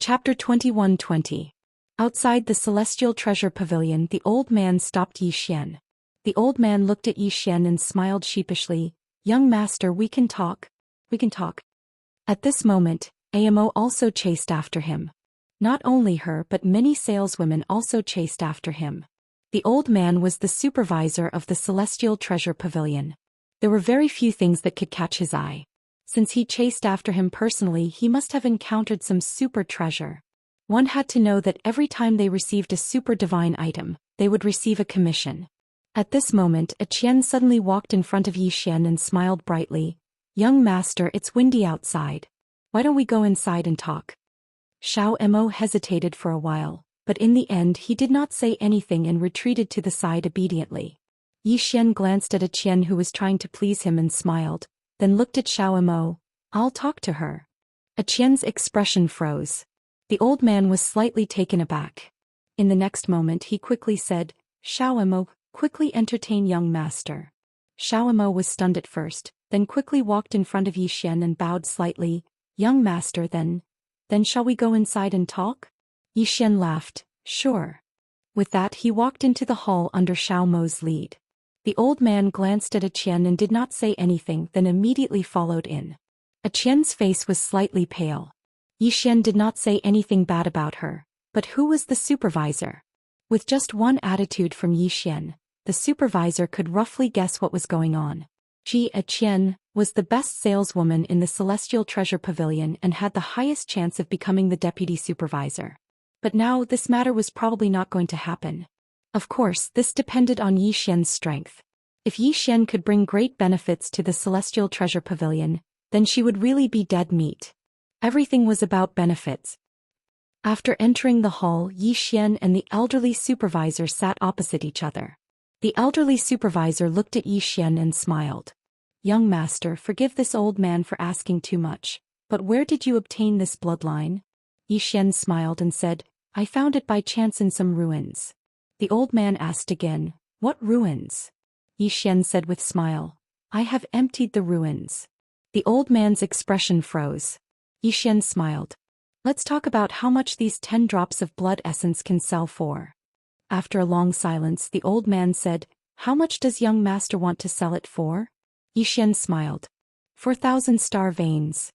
Chapter 21:20. Outside the Celestial Treasure Pavilion, the old man stopped Yi Xian. The old man looked at Yi Xian and smiled sheepishly. "Young master, we can talk. We can talk." At this moment, Amo also chased after him. Not only her but many saleswomen also chased after him. The old man was the supervisor of the Celestial Treasure Pavilion. There were very few things that could catch his eye. Since he chased after him personally, he must have encountered some super treasure. One had to know that every time they received a super divine item, they would receive a commission. At this moment, a Qian suddenly walked in front of Yi Xian and smiled brightly. "Young master, it's windy outside. Why don't we go inside and talk?" Xiao Mo hesitated for a while, but in the end he did not say anything and retreated to the side obediently. Yi Xian glanced at a Qian who was trying to please him and smiled, then looked at Xiao Mo. "I'll talk to her." A Qian's expression froze. The old man was slightly taken aback. In the next moment he quickly said, "Xiao Mo, quickly entertain young master." Xiao Mo was stunned at first, then quickly walked in front of Yi Xian and bowed slightly. "Young master, then shall we go inside and talk?" Yi Xian laughed, "Sure." With that he walked into the hall under Xiao Mo's lead. The old man glanced at a Qian and did not say anything, then immediately followed in. A Qian's face was slightly pale. Yi Xian did not say anything bad about her, but who was the supervisor? With just one attitude from Yi Xian, the supervisor could roughly guess what was going on. She, a Qian, was the best saleswoman in the Celestial Treasure Pavilion and had the highest chance of becoming the deputy supervisor. But now this matter was probably not going to happen. Of course, this depended on Yi Xian's strength. If Yi Xian could bring great benefits to the Celestial Treasure Pavilion, then she would really be dead meat. Everything was about benefits. After entering the hall, Yi Xian and the elderly supervisor sat opposite each other. The elderly supervisor looked at Yi Xian and smiled. "Young master, forgive this old man for asking too much, but where did you obtain this bloodline?" Yi Xian smiled and said, "I found it by chance in some ruins." The old man asked again, "What ruins?" Yi Xian said with smile, "I have emptied the ruins." The old man's expression froze. Yi Xian smiled. "Let's talk about how much these 10 drops of blood essence can sell for." After a long silence, the old man said, "How much does young master want to sell it for?" Yi Xian smiled. "4,000 star veins."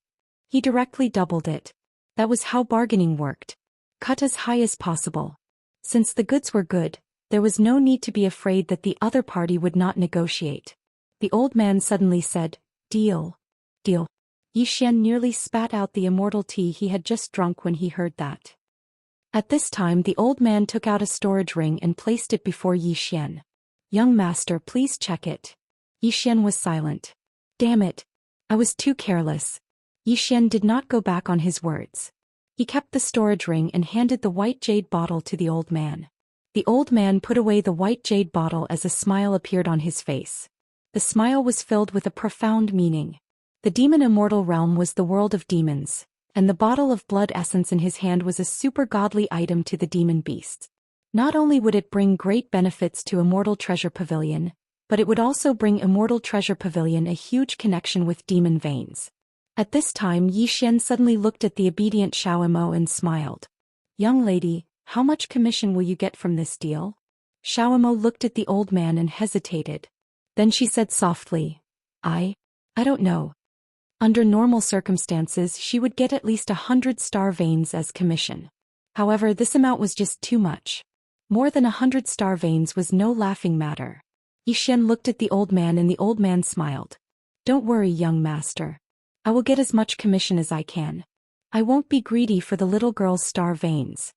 He directly doubled it. That was how bargaining worked. Cut as high as possible. Since the goods were good, there was no need to be afraid that the other party would not negotiate. The old man suddenly said, "Deal. Deal." Yi Xian nearly spat out the immortal tea he had just drunk when he heard that. At this time the old man took out a storage ring and placed it before Yi Xian. "Young master, please check it." Yi Xian was silent. "Damn it. I was too careless." Yi Xian did not go back on his words. He kept the storage ring and handed the white jade bottle to the old man. The old man put away the white jade bottle as a smile appeared on his face. The smile was filled with a profound meaning. The demon immortal realm was the world of demons, and the bottle of blood essence in his hand was a super godly item to the demon beasts. Not only would it bring great benefits to Immortal Treasure Pavilion, but it would also bring Immortal Treasure Pavilion a huge connection with demon veins. At this time Yi Xian suddenly looked at the obedient Xiao Mo and smiled. "Young lady, how much commission will you get from this deal?" Xiao Mo looked at the old man and hesitated. Then she said softly, I don't know. Under normal circumstances she would get at least 100 star veins as commission. However, this amount was just too much. More than 100 star veins was no laughing matter. Yi Xian looked at the old man and the old man smiled. "Don't worry, young master. I will get as much commission as I can. I won't be greedy for the little girl's star veins."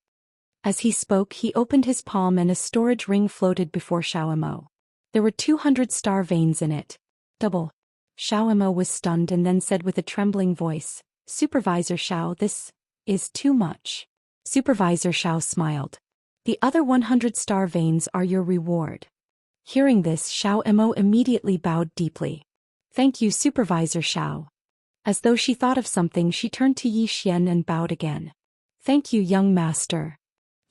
As he spoke, he opened his palm and a storage ring floated before Xiao Mo. There were 200 star veins in it. Double. Xiao Mo was stunned and then said with a trembling voice, "Supervisor Xiao, this is too much." Supervisor Xiao smiled. "The other 100 star veins are your reward." Hearing this, Xiao Mo immediately bowed deeply. "Thank you, Supervisor Xiao." As though she thought of something, she turned to Yi Xian and bowed again. "Thank you, young master."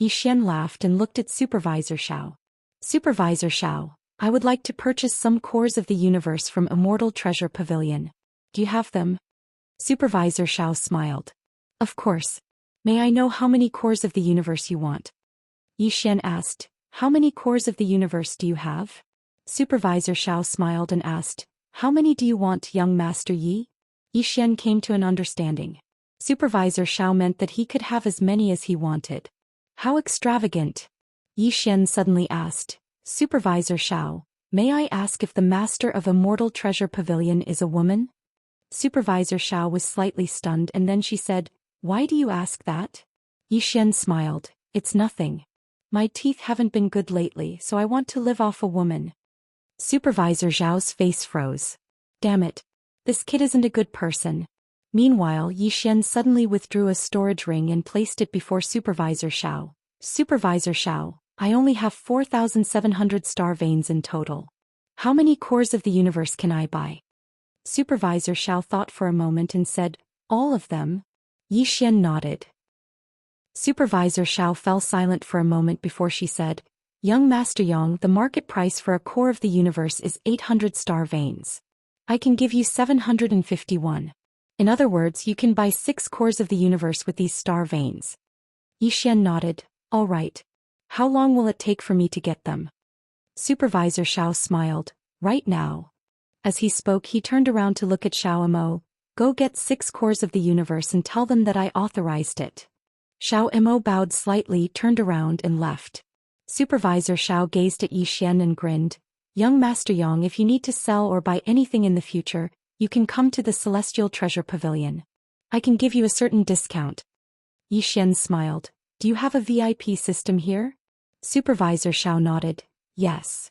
Yi Xian laughed and looked at Supervisor Xiao. "Supervisor Xiao, I would like to purchase some cores of the universe from Immortal Treasure Pavilion. Do you have them?" Supervisor Xiao smiled. "Of course. May I know how many cores of the universe you want? Xian asked. How many cores of the universe do you have? Supervisor Xiao smiled and asked, how many do you want, young Master Yi? Xian came to an understanding. Supervisor Xiao meant that he could have as many as he wanted. How extravagant! Xian suddenly asked, Supervisor Xiao, may I ask if the master of Immortal Treasure Pavilion is a woman? Supervisor Xiao was slightly stunned and then she said, why do you ask that? Xian smiled, it's nothing. My teeth haven't been good lately, so I want to live off a woman. Supervisor Zhao's face froze. Damn it. This kid isn't a good person. Meanwhile, Xian suddenly withdrew a storage ring and placed it before Supervisor Xiao. Supervisor Xiao, I only have 4,700 star veins in total. How many cores of the universe can I buy? Supervisor Xiao thought for a moment and said, all of them? Xian nodded. Supervisor Xiao fell silent for a moment before she said, young Master Yang, the market price for a core of the universe is 800 star veins. I can give you 751. In other words, you can buy 6 cores of the universe with these star veins. Xian nodded, all right. How long will it take for me to get them? Supervisor Xiao smiled, right now. As he spoke, he turned around to look at Xiao Mo. Go get 6 cores of the universe and tell them that I authorized it. Xiao Mo bowed slightly, turned around and left. Supervisor Xiao gazed at Xian and grinned. Young Master Yang, if you need to sell or buy anything in the future, you can come to the Celestial Treasure Pavilion. I can give you a certain discount. Xian smiled. Do you have a VIP system here? Supervisor Xiao nodded. Yes.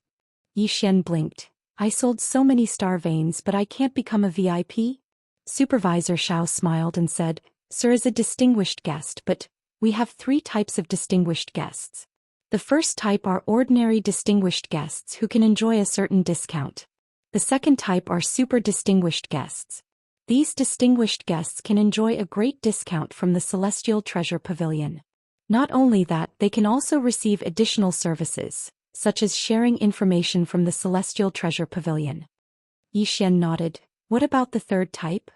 Xian blinked. I sold so many star veins, but I can't become a VIP? Supervisor Xiao smiled and said, Sir is a distinguished guest, but we have 3 types of distinguished guests. The first type are ordinary distinguished guests who can enjoy a certain discount. The second type are super distinguished guests. These distinguished guests can enjoy a great discount from the Celestial Treasure Pavilion. Not only that, they can also receive additional services, such as sharing information from the Celestial Treasure Pavilion. Xian nodded. What about the third type?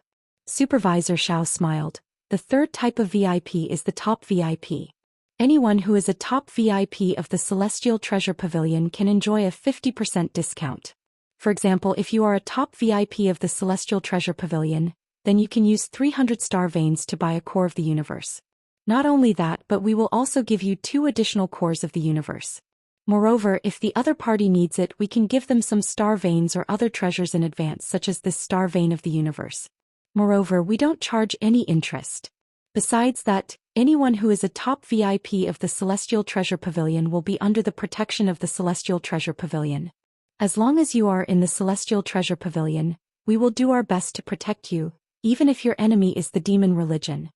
Supervisor Xiao smiled. The third type of VIP is the top VIP. Anyone who is a top VIP of the Celestial Treasure Pavilion can enjoy a 50% discount. For example, if you are a top VIP of the Celestial Treasure Pavilion, then you can use 300 star veins to buy a core of the universe. Not only that, but we will also give you 2 additional cores of the universe. Moreover, if the other party needs it, we can give them some star veins or other treasures in advance, such as this star vein of the universe. Moreover, we don't charge any interest. Besides that, anyone who is a top VIP of the Celestial Treasure Pavilion will be under the protection of the Celestial Treasure Pavilion. As long as you are in the Celestial Treasure Pavilion, we will do our best to protect you, even if your enemy is the demon religion.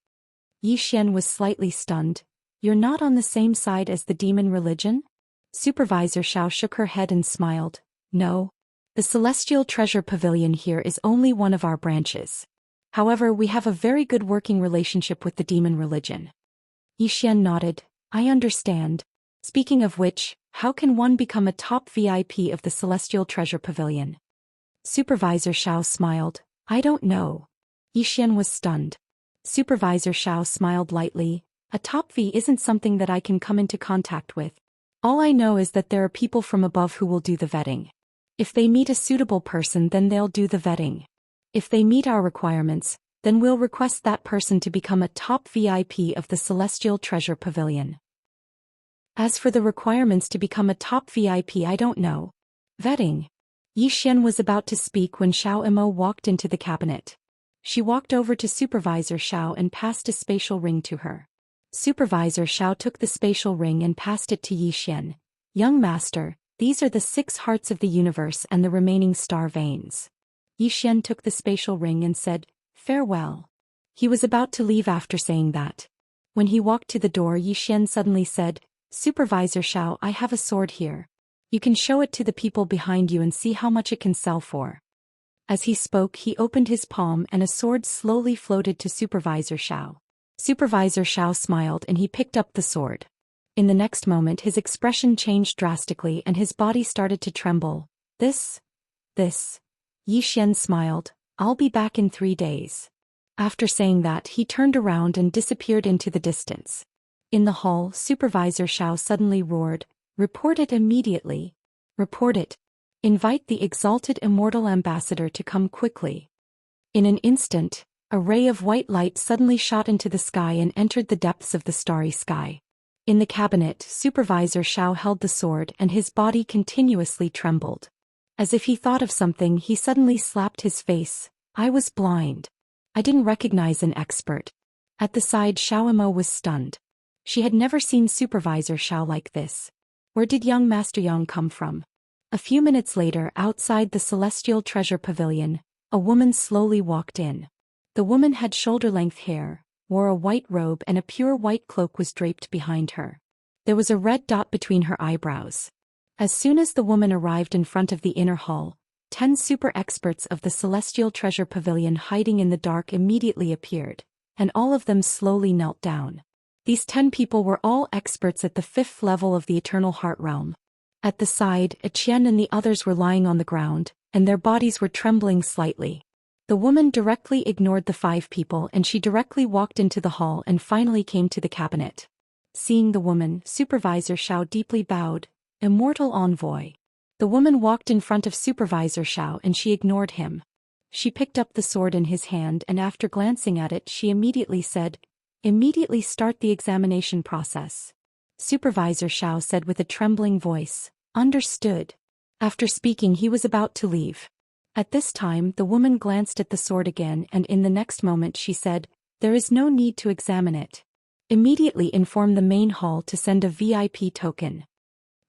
Xian was slightly stunned. You're not on the same side as the demon religion? Supervisor Xiao shook her head and smiled. No. The Celestial Treasure Pavilion here is only one of our branches. However, we have a very good working relationship with the demon religion. Xian nodded. I understand. Speaking of which, how can one become a top VIP of the Celestial Treasure Pavilion? Supervisor Xiao smiled. I don't know. Xian was stunned. Supervisor Xiao smiled lightly. A top V isn't something that I can come into contact with. All I know is that there are people from above who will do the vetting. If they meet a suitable person, then they'll do the vetting. If they meet our requirements, then we'll request that person to become a top VIP of the Celestial Treasure Pavilion. As for the requirements to become a top VIP, I don't know. Vetting. Xian was about to speak when Xiao Mo walked into the cabinet. She walked over to Supervisor Xiao and passed a spatial ring to her. Supervisor Xiao took the spatial ring and passed it to Xian. Young master, these are the 6 hearts of the universe and the remaining star veins. Xian took the spatial ring and said, farewell. He was about to leave after saying that. When he walked to the door, Xian suddenly said, Supervisor Xiao, I have a sword here. You can show it to the people behind you and see how much it can sell for. As he spoke, he opened his palm and a sword slowly floated to Supervisor Xiao. Supervisor Xiao smiled and he picked up the sword. In the next moment his expression changed drastically and his body started to tremble. This. Xian smiled. I'll be back in 3 days. After saying that, he turned around and disappeared into the distance. In the hall, Supervisor Xiao suddenly roared, "Report it immediately. Report it. Invite the exalted immortal ambassador to come quickly." In an instant, a ray of white light suddenly shot into the sky and entered the depths of the starry sky. In the cabinet, Supervisor Xiao held the sword and his body continuously trembled. As if he thought of something, he suddenly slapped his face. "I was blind. I didn't recognize an expert." At the side, Xiaomo was stunned. She had never seen Supervisor Xiao like this. Where did young Master Yang come from? A few minutes later, outside the Celestial Treasure Pavilion, a woman slowly walked in. The woman had shoulder-length hair, wore a white robe, and a pure white cloak was draped behind her. There was a red dot between her eyebrows. As soon as the woman arrived in front of the inner hall, 10 super experts of the Celestial Treasure Pavilion hiding in the dark immediately appeared, and all of them slowly knelt down. These 10 people were all experts at the 5th level of the Eternal Heart Realm. At the side, Qian and the others were lying on the ground, and their bodies were trembling slightly. The woman directly ignored the 5 people and she directly walked into the hall and finally came to the cabinet. Seeing the woman, Supervisor Xiao deeply bowed. "Immortal envoy." The woman walked in front of Supervisor Xiao and she ignored him. She picked up the sword in his hand and after glancing at it she immediately said, "Immediately start the examination process." Supervisor Xiao said with a trembling voice, "Understood." After speaking, he was about to leave. At this time, the woman glanced at the sword again and in the next moment she said, "There is no need to examine it. Immediately inform the main hall to send a VIP token."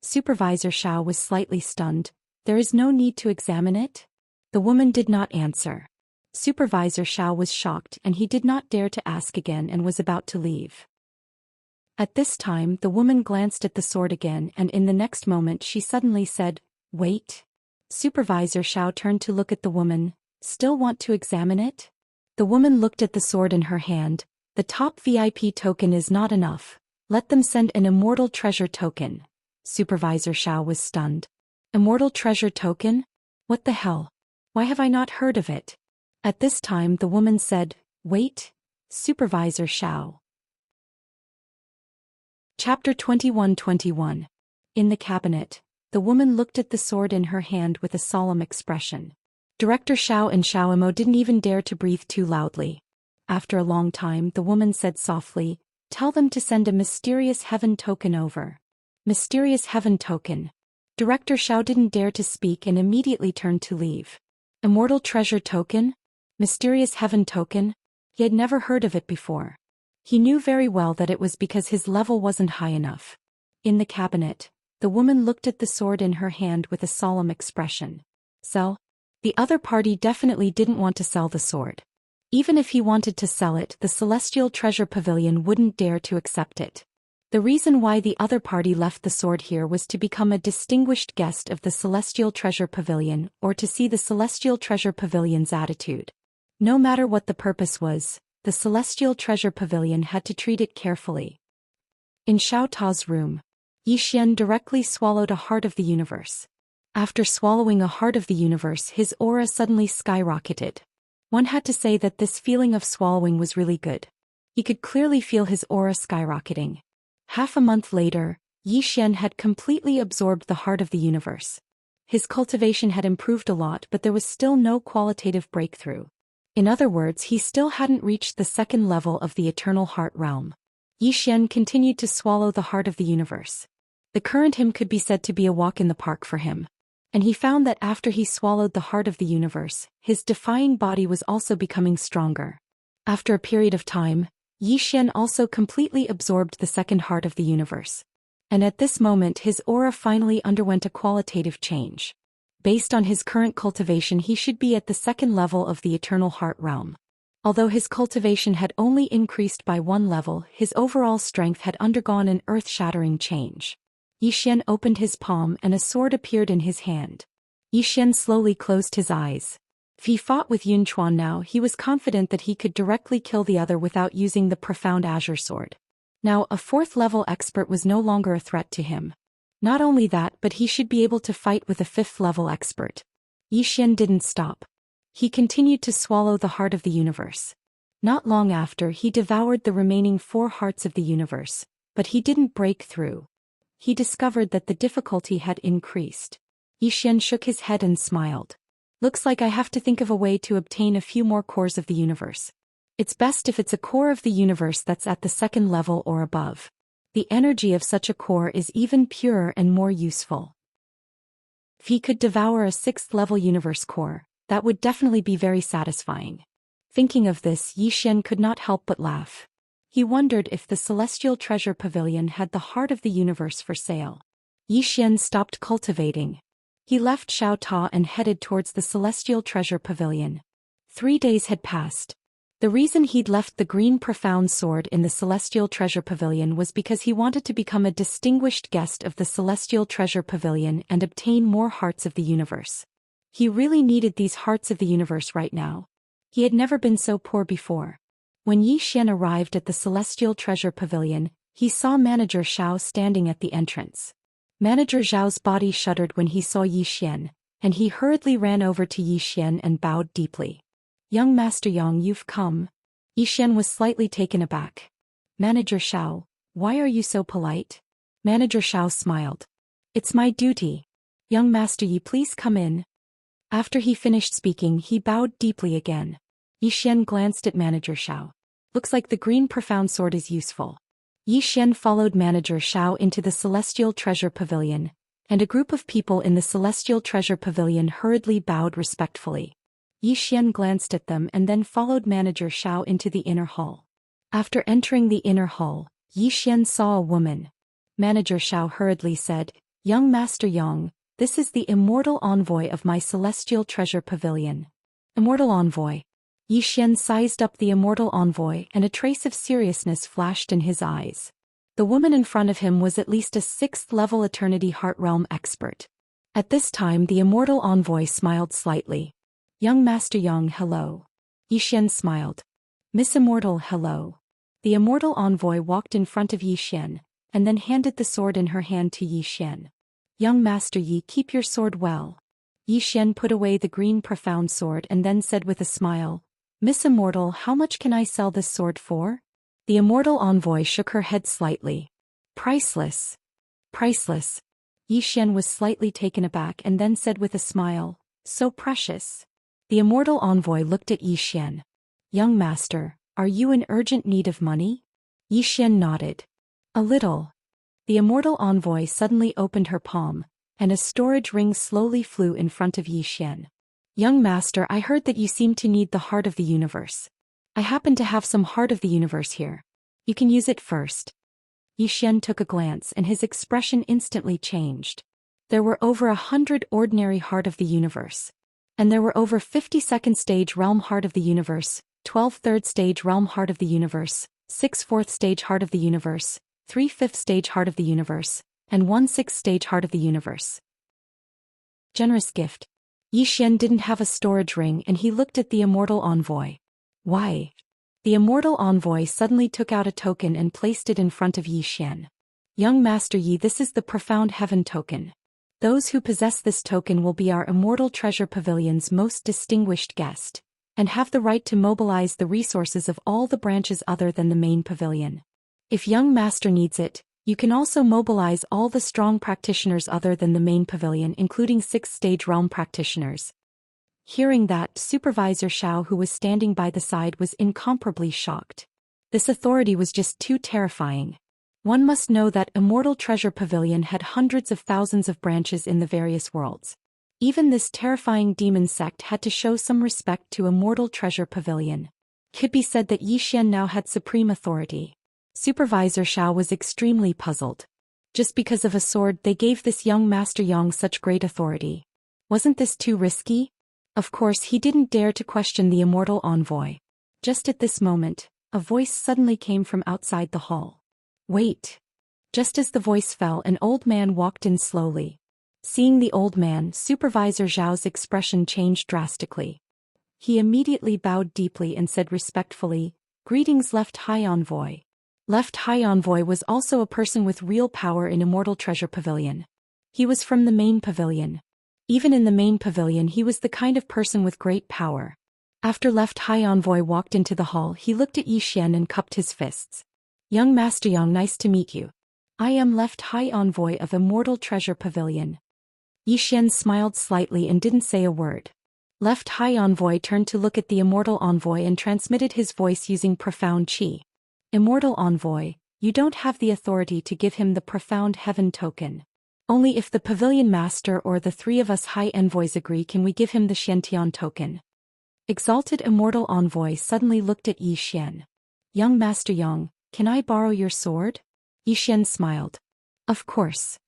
Supervisor Xiao was slightly stunned. "There is no need to examine it?" The woman did not answer. Supervisor Xiao was shocked and he did not dare to ask again and was about to leave. At this time, the woman glanced at the sword again and in the next moment she suddenly said, "Wait." Supervisor Xiao turned to look at the woman. "Still want to examine it?" The woman looked at the sword in her hand. "The top VIP token is not enough. Let them send an immortal treasure token." Supervisor Xiao was stunned. Immortal treasure token? What the hell? Why have I not heard of it? At this time the woman said, "Wait." Supervisor Xiao. Chapter 21-21. In the cabinet, the woman looked at the sword in her hand with a solemn expression. Director Xiao and Xiaomo didn't even dare to breathe too loudly. After a long time, the woman said softly, "Tell them to send a mysterious heaven token over." Mysterious heaven token. Director Xiao didn't dare to speak and immediately turned to leave. Immortal treasure token? Mysterious heaven token? He had never heard of it before. He knew very well that it was because his level wasn't high enough. In the cabinet, the woman looked at the sword in her hand with a solemn expression. Sell? The other party definitely didn't want to sell the sword. Even if he wanted to sell it, the Celestial Treasure Pavilion wouldn't dare to accept it. The reason why the other party left the sword here was to become a distinguished guest of the Celestial Treasure Pavilion or to see the Celestial Treasure Pavilion's attitude. No matter what the purpose was, the Celestial Treasure Pavilion had to treat it carefully. In Xiao Ta's room, Yi Xian directly swallowed a heart of the universe. After swallowing a heart of the universe, his aura suddenly skyrocketed. One had to say that this feeling of swallowing was really good. He could clearly feel his aura skyrocketing. Half a month later, Yi Xian had completely absorbed the heart of the universe. His cultivation had improved a lot, but there was still no qualitative breakthrough. In other words, he still hadn't reached the second level of the Eternal Heart Realm. Yi Xian continued to swallow the heart of the universe. The current him could be said to be a walk in the park for him. And he found that after he swallowed the heart of the universe, his defying body was also becoming stronger. After a period of time, Yi Xian also completely absorbed the second heart of the universe. And at this moment his aura finally underwent a qualitative change. Based on his current cultivation, he should be at the second level of the Eternal Heart Realm. Although his cultivation had only increased by 1 level, his overall strength had undergone an earth-shattering change. Yi Xian opened his palm and a sword appeared in his hand. Yi Xian slowly closed his eyes. If he fought with Yun Chuan now, he was confident that he could directly kill the other without using the profound azure sword. Now, a 4th-level expert was no longer a threat to him. Not only that, but he should be able to fight with a 5th-level expert. Yi Xian didn't stop. He continued to swallow the heart of the universe. Not long after, he devoured the remaining 4 hearts of the universe, but he didn't break through. He discovered that the difficulty had increased. Xian shook his head and smiled. Looks like I have to think of a way to obtain a few more cores of the universe. It's best if it's a core of the universe that's at the 2nd level or above. The energy of such a core is even purer and more useful. If he could devour a 6th level universe core, that would definitely be very satisfying. Thinking of this, Xian could not help but laugh. He wondered if the Celestial Treasure Pavilion had the heart of the universe for sale. Xian stopped cultivating. He left Xiao Ta and headed towards the Celestial Treasure Pavilion. 3 days had passed. The reason he'd left the green profound sword in the Celestial Treasure Pavilion was because he wanted to become a distinguished guest of the Celestial Treasure Pavilion and obtain more hearts of the universe. He really needed these hearts of the universe right now. He had never been so poor before. When Xian arrived at the Celestial Treasure Pavilion, he saw Manager Xiao standing at the entrance. Manager Zhao's body shuddered when he saw Xian, and he hurriedly ran over to Xian and bowed deeply. "Young Master Yang, you've come." Xian was slightly taken aback. "Manager Xiao, why are you so polite?" Manager Xiao smiled. "It's my duty. Young Master Yi, please come in." After he finished speaking, he bowed deeply again. Xian glanced at Manager Xiao. "Looks like the green profound sword is useful." Xian followed Manager Xiao into the Celestial Treasure Pavilion, and a group of people in the Celestial Treasure Pavilion hurriedly bowed respectfully. Xian glanced at them and then followed Manager Xiao into the inner hall. After entering the inner hall, Xian saw a woman. Manager Xiao hurriedly said, "Young Master Yang, this is the immortal envoy of my Celestial Treasure Pavilion." Immortal envoy. Xian sized up the immortal envoy and a trace of seriousness flashed in his eyes. The woman in front of him was at least a 6th-level Eternity Heart Realm expert. At this time the immortal envoy smiled slightly. "Young Master Yang, hello." Xian smiled. "Miss Immortal, hello." The immortal envoy walked in front of Xian, and then handed the sword in her hand to Xian. "Young Master Yi, keep your sword well." Xian put away the green profound sword and then said with a smile, "Miss Immortal, how much can I sell this sword for?" The immortal envoy shook her head slightly. "Priceless. Priceless." Xian was slightly taken aback and then said with a smile, "So precious." The immortal envoy looked at Xian. "Young master, are you in urgent need of money?" Xian nodded. "A little." The immortal envoy suddenly opened her palm, and a storage ring slowly flew in front of Xian. "Young master, I heard that you seem to need the heart of the universe. I happen to have some heart of the universe here. You can use it first." Xian took a glance and his expression instantly changed. There were over 100 ordinary heart of the universe. And there were over 50 second stage realm heart of the universe, 12 third stage realm heart of the universe, 6 fourth stage heart of the universe, 3 fifth stage heart of the universe, and 1 sixth stage heart of the universe. Generous gift. Xian didn't have a storage ring and he looked at the immortal envoy. "Why?" The immortal envoy suddenly took out a token and placed it in front of Xian. "Young Master Yi, this is the Profound Heaven token. Those who possess this token will be our Immortal Treasure Pavilion's most distinguished guest, and have the right to mobilize the resources of all the branches other than the main pavilion. If young master needs it, you can also mobilize all the strong practitioners other than the main pavilion, including 6th stage realm practitioners." Hearing that, Supervisor Xiao, who was standing by the side, was incomparably shocked. This authority was just too terrifying. One must know that Immortal Treasure Pavilion had hundreds of thousands of branches in the various worlds. Even this terrifying demon sect had to show some respect to Immortal Treasure Pavilion. Could be said that Xian now had supreme authority. Supervisor Xiao was extremely puzzled. Just because of a sword they gave this young Master Yang such great authority. Wasn't this too risky? Of course he didn't dare to question the immortal envoy. Just at this moment, a voice suddenly came from outside the hall. "Wait." Just as the voice fell, an old man walked in slowly. Seeing the old man, Supervisor Zhao's expression changed drastically. He immediately bowed deeply and said respectfully, "Greetings, Left High Envoy." Left High Envoy was also a person with real power in Immortal Treasure Pavilion. He was from the main pavilion. Even in the main pavilion he was the kind of person with great power. After Left High Envoy walked into the hall, he looked at Yi Xian and cupped his fists. Young Master Yang, nice to meet you. I am Left High Envoy of Immortal Treasure Pavilion. Yi Xian smiled slightly and didn't say a word. Left High Envoy turned to look at the Immortal Envoy and transmitted his voice using profound qi. Immortal Envoy, you don't have the authority to give him the profound heaven token. Only if the Pavilion Master or the three of us High Envoys agree can we give him the Xiantian token. Exalted Immortal Envoy suddenly looked at Yi Xian. Young Master Yang, can I borrow your sword? Yi Xian smiled. Of course.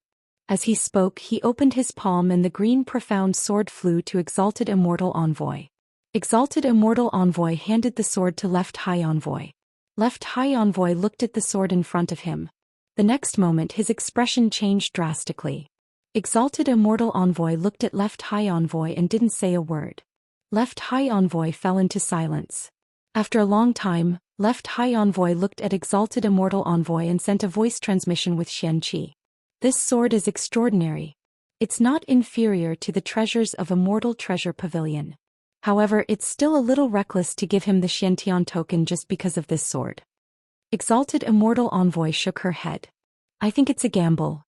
As he spoke, he opened his palm and the green profound sword flew to Exalted Immortal Envoy. Exalted Immortal Envoy handed the sword to Left High Envoy. Left High Envoy looked at the sword in front of him. The next moment his expression changed drastically. Exalted Immortal Envoy looked at Left High Envoy and didn't say a word. Left High Envoy fell into silence. After a long time, Left High Envoy looked at Exalted Immortal Envoy and sent a voice transmission with Xianxia. This sword is extraordinary. It's not inferior to the treasures of Immortal Treasure Pavilion. However, it's still a little reckless to give him the Xiantian token just because of this sword. Exalted Immortal Envoy shook her head. I think it's a gamble.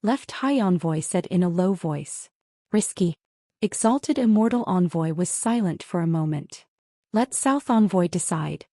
Left High Envoy said in a low voice. Risky. Exalted Immortal Envoy was silent for a moment. Let South Envoy decide.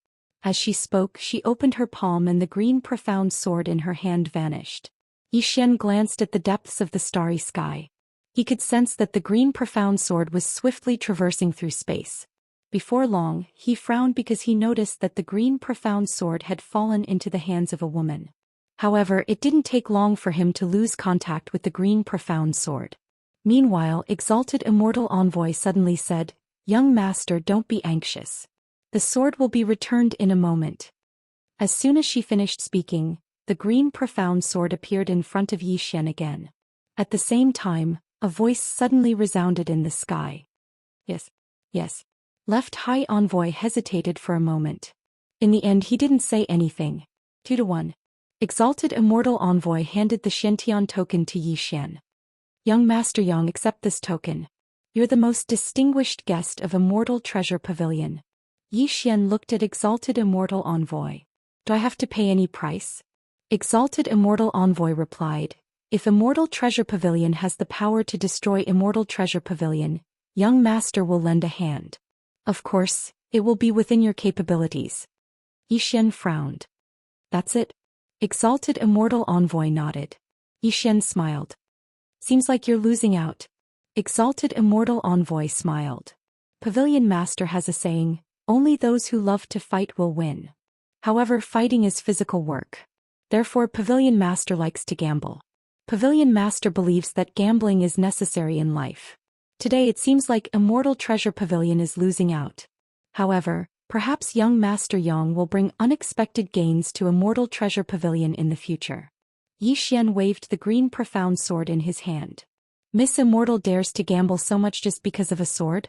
As she spoke, she opened her palm and the green profound sword in her hand vanished. Yi Xian glanced at the depths of the starry sky. He could sense that the green profound sword was swiftly traversing through space. Before long, he frowned because he noticed that the green profound sword had fallen into the hands of a woman. However, it didn't take long for him to lose contact with the green profound sword. Meanwhile, Exalted Immortal Envoy suddenly said, Young Master, don't be anxious. The sword will be returned in a moment. As soon as she finished speaking, the green profound sword appeared in front of Yi Xian again. At the same time, a voice suddenly resounded in the sky. Yes. Yes. Left High Envoy hesitated for a moment. In the end he didn't say anything. 2-1. Exalted Immortal Envoy handed the Xiantian token to Yi Xian. Young Master Yang, accept this token. You're the most distinguished guest of Immortal Treasure Pavilion. Yi Xian looked at Exalted Immortal Envoy. Do I have to pay any price? Exalted Immortal Envoy replied, if Immortal Treasure Pavilion has the power to destroy Immortal Treasure Pavilion, Young Master will lend a hand. Of course, it will be within your capabilities. Yi Xian frowned. That's it? Exalted Immortal Envoy nodded. Yi Xian smiled. Seems like you're losing out. Exalted Immortal Envoy smiled. Pavilion Master has a saying, only those who love to fight will win. However, fighting is physical work. Therefore, Pavilion Master likes to gamble. Pavilion Master believes that gambling is necessary in life. Today it seems like Immortal Treasure Pavilion is losing out. However, perhaps Young Master Yang will bring unexpected gains to Immortal Treasure Pavilion in the future. Yi Xian waved the green profound sword in his hand. Miss Immortal dares to gamble so much just because of a sword?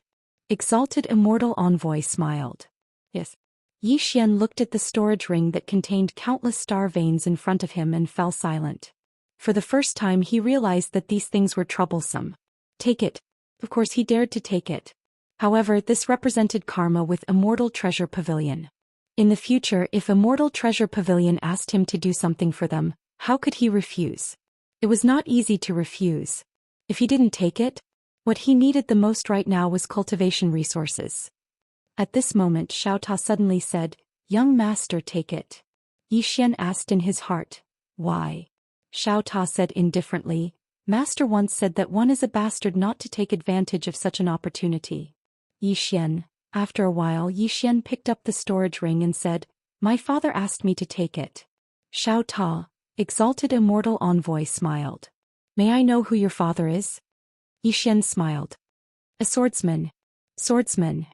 Exalted Immortal Envoy smiled. Yes. Yi Xian looked at the storage ring that contained countless star veins in front of him and fell silent. For the first time he realized that these things were troublesome. Take it. Of course he dared to take it. However, this represented karma with Immortal Treasure Pavilion. In the future, if Immortal Treasure Pavilion asked him to do something for them, how could he refuse? It was not easy to refuse. If he didn't take it, what he needed the most right now was cultivation resources. At this moment Xiao Ta suddenly said, Young Master, take it. Yi Xian asked in his heart, why? Xiao Ta said indifferently, Master once said that one is a bastard not to take advantage of such an opportunity. Yi Xian. After a while Yi Xian picked up the storage ring and said, my father asked me to take it. Xiao Ta, Exalted Immortal Envoy smiled. May I know who your father is? Yi Xian smiled. A swordsman. Swordsman.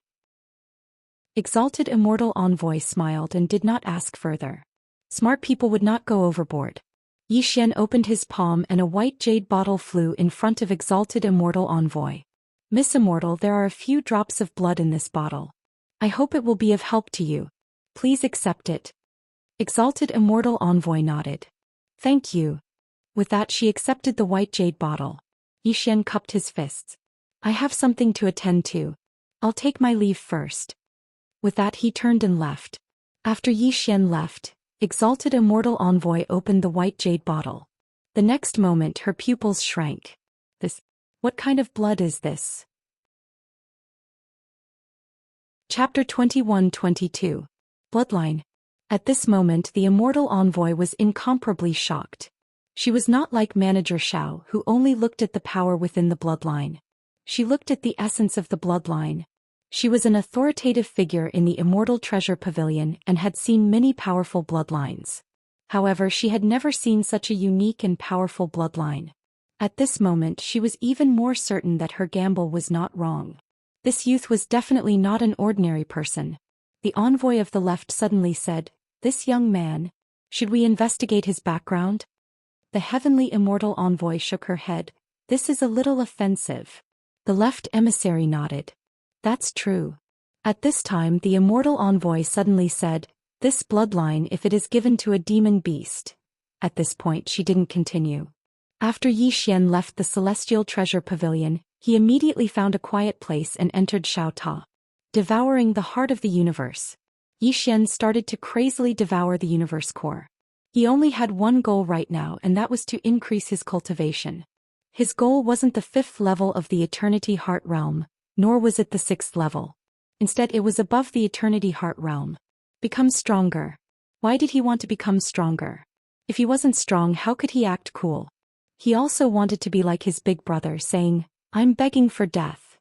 Exalted Immortal Envoy smiled and did not ask further. Smart people would not go overboard. Yi Xian opened his palm and a white jade bottle flew in front of Exalted Immortal Envoy. Miss Immortal, there are a few drops of blood in this bottle. I hope it will be of help to you. Please accept it. Exalted Immortal Envoy nodded. Thank you. With that she accepted the white jade bottle. Yi Xian cupped his fists. I have something to attend to. I'll take my leave first. With that he turned and left. After Yi Xian left, exalted immortal envoy opened the white jade bottle. The next moment her pupils shrank. What kind of blood is this? Chapter 21-22. Bloodline. At this moment the immortal envoy was incomparably shocked. She was not like Manager Xiao, who only looked at the power within the bloodline. She looked at the essence of the bloodline. She was an authoritative figure in the Immortal Treasure Pavilion and had seen many powerful bloodlines. However, she had never seen such a unique and powerful bloodline. At this moment she was even more certain that her gamble was not wrong. This youth was definitely not an ordinary person. The envoy of the left suddenly said, "This young man, should we investigate his background?" The heavenly immortal envoy shook her head. "This is a little offensive." The left emissary nodded. "That's true." At this time the immortal envoy suddenly said, "This bloodline if it is given to a demon beast." At this point she didn't continue. After Yi Xian left the Celestial Treasure Pavilion, he immediately found a quiet place and entered Xiao Ta. Devouring the heart of the universe. Yi Xian started to crazily devour the universe core. He only had one goal right now, and that was to increase his cultivation. His goal wasn't the 5th level of the Eternity Heart Realm, nor was it the 6th level. Instead it was above the Eternity Heart Realm. Become stronger. Why did he want to become stronger? If he wasn't strong, how could he act cool? He also wanted to be like his big brother, saying, "I'm begging for death."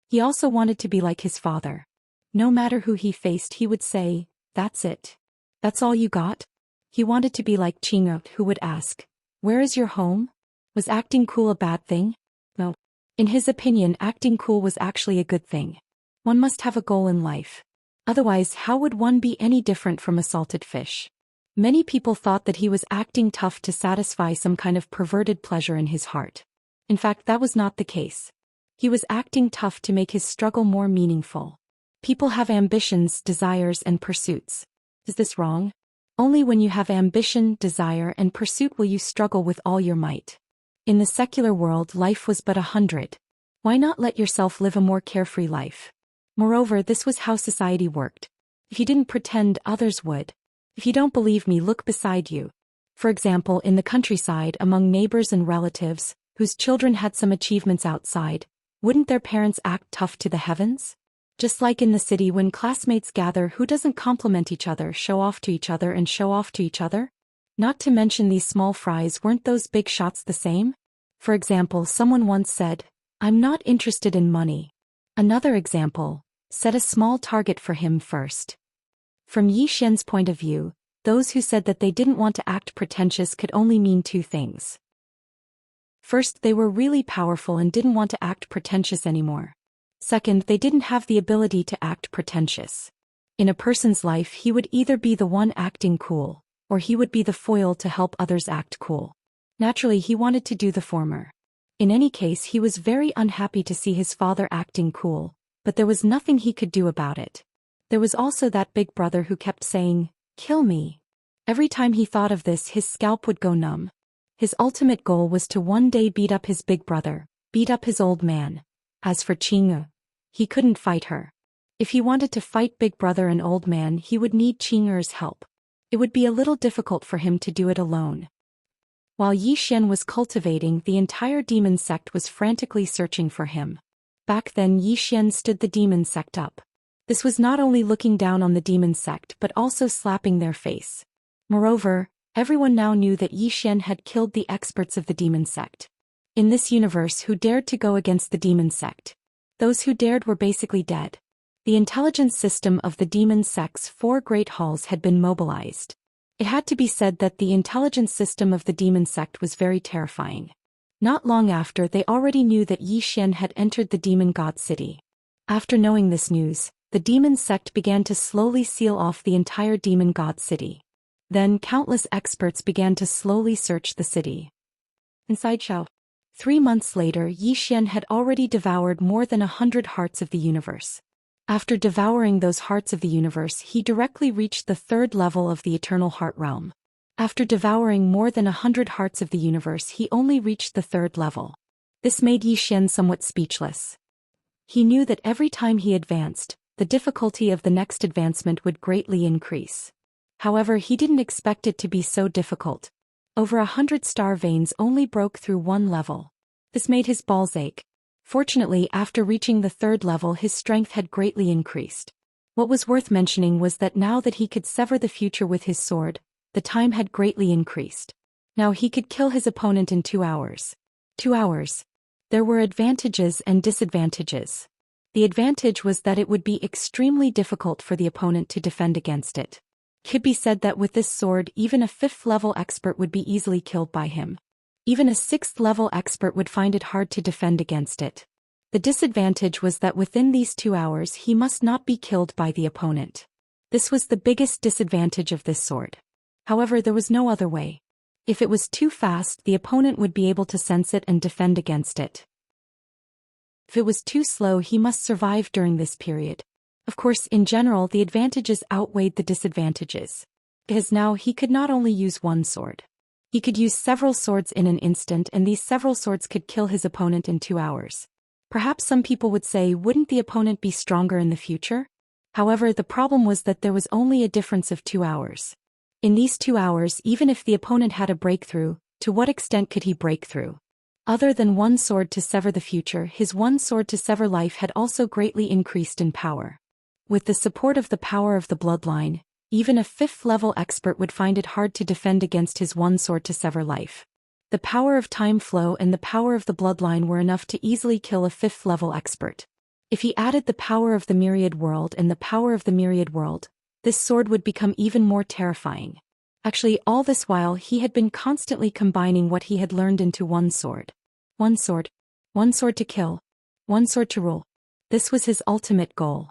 He also wanted to be like his father. No matter who he faced he would say, "That's it. That's all you got?" He wanted to be like Qing'e, who would ask, "Where is your home?" Was acting cool a bad thing? No. In his opinion, acting cool was actually a good thing. One must have a goal in life. Otherwise, how would one be any different from a salted fish? Many people thought that he was acting tough to satisfy some kind of perverted pleasure in his heart. In fact, that was not the case. He was acting tough to make his struggle more meaningful. People have ambitions, desires, and pursuits. Is this wrong? Only when you have ambition, desire, and pursuit will you struggle with all your might. In the secular world, life was but 100. Why not let yourself live a more carefree life? Moreover, this was how society worked. If you didn't pretend, others would. If you don't believe me, look beside you. For example, in the countryside, among neighbors and relatives, whose children had some achievements outside, wouldn't their parents act tough to the heavens? Just like in the city when classmates gather, who doesn't compliment each other, show off to each other and show off to each other? Not to mention these small fries, weren't those big shots the same? For example, someone once said, "I'm not interested in money." Another example, set a small target for him first. From Yi Xian's point of view, those who said that they didn't want to act pretentious could only mean two things. First, they were really powerful and didn't want to act pretentious anymore. Second, they didn't have the ability to act pretentious. In a person's life, he would either be the one acting cool, or he would be the foil to help others act cool. Naturally, he wanted to do the former. In any case, he was very unhappy to see his father acting cool, but there was nothing he could do about it. There was also that big brother who kept saying, "Kill me." Every time he thought of this, his scalp would go numb. His ultimate goal was to one day beat up his big brother, beat up his old man. As for Qing'e, he couldn't fight her. If he wanted to fight big brother and old man, he would need Qing'er's help. It would be a little difficult for him to do it alone. While Yi Xian was cultivating, the entire demon sect was frantically searching for him. Back then Yi Xian stood the demon sect up. This was not only looking down on the demon sect but also slapping their face. Moreover, everyone now knew that Yi Xian had killed the experts of the demon sect. In this universe, who dared to go against the demon sect? Those who dared were basically dead. The intelligence system of the demon sect's 4 great halls had been mobilized. It had to be said that the intelligence system of the demon sect was very terrifying. Not long after, they already knew that Yi Xian had entered the demon god city. After knowing this news, the demon sect began to slowly seal off the entire demon god city. Then countless experts began to slowly search the city. Inside Xiao. 3 months later, Yi Xian had already devoured more than 100 hearts of the universe. After devouring those hearts of the universe, he directly reached the 3rd level of the eternal heart realm. After devouring more than 100 hearts of the universe, he only reached the 3rd level. This made Yi Xian somewhat speechless. He knew that every time he advanced, the difficulty of the next advancement would greatly increase. However, he didn't expect it to be so difficult. Over 100 star veins only broke through one level. This made his balls ache. Fortunately, after reaching the third level, his strength had greatly increased. What was worth mentioning was that now that he could sever the future with his sword, the time had greatly increased. Now he could kill his opponent in 2 hours. 2 hours. There were advantages and disadvantages. The advantage was that it would be extremely difficult for the opponent to defend against it. It could be said that with this sword, even a 5th level expert would be easily killed by him. Even a 6th level expert would find it hard to defend against it. The disadvantage was that within these 2 hours he must not be killed by the opponent. This was the biggest disadvantage of this sword. However, there was no other way. If it was too fast, the opponent would be able to sense it and defend against it. If it was too slow, he must survive during this period. Of course, in general, the advantages outweighed the disadvantages. Because now he could not only use one sword. He could use several swords in an instant, and these several swords could kill his opponent in 2 hours. Perhaps some people would say, wouldn't the opponent be stronger in the future? However, the problem was that there was only a difference of 2 hours. In these 2 hours, even if the opponent had a breakthrough, to what extent could he break through? Other than one sword to sever the future, his one sword to sever life had also greatly increased in power. With the support of the power of the bloodline, even a 5th level expert would find it hard to defend against his one sword to sever life. The power of time flow and the power of the bloodline were enough to easily kill a 5th level expert. If he added the power of the myriad world and the power of the myriad world, this sword would become even more terrifying. Actually, all this while he had been constantly combining what he had learned into one sword. One sword. One sword to kill. One sword to rule. This was his ultimate goal.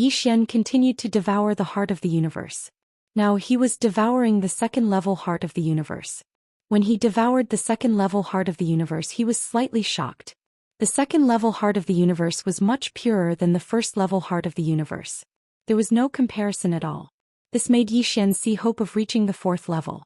Xian continued to devour the heart of the universe. Now he was devouring the 2nd level heart of the universe. When he devoured the 2nd level heart of the universe, he was slightly shocked. The 2nd level heart of the universe was much purer than the 1st level heart of the universe. There was no comparison at all. This made Xian see hope of reaching the 4th level.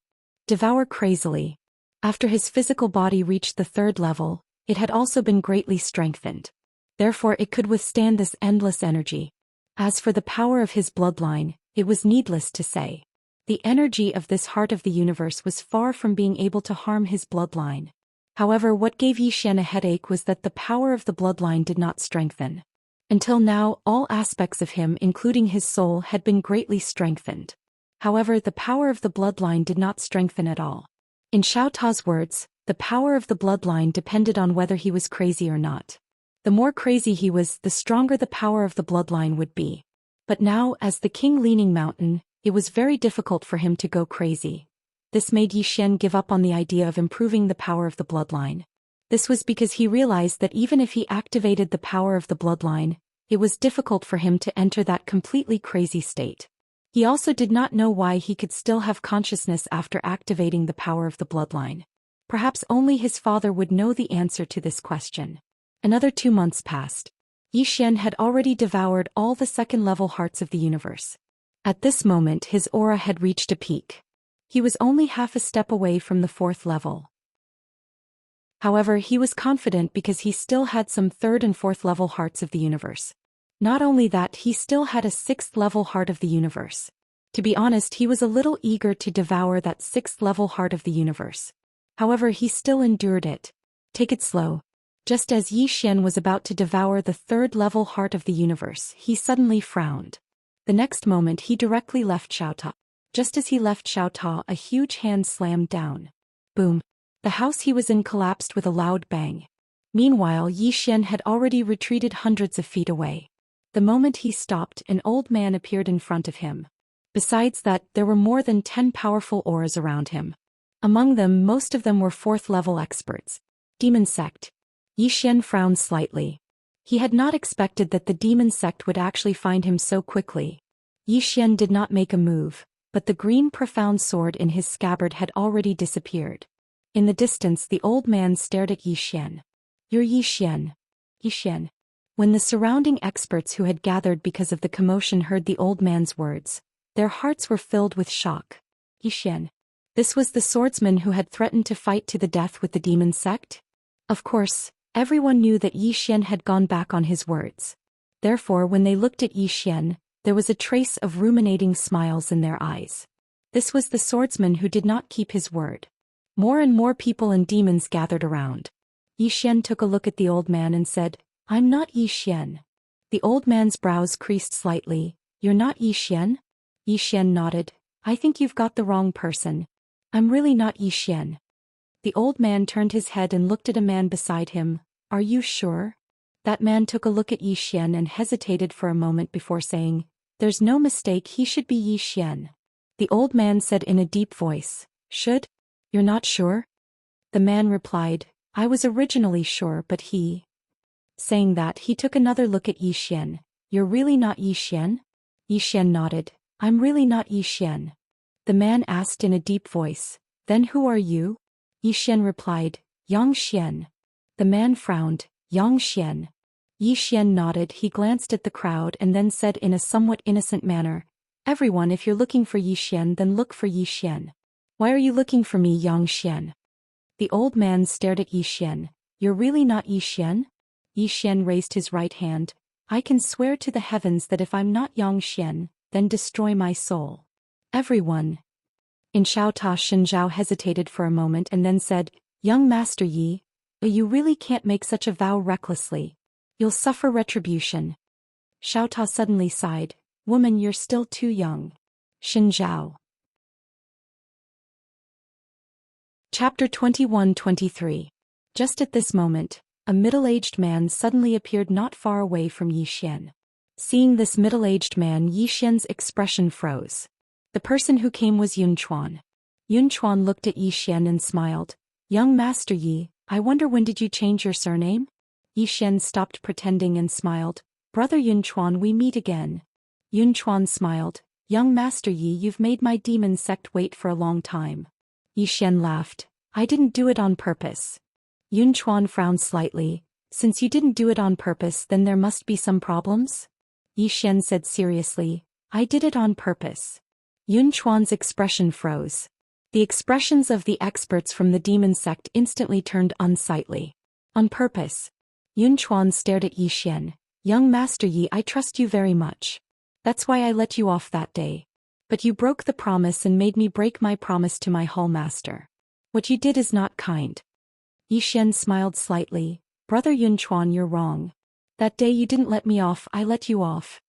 Devour crazily. After his physical body reached the 3rd level, it had also been greatly strengthened. Therefore it could withstand this endless energy. As for the power of his bloodline, it was needless to say. The energy of this heart of the universe was far from being able to harm his bloodline. However, what gave Xian a headache was that the power of the bloodline did not strengthen. Until now, all aspects of him, including his soul, had been greatly strengthened. However, the power of the bloodline did not strengthen at all. In Xiao Ta's words, the power of the bloodline depended on whether he was crazy or not. The more crazy he was, the stronger the power of the bloodline would be. But now, as the king leaning mountain, it was very difficult for him to go crazy. This made Xian give up on the idea of improving the power of the bloodline. This was because he realized that even if he activated the power of the bloodline, it was difficult for him to enter that completely crazy state. He also did not know why he could still have consciousness after activating the power of the bloodline. Perhaps only his father would know the answer to this question. Another 2 months passed. Xian had already devoured all the 2nd level hearts of the universe. At this moment his aura had reached a peak. He was only half a step away from the 4th level. However, he was confident because he still had some 3rd and 4th level hearts of the universe. Not only that, he still had a 6th level heart of the universe. To be honest, he was a little eager to devour that 6th level heart of the universe. However, he still endured it. Take it slow. Just as Xian was about to devour the 3rd level heart of the universe, he suddenly frowned. The next moment he directly left Xiao Ta. Just as he left Xiao Ta, a huge hand slammed down. Boom. The house he was in collapsed with a loud bang. Meanwhile, Xian had already retreated hundreds of feet away. The moment he stopped, an old man appeared in front of him. Besides that, there were more than 10 powerful auras around him. Among them, most of them were 4th level experts. Demon sect. Xian frowned slightly. He had not expected that the demon sect would actually find him so quickly. Xian did not make a move, but the green profound sword in his scabbard had already disappeared. In the distance, the old man stared at Xian. You're Xian. Xian. When the surrounding experts who had gathered because of the commotion heard the old man's words, their hearts were filled with shock. Xian. This was the swordsman who had threatened to fight to the death with the demon sect? Of course, Everyone knew that Yi Xian had gone back on his words. Therefore when they looked at Yi Xian, there was a trace of ruminating smiles in their eyes. This was the swordsman who did not keep his word. More and more people and demons gathered around. Yi Xian took a look at the old man and said, "I'm not Yi Xian." The old man's brows creased slightly. "You're not Yi Xian?" Yi Xian nodded. "I think you've got the wrong person. I'm really not Yi Xian." The old man turned his head and looked at a man beside him. "Are you sure?" That man took a look at Yi Xian and hesitated for a moment before saying, "There's no mistake, he should be Yi Xian." The old man said in a deep voice, "Should? You're not sure?" The man replied, "I was originally sure but he." Saying that, he took another look at Yi Xian. "You're really not Yi Xian?" Yi Xian nodded. "I'm really not Yi Xian." The man asked in a deep voice, "Then who are you?" Yi Xian replied, "Yang Xian." The man frowned, "Yang Xian." Yi Xian nodded. He glanced at the crowd and then said in a somewhat innocent manner, "Everyone, if you're looking for Yi Xian, then look for Yi Xian." "Why are you looking for me, Yang Xian?" The old man stared at Yi Xian. "You're really not Yi Xian?" Yi Xian raised his right hand. "I can swear to the heavens that if I'm not Yang Xian, then destroy my soul." Everyone in Xiaota Shenjiao hesitated for a moment and then said, "Young Master Yi, you really can't make such a vow recklessly. You'll suffer retribution." Xiaota suddenly sighed. "Woman, you're still too young." Shenjiao. Chapter 21-23. Just at this moment, a middle-aged man suddenly appeared not far away from Yi Xian. Seeing this middle-aged man, Yi Xian's expression froze. The person who came was Yun Chuan. Yun Chuan looked at Yi Xian and smiled. "Young Master Yi, I wonder when did you change your surname?" Yi Xian stopped pretending and smiled. "Brother Yun Chuan, we meet again." Yun Chuan smiled. "Young Master Yi, you've made my demon sect wait for a long time." Yi Xian laughed. "I didn't do it on purpose." Yun Chuan frowned slightly. "Since you didn't do it on purpose, then there must be some problems?" Yi Xian said seriously. "I did it on purpose." Yun Chuan's expression froze. The expressions of the experts from the demon sect instantly turned unsightly. "On purpose?" Yun Chuan stared at Yi Xian. "Young Master Yi, I trust you very much. That's why I let you off that day. But you broke the promise and made me break my promise to my hall master. What you did is not kind." Yi Xian smiled slightly. "Brother Yun Chuan, you're wrong. That day you didn't let me off, I let you off."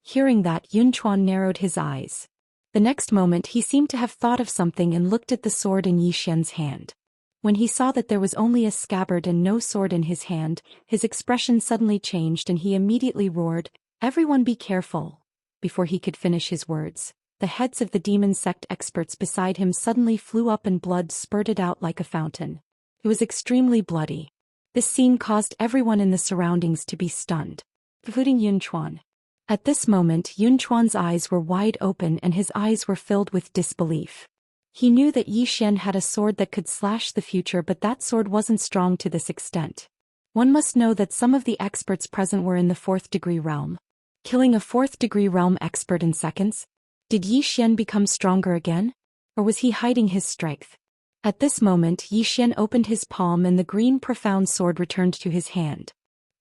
Hearing that, Yun Chuan narrowed his eyes. The next moment he seemed to have thought of something and looked at the sword in Yi Xian's hand. When he saw that there was only a scabbard and no sword in his hand, his expression suddenly changed and he immediately roared, "Everyone be careful." Before he could finish his words, the heads of the demon sect experts beside him suddenly flew up and blood spurted out like a fountain. It was extremely bloody. This scene caused everyone in the surroundings to be stunned, including Yun Chuan. At this moment, Yun Chuan's eyes were wide open and his eyes were filled with disbelief. He knew that Yi Xian had a sword that could slash the future, but that sword wasn't strong to this extent. One must know that some of the experts present were in the 4th degree realm. Killing a 4th degree realm expert in seconds? Did Yi Xian become stronger again? Or was he hiding his strength? At this moment, Yi Xian opened his palm and the green profound sword returned to his hand.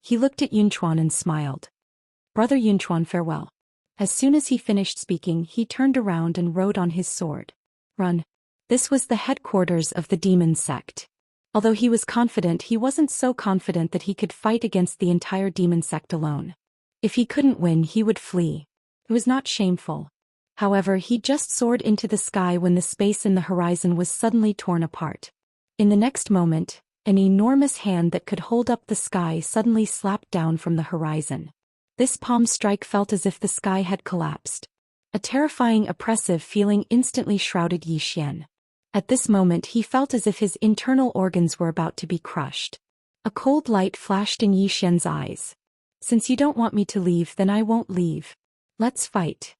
He looked at Yun Chuan and smiled. "Brother Yun Chuan, farewell." As soon as he finished speaking, he turned around and rode on his sword. Run. This was the headquarters of the demon sect. Although he was confident, he wasn't so confident that he could fight against the entire demon sect alone. If he couldn't win, he would flee. It was not shameful. However, he just soared into the sky when the space in the horizon was suddenly torn apart. In the next moment, an enormous hand that could hold up the sky suddenly slapped down from the horizon. This palm strike felt as if the sky had collapsed. A terrifying, oppressive feeling instantly shrouded Yi Xian. At this moment he felt as if his internal organs were about to be crushed. A cold light flashed in Yi Xian's eyes. "Since you don't want me to leave, then I won't leave. Let's fight."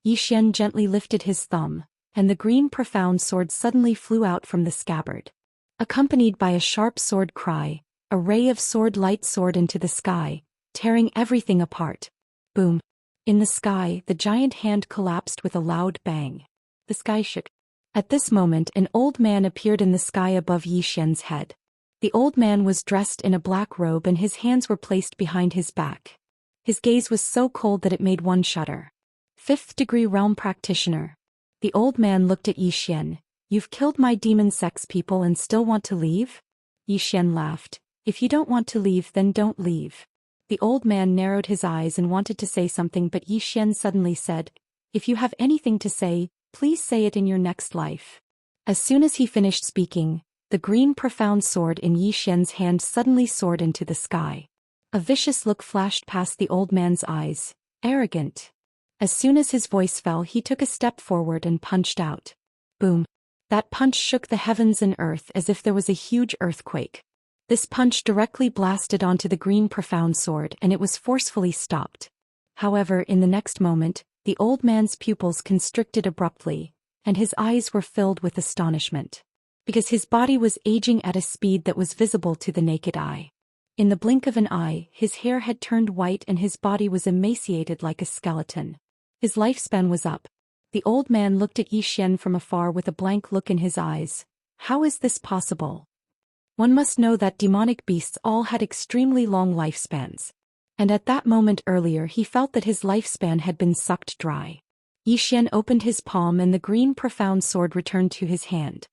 Yi Xian gently lifted his thumb, and the green profound sword suddenly flew out from the scabbard. Accompanied by a sharp sword cry, a ray of sword light soared into the sky, tearing everything apart. Boom. In the sky, the giant hand collapsed with a loud bang. The sky shook. At this moment, an old man appeared in the sky above Yi Xian's head. The old man was dressed in a black robe and his hands were placed behind his back. His gaze was so cold that it made one shudder. 5th degree realm practitioner. The old man looked at Zhou Xian. You've killed my demon sex people and still want to leave? Zhou Xian laughed. If you don't want to leave, then don't leave. The old man narrowed his eyes and wanted to say something, but Zhou Xian suddenly said, if you have anything to say, please say it in your next life. As soon as he finished speaking, the green profound sword in Zhou Xian's hand suddenly soared into the sky. A vicious look flashed past the old man's eyes. Arrogant. As soon as his voice fell, he took a step forward and punched out. Boom. That punch shook the heavens and earth as if there was a huge earthquake. This punch directly blasted onto the green profound sword and it was forcefully stopped. However, in the next moment, the old man's pupils constricted abruptly, and his eyes were filled with astonishment. Because his body was aging at a speed that was visible to the naked eye. In the blink of an eye, his hair had turned white and his body was emaciated like a skeleton. His lifespan was up. The old man looked at Zhou Xian from afar with a blank look in his eyes. How is this possible? One must know that demonic beasts all had extremely long lifespans. And at that moment earlier he felt that his lifespan had been sucked dry. Zhou Xian opened his palm and the green profound sword returned to his hand.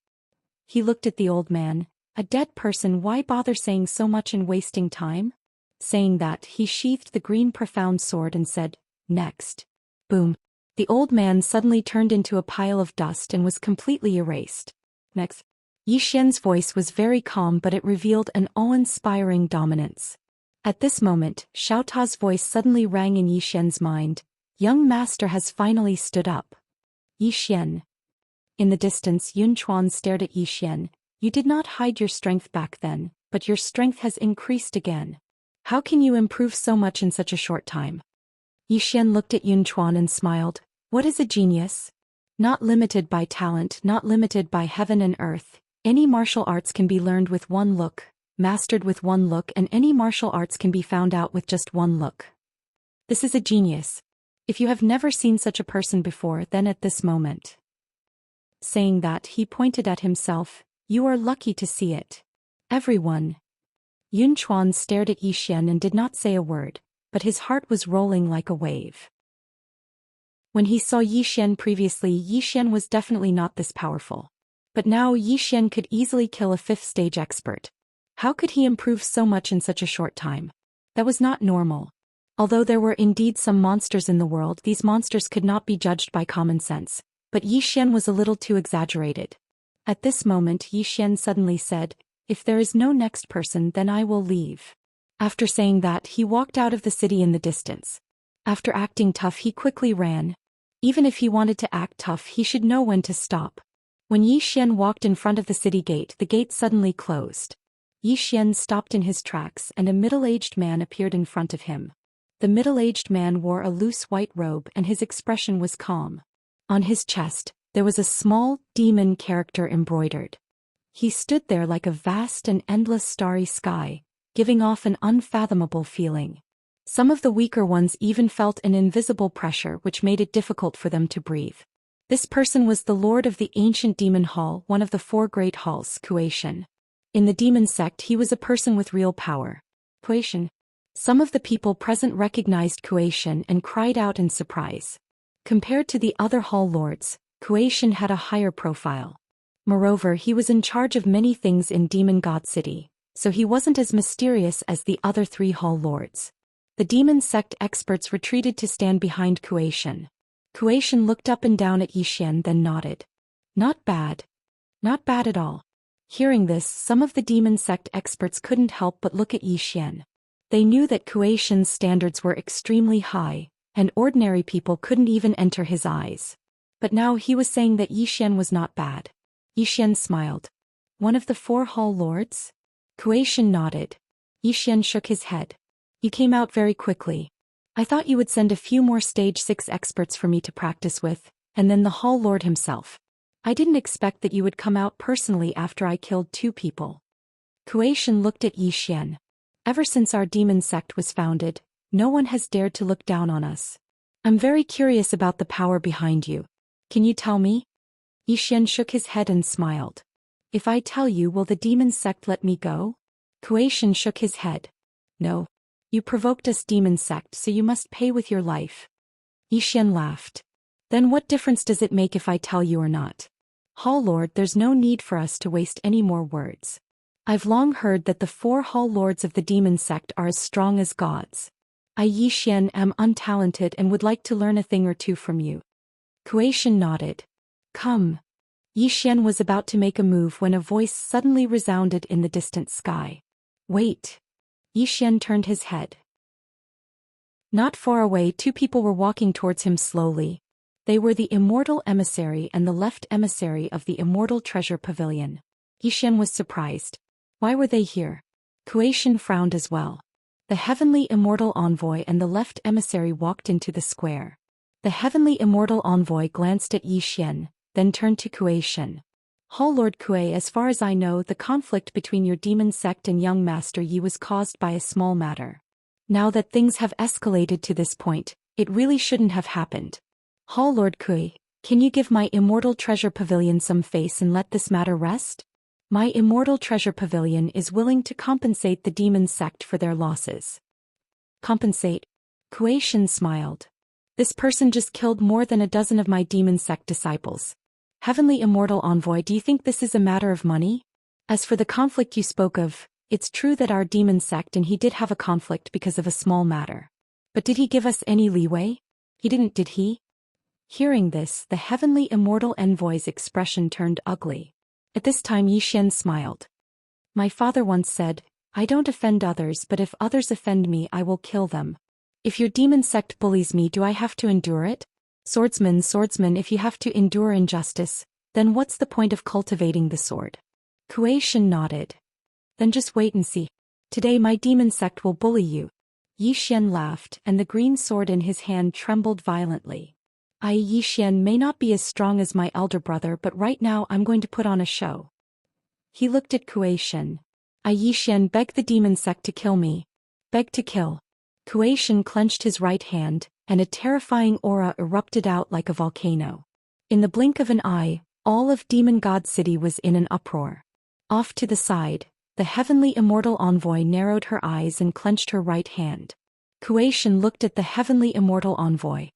He looked at the old man. A dead person, why bother saying so much and wasting time? Saying that, he sheathed the green profound sword and said, next. Boom. The old man suddenly turned into a pile of dust and was completely erased. Next. Zhou Xian's voice was very calm, but it revealed an awe-inspiring dominance. At this moment, Xiao Ta's voice suddenly rang in Zhou Xian's mind. Young master has finally stood up. Zhou Xian. In the distance, Yun Chuan stared at Zhou Xian. You did not hide your strength back then, but your strength has increased again. How can you improve so much in such a short time? Zhou Xian looked at Yun Chuan and smiled. What is a genius? Not limited by talent, not limited by heaven and earth. Any martial arts can be learned with one look, mastered with one look, and any martial arts can be found out with just one look. This is a genius. If you have never seen such a person before, then at this moment. Saying that, he pointed at himself. You are lucky to see it. Everyone. Yun Chuan stared at Zhou Xian and did not say a word, but his heart was rolling like a wave. When he saw Zhou Xian previously, Zhou Xian was definitely not this powerful. But now Zhou Xian could easily kill a 5th stage expert. How could he improve so much in such a short time? That was not normal. Although there were indeed some monsters in the world, these monsters could not be judged by common sense, but Zhou Xian was a little too exaggerated. At this moment Zhou Xian suddenly said, if there is no next person, then I will leave. After saying that, he walked out of the city in the distance. After acting tough, he quickly ran. Even if he wanted to act tough, he should know when to stop. When Zhou Xian walked in front of the city gate, the gate suddenly closed. Zhou Xian stopped in his tracks and a middle-aged man appeared in front of him. The middle-aged man wore a loose white robe and his expression was calm. On his chest, there was a small demon character embroidered. He stood there like a vast and endless starry sky, giving off an unfathomable feeling. Some of the weaker ones even felt an invisible pressure which made it difficult for them to breathe. This person was the lord of the ancient demon hall, one of the 4 great halls, Cultivation. In the demon sect, he was a person with real power. Cultivation. Some of the people present recognized Cultivation and cried out in surprise. Compared to the other hall lords, Cultivation had a higher profile. Moreover, he was in charge of many things in Demon God City, so he wasn't as mysterious as the other 3 hall lords. The demon sect experts retreated to stand behind Cultivation. Cultivation looked up and down at Zhou Xian, then nodded. Not bad. Not bad at all. Hearing this, some of the demon sect experts couldn't help but look at Zhou Xian. They knew that Cultivation's standards were extremely high, and ordinary people couldn't even enter his eyes. But now he was saying that Zhou Xian was not bad. Zhou Xian smiled. One of the 4 hall lords? Cultivation nodded. Zhou Xian shook his head. You came out very quickly. I thought you would send a few more stage 6 experts for me to practice with, and then the hall lord himself. I didn't expect that you would come out personally after I killed 2 people. Cultivation looked at Zhou Xian. Ever since our demon sect was founded, no one has dared to look down on us. I'm very curious about the power behind you. Can you tell me? Zhou Xian shook his head and smiled. If I tell you, will the demon sect let me go? Xian shook his head. No. You provoked us, demon sect, so you must pay with your life. Xian laughed. Then what difference does it make if I tell you or not? Hall Lord, there's no need for us to waste any more words. I've long heard that the 4 Hall Lords of the demon sect are as strong as gods. I Xian am untalented and would like to learn a thing or two from you. Xian nodded. Come. Xian was about to make a move when a voice suddenly resounded in the distant sky. Wait. Xian turned his head. Not far away, 2 people were walking towards him slowly. They were the immortal emissary and the left emissary of the immortal treasure pavilion. Xian was surprised. Why were they here? Xian frowned as well. The heavenly immortal envoy and the left emissary walked into the square. The heavenly immortal envoy glanced at Xian, then turned to Xian. Hall Lord Kui, as far as I know, the conflict between your demon sect and young Master Yi was caused by a small matter. Now that things have escalated to this point, it really shouldn't have happened. Hall Lord Kui, can you give my immortal treasure pavilion some face and let this matter rest? My immortal treasure pavilion is willing to compensate the demon sect for their losses. Compensate? Xian smiled. This person just killed more than a dozen of my demon sect disciples. Heavenly Immortal Envoy, do you think this is a matter of money? As for the conflict you spoke of, it's true that our demon sect and he did have a conflict because of a small matter. But did he give us any leeway? He didn't, did he? Hearing this, the Heavenly Immortal Envoy's expression turned ugly. At this time Xian smiled. My father once said, I don't offend others, but if others offend me I will kill them. If your demon sect bullies me, do I have to endure it? Swordsman, if you have to endure injustice, then what's the point of cultivating the sword? Xian nodded. Then just wait and see. Today my demon sect will bully you. Xian laughed, and the green sword in his hand trembled violently. Xian may not be as strong as my elder brother, but right now I'm going to put on a show. He looked at Xian. Xian, beg the demon sect to kill me. Beg to kill. Xian clenched his right hand, and a terrifying aura erupted out like a volcano. In the blink of an eye, all of Demon God City was in an uproar. Off to the side, the Heavenly Immortal Envoy narrowed her eyes and clenched her right hand. Xian looked at the Heavenly Immortal Envoy.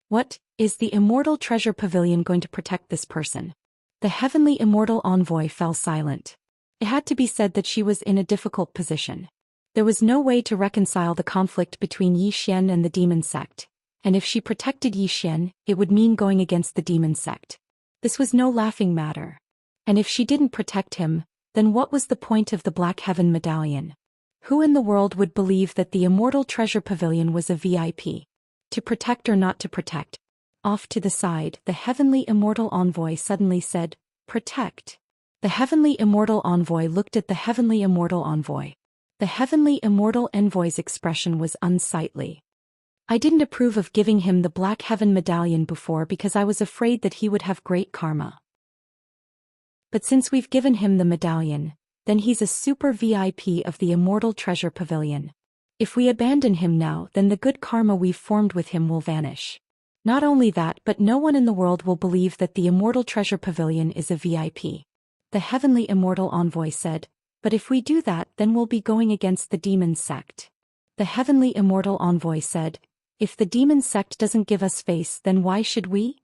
What, is the Immortal Treasure Pavilion going to protect this person? The Heavenly Immortal Envoy fell silent. It had to be said that she was in a difficult position. There was no way to reconcile the conflict between Xian and the demon sect, and if she protected Xian, it would mean going against the demon sect. This was no laughing matter. And if she didn't protect him, then what was the point of the Black Heaven Medallion? Who in the world would believe that the Immortal Treasure Pavilion was a VIP? To protect or not to protect? Off to the side, the Heavenly Immortal Envoy suddenly said, Protect. The Heavenly Immortal Envoy looked at the Heavenly Immortal Envoy. The Heavenly Immortal Envoy's expression was unsightly. I didn't approve of giving him the Black Heaven Medallion before because I was afraid that he would have great karma. But since we've given him the medallion, then he's a super VIP of the Immortal Treasure Pavilion. If we abandon him now, then the good karma we've formed with him will vanish. Not only that, but no one in the world will believe that the Immortal Treasure Pavilion is a VIP. The Heavenly Immortal Envoy said, but if we do that, then we'll be going against the demon sect. The Heavenly Immortal Envoy said, if the demon sect doesn't give us face, then why should we?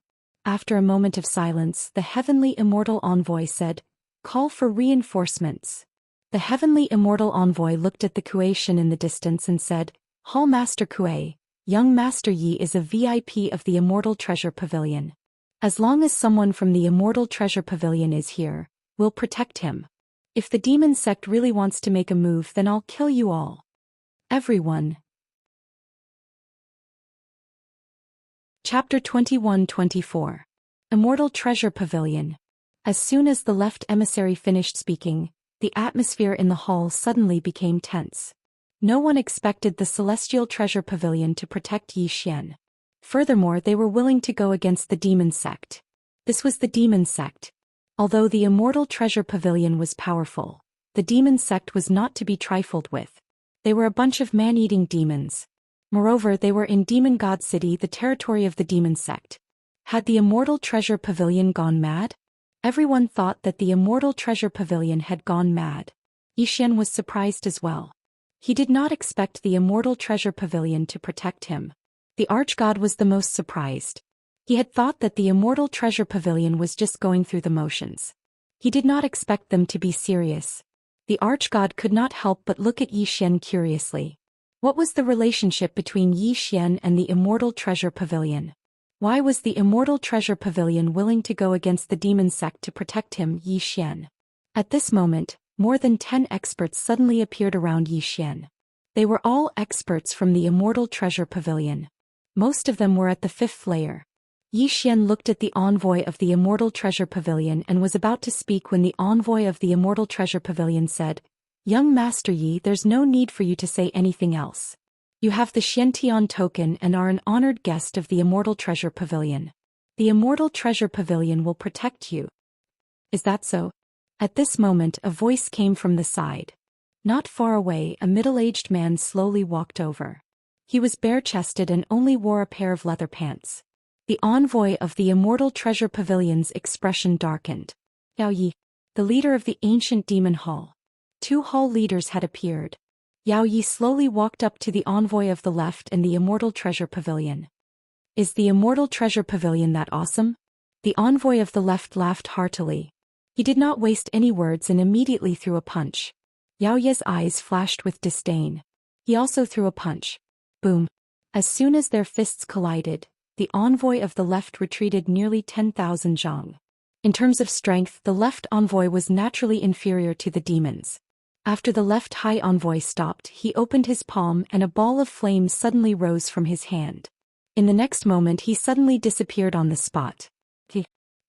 After a moment of silence, the Heavenly Immortal Envoy said, call for reinforcements. The Heavenly Immortal Envoy looked at the Xian in the distance and said, Hall Master Kui, young Master Yi is a VIP of the Immortal Treasure Pavilion. As long as someone from the Immortal Treasure Pavilion is here, we'll protect him. If the demon sect really wants to make a move, then I'll kill you all. Everyone. Chapter 21-24. Immortal Treasure Pavilion. As soon as the left emissary finished speaking, the atmosphere in the hall suddenly became tense. No one expected the Celestial Treasure Pavilion to protect Xian. Furthermore, they were willing to go against the demon sect. This was the demon sect. Although the Immortal Treasure Pavilion was powerful, the demon sect was not to be trifled with. They were a bunch of man-eating demons. Moreover, they were in Demon God City, the territory of the demon sect. Had the Immortal Treasure Pavilion gone mad? Everyone thought that the immortal treasure pavilion had gone mad. Xian was surprised as well. He did not expect the immortal treasure pavilion to protect him. The archgod was the most surprised. He had thought that the immortal treasure pavilion was just going through the motions. He did not expect them to be serious. The archgod could not help but look at Xian curiously. What was the relationship between Xian and the immortal treasure pavilion? Why was the immortal treasure pavilion willing to go against the demon sect to protect him, Xian? At this moment, more than 10 experts suddenly appeared around Xian. They were all experts from the immortal treasure pavilion. Most of them were at the 5th layer. Xian looked at the envoy of the immortal treasure pavilion and was about to speak when the envoy of the immortal treasure pavilion said, "Young Master Yi, there's no need for you to say anything else. You have the Xiantian token and are an honored guest of the immortal treasure pavilion. The immortal treasure pavilion will protect you." "Is that so?" At this moment a voice came from the side. Not far away a middle-aged man slowly walked over. He was bare-chested and only wore a pair of leather pants. The envoy of the immortal treasure pavilion's expression darkened. Yao Yi, the leader of the ancient demon hall. 2 hall leaders had appeared. Yao Yi slowly walked up to the envoy of the left and the immortal treasure pavilion. "Is the immortal treasure pavilion that awesome?" The envoy of the left laughed heartily. He did not waste any words and immediately threw a punch. Yao Ye's eyes flashed with disdain. He also threw a punch. Boom. As soon as their fists collided, the envoy of the left retreated nearly 10,000 zhang. In terms of strength, the left envoy was naturally inferior to the demons. After the left high envoy stopped, he opened his palm and a ball of flame suddenly rose from his hand. In the next moment he suddenly disappeared on the spot.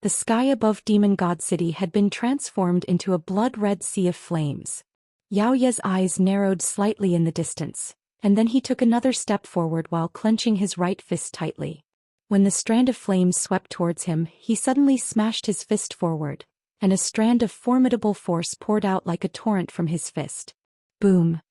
The sky above Demon God City had been transformed into a blood-red sea of flames. Yao Ye's eyes narrowed slightly in the distance, and then he took another step forward while clenching his right fist tightly. When the strand of flames swept towards him, he suddenly smashed his fist forward, and a strand of formidable force poured out like a torrent from his fist. Boom!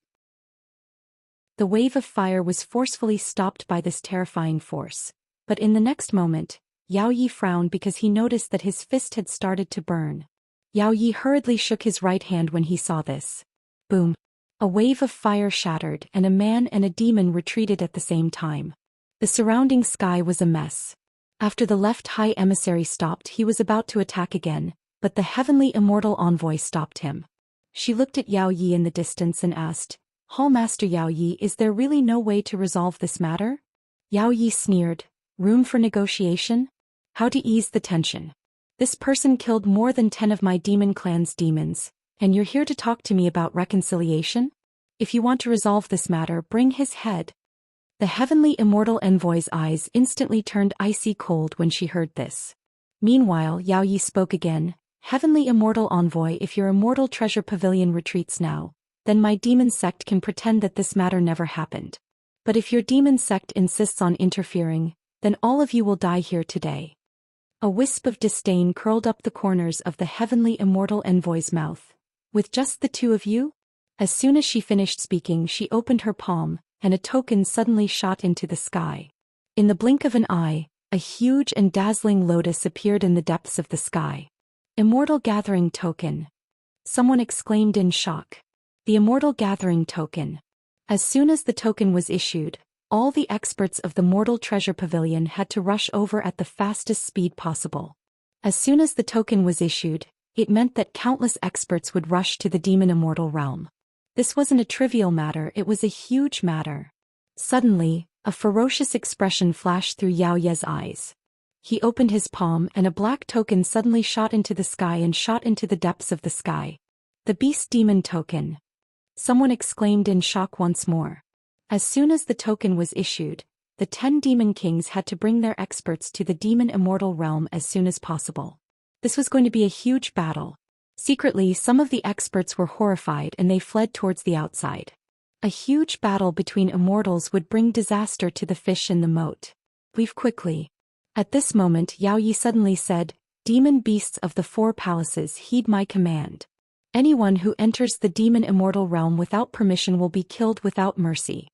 The wave of fire was forcefully stopped by this terrifying force, but in the next moment, Yao Yi frowned because he noticed that his fist had started to burn. Yao Yi hurriedly shook his right hand when he saw this. Boom! A wave of fire shattered and a man and a demon retreated at the same time. The surrounding sky was a mess. After the left high emissary stopped, he was about to attack again, but the heavenly immortal envoy stopped him. She looked at Yao Yi in the distance and asked, "Hall Master Yao Yi, is there really no way to resolve this matter?" Yao Yi sneered, "Room for negotiation? How to ease the tension? This person killed more than 10 of my demon clan's demons, and you're here to talk to me about reconciliation? If you want to resolve this matter, bring his head." The heavenly immortal envoy's eyes instantly turned icy cold when she heard this. Meanwhile, Yao Yi spoke again, "Heavenly immortal envoy, if your immortal treasure pavilion retreats now, then my demon sect can pretend that this matter never happened. But if your demon sect insists on interfering, then all of you will die here today." A wisp of disdain curled up the corners of the heavenly immortal envoy's mouth. "With just the 2 of you?" As soon as she finished speaking, she opened her palm, and a token suddenly shot into the sky. In the blink of an eye, a huge and dazzling lotus appeared in the depths of the sky. "Immortal Gathering Token!" Someone exclaimed in shock. The Immortal Gathering Token. As soon as the token was issued, all the experts of the Mortal Treasure Pavilion had to rush over at the fastest speed possible. As soon as the token was issued, it meant that countless experts would rush to the Demon Immortal realm. This wasn't a trivial matter, it was a huge matter. Suddenly, a ferocious expression flashed through Yao Ye's eyes. He opened his palm and a black token suddenly shot into the sky and shot into the depths of the sky. "The Beast Demon Token!" Someone exclaimed in shock once more. As soon as the token was issued, the 10 demon kings had to bring their experts to the Demon Immortal realm as soon as possible. This was going to be a huge battle. Secretly, some of the experts were horrified and they fled towards the outside. A huge battle between immortals would bring disaster to the fish in the moat. "Leave quickly." At this moment, Yao Yi suddenly said, "Demon beasts of the 4 palaces, heed my command. Anyone who enters the Demon Immortal realm without permission will be killed without mercy."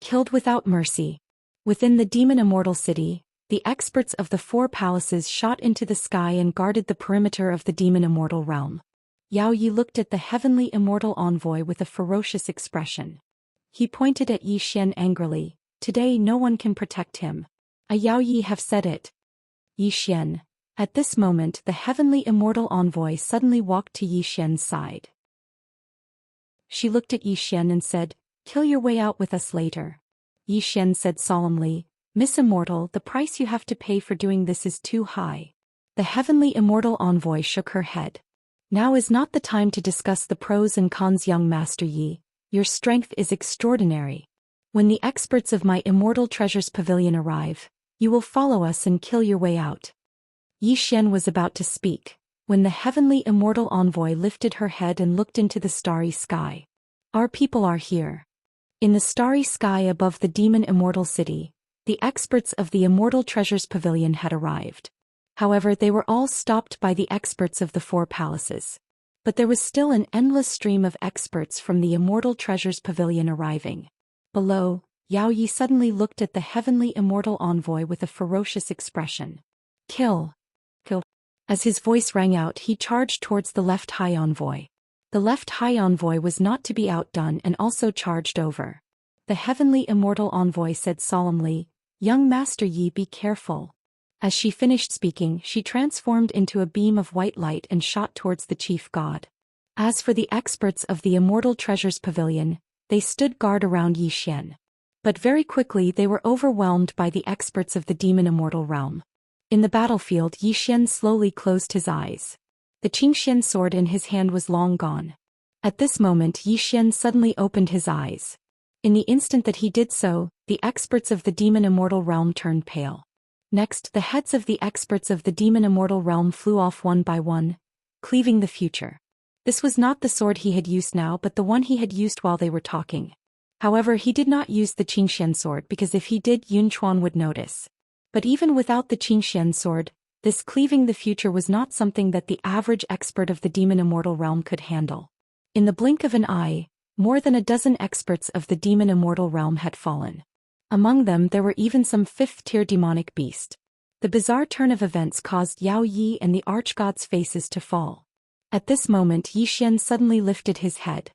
Killed without mercy. Within the Demon Immortal City, The experts of the 4 palaces shot into the sky and guarded the perimeter of the demon immortal realm. Yao Yi looked at the heavenly immortal envoy with a ferocious expression. He pointed at Yi Xian angrily. Today no one can protect him. I Yao Yi have said it. Yi Xian. At this moment the heavenly immortal envoy suddenly walked to Yi Xian's side. She looked at Yi Xian and said, "Kill your way out with us later." Yi Xian said solemnly, "Miss Immortal, the price you have to pay for doing this is too high." The heavenly immortal envoy shook her head. "Now is not the time to discuss the pros and cons, young Master Yi. Your strength is extraordinary. When the experts of my Immortal Treasures Pavilion arrive, you will follow us and kill your way out." Yi Xian was about to speak, when the heavenly immortal envoy lifted her head and looked into the starry sky. "Our people are here." In the starry sky above the demon immortal city, the experts of the Immortal Treasures Pavilion had arrived. However, they were all stopped by the experts of the 4 palaces. But there was still an endless stream of experts from the Immortal Treasures Pavilion arriving. Below, Yao Yi suddenly looked at the heavenly immortal envoy with a ferocious expression. "Kill! Kill!" As his voice rang out, he charged towards the left high envoy. The left high envoy was not to be outdone and also charged over. The heavenly immortal envoy said solemnly, "Young Master Yi, be careful." As she finished speaking, she transformed into a beam of white light and shot towards the chief god. As for the experts of the Immortal Treasures Pavilion, they stood guard around Yi Xian. But very quickly they were overwhelmed by the experts of the demon immortal realm. In the battlefield, Yi Xian slowly closed his eyes. The Xianxia sword in his hand was long gone. At this moment Yi Xian suddenly opened his eyes. In the instant that he did so, the experts of the demon immortal realm turned pale. Next, the heads of the experts of the demon immortal realm flew off one by one, cleaving the future. This was not the sword he had used now but the one he had used while they were talking. However, he did not use the Xianxia sword because if he did, Yun Chuan would notice. But even without the Xianxia sword, this cleaving the future was not something that the average expert of the demon immortal realm could handle. In the blink of an eye, more than a dozen experts of the demon immortal realm had fallen. Among them there were even some 5th-tier demonic beasts. The bizarre turn of events caused Yao Yi and the archgod's faces to fall. At this moment Yi Xian suddenly lifted his head.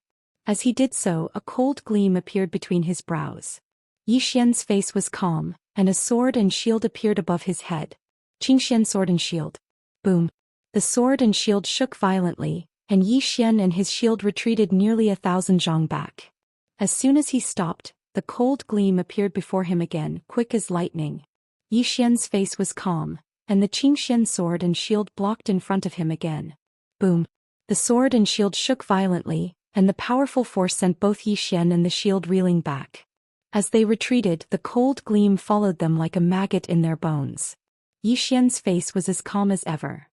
As he did so, a cold gleam appeared between his brows. Yi Xian's face was calm, and a sword and shield appeared above his head. Xianxia sword and shield. Boom. The sword and shield shook violently, and Yi Xian and his shield retreated nearly 1,000 zhang back. As soon as he stopped, the cold gleam appeared before him again, quick as lightning. Yi Xian's face was calm, and the Xianxia sword and shield blocked in front of him again. Boom. The sword and shield shook violently, and the powerful force sent both Yi Xian and the shield reeling back. As they retreated, the cold gleam followed them like a maggot in their bones. Yi Xian's face was as calm as ever.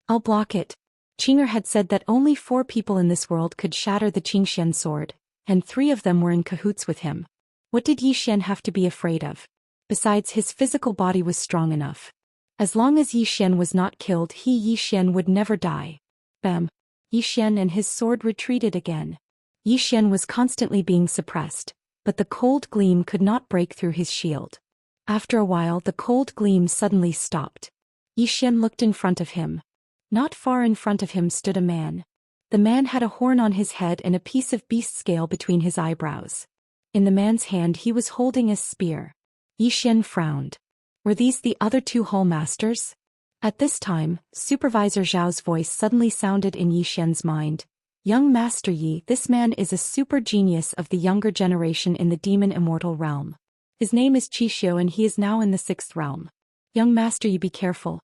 "I'll block it." Qinger had said that only 4 people in this world could shatter the Xianxia sword, and 3 of them were in cahoots with him. What did Yi Xian have to be afraid of? Besides, his physical body was strong enough. As long as Yi Xian was not killed, Yi Xian would never die. Bam! Yi Xian and his sword retreated again. Yi Xian was constantly being suppressed, but the cold gleam could not break through his shield. After a while the cold gleam suddenly stopped. Yi Xian looked in front of him. Not far in front of him stood a man. The man had a horn on his head and a piece of beast scale between his eyebrows. In the man's hand he was holding a spear. Yi Xian frowned. Were these the other 2 Hall Masters? At this time, Supervisor Zhao's voice suddenly sounded in Yi Xian's mind. "Young Master Yi, this man is a super genius of the younger generation in the demon immortal realm. His name is Xixiu and he is now in the 6th realm. Young Master Yi, be careful."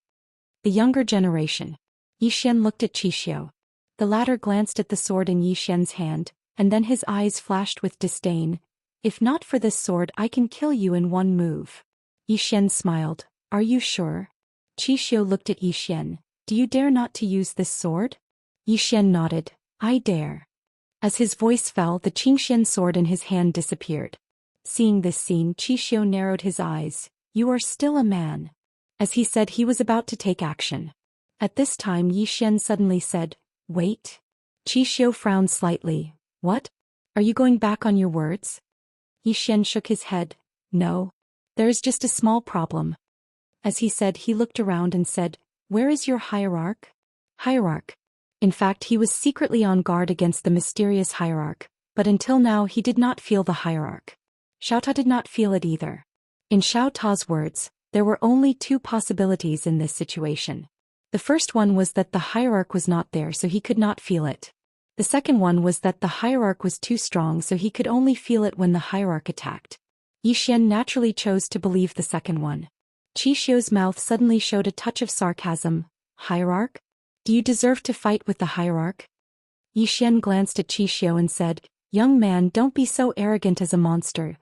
The younger generation. Yi Xian looked at Xixiu. The latter glanced at the sword in Yi Xian's hand, and then his eyes flashed with disdain. "If not for this sword, I can kill you in one move." Yi Xian smiled. "Are you sure?" Xixiu looked at Yi Xian. "Do you dare not to use this sword?" Yi Xian nodded. "I dare." As his voice fell, the Xianxia sword in his hand disappeared. Seeing this scene, Xixiu narrowed his eyes. "You are still a man." As he said, he was about to take action. At this time Yi Xian suddenly said, "Wait." Xixiu frowned slightly. "What? Are you going back on your words?" Yi Xian shook his head. "No. There is just a small problem. As he said, he looked around and said, "Where is your hierarch?" Hierarch. In fact, he was secretly on guard against the mysterious hierarch, but until now he did not feel the hierarch. Xiao Ta did not feel it either. In Xiao Ta's words, there were only two possibilities in this situation. The first one was that the hierarch was not there, so he could not feel it. The second one was that the hierarch was too strong, so he could only feel it when the hierarch attacked. Xian naturally chose to believe the second one. Xi's mouth suddenly showed a touch of sarcasm. "Hierarch? Do you deserve to fight with the hierarch?" Xian glanced at Xiu and said, "Young man, don't be so arrogant as a monster."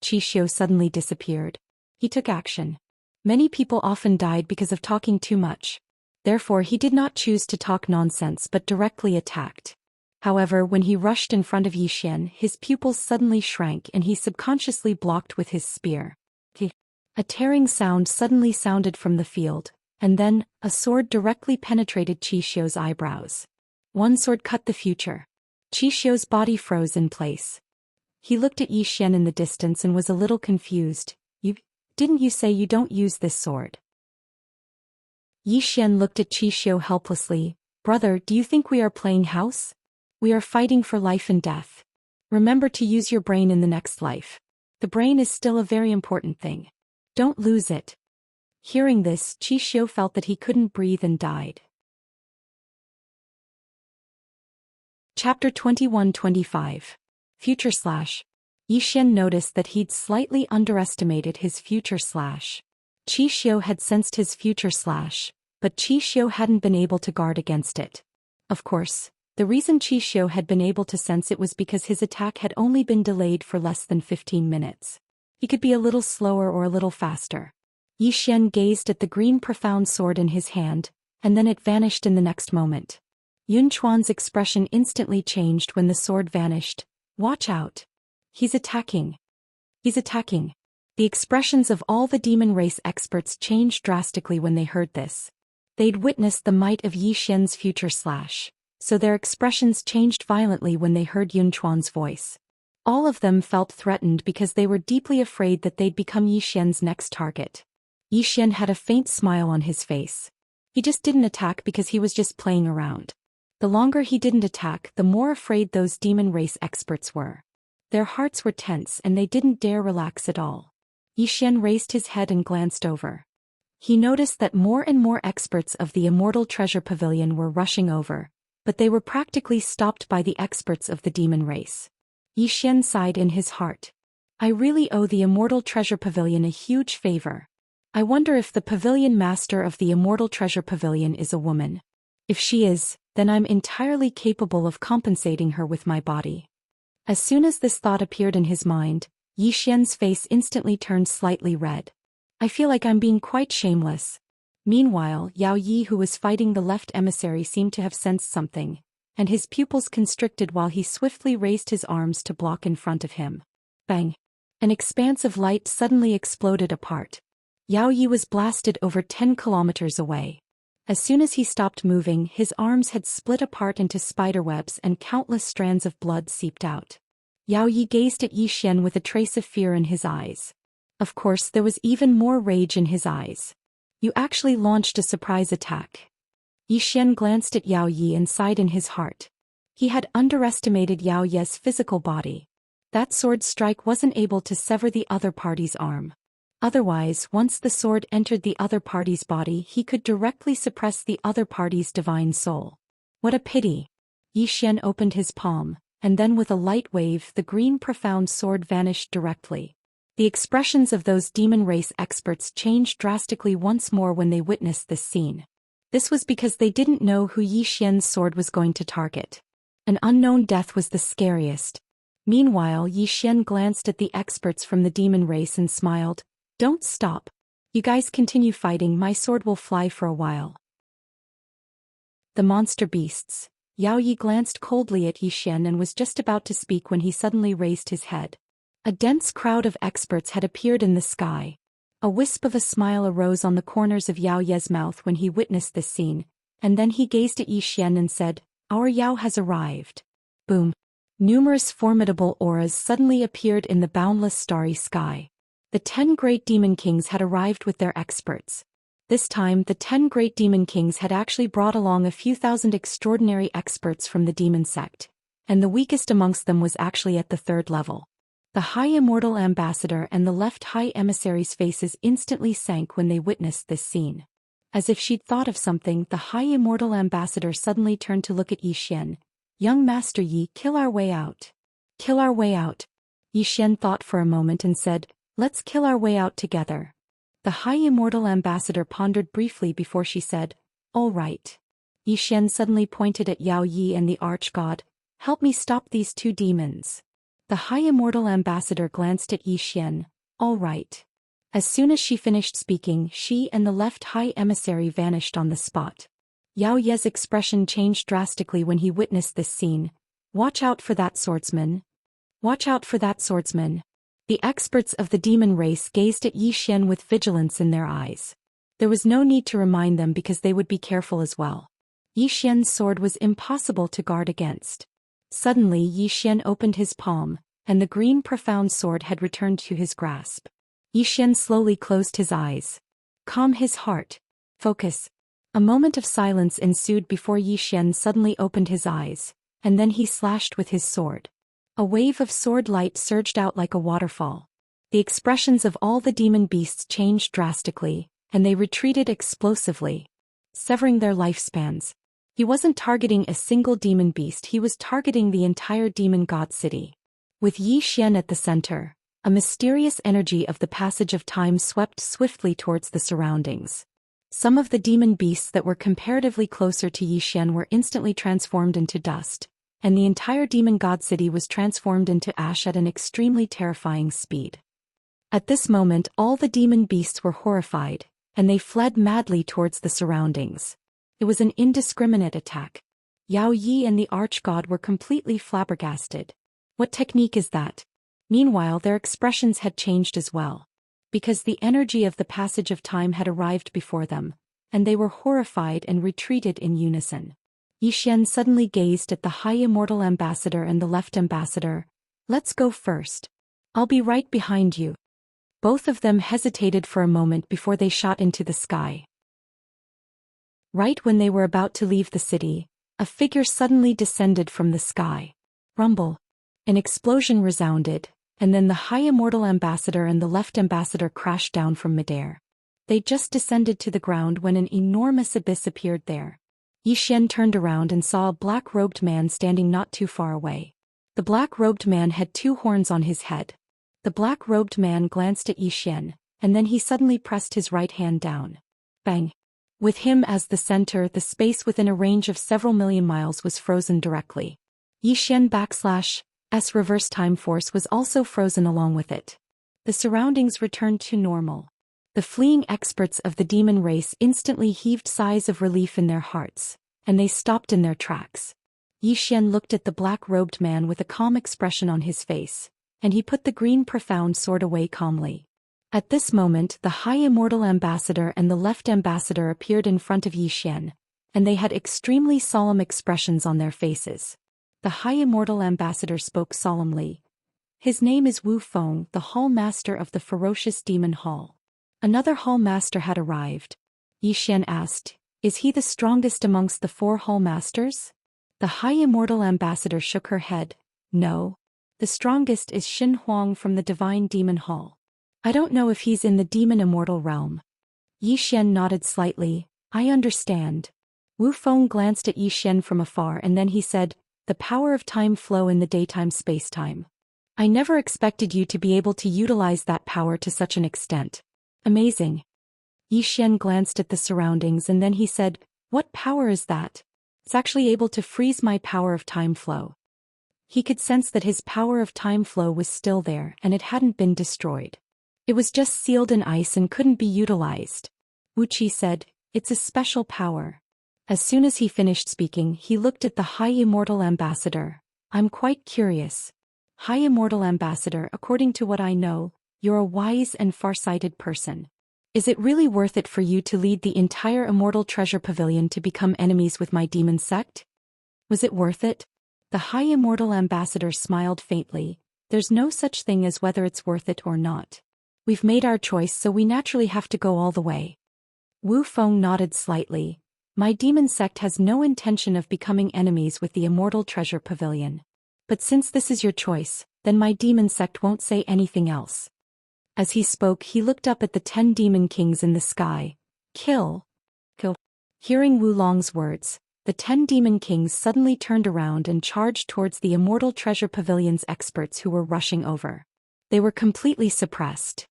Xiu suddenly disappeared. He took action. Many people often died because of talking too much. Therefore he did not choose to talk nonsense but directly attacked. However, when he rushed in front of Xian, his pupils suddenly shrank and he subconsciously blocked with his spear. A tearing sound suddenly sounded from the field, and then, a sword directly penetrated Xiu's eyebrows. One sword cut the future. Xiu's body froze in place. He looked at Xian in the distance and was a little confused. Didn't you say you don't use this sword?" Xian looked at Xiu helplessly. "Brother, do you think we are playing house? We are fighting for life and death. Remember to use your brain in the next life. The brain is still a very important thing. Don't lose it." Hearing this, Xiu felt that he couldn't breathe and died. Chapter 21-25. Future slash. Xian noticed that he'd slightly underestimated his future slash. Xiu had sensed his future slash, but Xiu hadn't been able to guard against it. Of course, the reason Xiu had been able to sense it was because his attack had only been delayed for less than 15 minutes. He could be a little slower or a little faster. Xian gazed at the green profound sword in his hand, and then it vanished in the next moment. Yunquan's expression instantly changed when the sword vanished. "Watch out. He's attacking. He's attacking." The expressions of all the demon race experts changed drastically when they heard this. They'd witnessed the might of Xian's future slash, so their expressions changed violently when they heard Yunquan's voice. All of them felt threatened because they were deeply afraid that they'd become Xian's next target. Xian had a faint smile on his face. He just didn't attack because he was just playing around. The longer he didn't attack, the more afraid those demon race experts were. Their hearts were tense and they didn't dare relax at all. Xian raised his head and glanced over. He noticed that more and more experts of the Immortal Treasure Pavilion were rushing over, but they were practically stopped by the experts of the demon race. Xian sighed in his heart. "I really owe the Immortal Treasure Pavilion a huge favor. I wonder if the pavilion master of the Immortal Treasure Pavilion is a woman. If she is, then I'm entirely capable of compensating her with my body." As soon as this thought appeared in his mind, Xian's face instantly turned slightly red. "I feel like I'm being quite shameless." Meanwhile, Yao Yi, who was fighting the left emissary, seemed to have sensed something, and his pupils constricted while he swiftly raised his arms to block in front of him. Bang! An expanse of light suddenly exploded apart. Yao Yi was blasted over 10 kilometers away. As soon as he stopped moving, his arms had split apart into spiderwebs and countless strands of blood seeped out. Yao Yi gazed at Xian with a trace of fear in his eyes. Of course, there was even more rage in his eyes. "You actually launched a surprise attack." Xian glanced at Yao Yi and sighed in his heart. He had underestimated Yao Yi's physical body. That sword strike wasn't able to sever the other party's arm. Otherwise, once the sword entered the other party's body, he could directly suppress the other party's divine soul. What a pity! Xian opened his palm, and then with a light wave the green profound sword vanished directly. The expressions of those demon race experts changed drastically once more when they witnessed this scene. This was because they didn't know who Xian's sword was going to target. An unknown death was the scariest. Meanwhile, Xian glanced at the experts from the demon race and smiled. "Don't stop. You guys continue fighting, my sword will fly for a while." The monster beasts. Yao Yi glanced coldly at Xian and was just about to speak when he suddenly raised his head. A dense crowd of experts had appeared in the sky. A wisp of a smile arose on the corners of Yao Yi's mouth when he witnessed this scene, and then he gazed at Xian and said, "Our Yao has arrived." Boom. Numerous formidable auras suddenly appeared in the boundless starry sky. The 10 great demon kings had arrived with their experts. This time, the 10 great demon kings had actually brought along a few thousand extraordinary experts from the demon sect, and the weakest amongst them was actually at the 3rd level. The High Immortal Ambassador and the Left High Emissary's faces instantly sank when they witnessed this scene. As if she'd thought of something, the High Immortal Ambassador suddenly turned to look at Zhou Xian. "Young Master Yi, kill our way out. Kill our way out." Zhou Xian thought for a moment and said, "Let's kill our way out together." The High Immortal Ambassador pondered briefly before she said, "All right." Zhou Xian suddenly pointed at Yao Yi and the Archgod. "Help me stop these 2 demons." The High Immortal Ambassador glanced at Zhou Xian. "All right." As soon as she finished speaking, she and the Left High Emissary vanished on the spot. Yao Ye's expression changed drastically when he witnessed this scene. "Watch out for that swordsman. Watch out for that swordsman." The experts of the demon race gazed at Zhou Xian with vigilance in their eyes. There was no need to remind them because they would be careful as well. Zhou Xian's sword was impossible to guard against. Suddenly Zhou Xian opened his palm, and the green profound sword had returned to his grasp. Zhou Xian slowly closed his eyes. Calm his heart. Focus. A moment of silence ensued before Zhou Xian suddenly opened his eyes, and then he slashed with his sword. A wave of sword light surged out like a waterfall. The expressions of all the demon beasts changed drastically, and they retreated explosively, severing their lifespans. He wasn't targeting a single demon beast, he was targeting the entire demon god city. With Zhou Xian at the center, a mysterious energy of the passage of time swept swiftly towards the surroundings. Some of the demon beasts that were comparatively closer to Zhou Xian were instantly transformed into dust, and the entire demon god city was transformed into ash at an extremely terrifying speed. At this moment all the demon beasts were horrified, and they fled madly towards the surroundings. It was an indiscriminate attack. Yao Yi and the archgod were completely flabbergasted. What technique is that? Meanwhile their expressions had changed as well. Because the energy of the passage of time had arrived before them, and they were horrified and retreated in unison. Zhou Xian suddenly gazed at the High Immortal Ambassador and the Left Ambassador. "Let's go first. I'll be right behind you." Both of them hesitated for a moment before they shot into the sky. Right when they were about to leave the city, a figure suddenly descended from the sky. Rumble. An explosion resounded, and then the High Immortal Ambassador and the Left Ambassador crashed down from midair. They just descended to the ground when an enormous abyss appeared there. Zhou Xian turned around and saw a black-robed man standing not too far away. The black-robed man had 2 horns on his head. The black-robed man glanced at Zhou Xian, and then he suddenly pressed his right hand down. Bang! With him as the center, the space within a range of several million miles was frozen directly. Zhou Xian / reverse time force was also frozen along with it. The surroundings returned to normal. The fleeing experts of the demon race instantly heaved sighs of relief in their hearts, and they stopped in their tracks. Zhou Xian looked at the black-robed man with a calm expression on his face, and he put the green profound sword away calmly. At this moment the High Immortal Ambassador and the Left Ambassador appeared in front of Zhou Xian, and they had extremely solemn expressions on their faces. The High Immortal Ambassador spoke solemnly. "His name is Wu Feng, the Hall Master of the Ferocious Demon Hall." Another Hall Master had arrived. Zhou Xian asked, "Is he the strongest amongst the 4 Hall Masters?" The High Immortal Ambassador shook her head. "No. The strongest is Xin Huang from the Divine Demon Hall. I don't know if he's in the demon immortal realm." Zhou Xian nodded slightly. "I understand." Wu Feng glanced at Zhou Xian from afar and then he said, "The power of time flow in the daytime space-time. I never expected you to be able to utilize that power to such an extent. Amazing." Zhou Xian glanced at the surroundings and then he said, "What power is that? It's actually able to freeze my power of time flow." He could sense that his power of time flow was still there and it hadn't been destroyed. It was just sealed in ice and couldn't be utilized. Wuxia said, "It's a special power." As soon as he finished speaking, he looked at the High Immortal Ambassador. "I'm quite curious. High Immortal Ambassador, according to what I know, you're a wise and far-sighted person. Is it really worth it for you to lead the entire Immortal Treasure Pavilion to become enemies with my demon sect? Was it worth it?" The High Immortal Ambassador smiled faintly. "There's no such thing as whether it's worth it or not. We've made our choice, so we naturally have to go all the way. Wu Feng nodded slightly. My demon sect has no intention of becoming enemies with the Immortal Treasure Pavilion. But since this is your choice, then my demon sect won't say anything else. As he spoke, he looked up at the 10 demon kings in the sky. Kill. Kill. Hearing Wu Long's words, the 10 demon kings suddenly turned around and charged towards the Immortal Treasure Pavilion's experts who were rushing over. They were completely suppressed.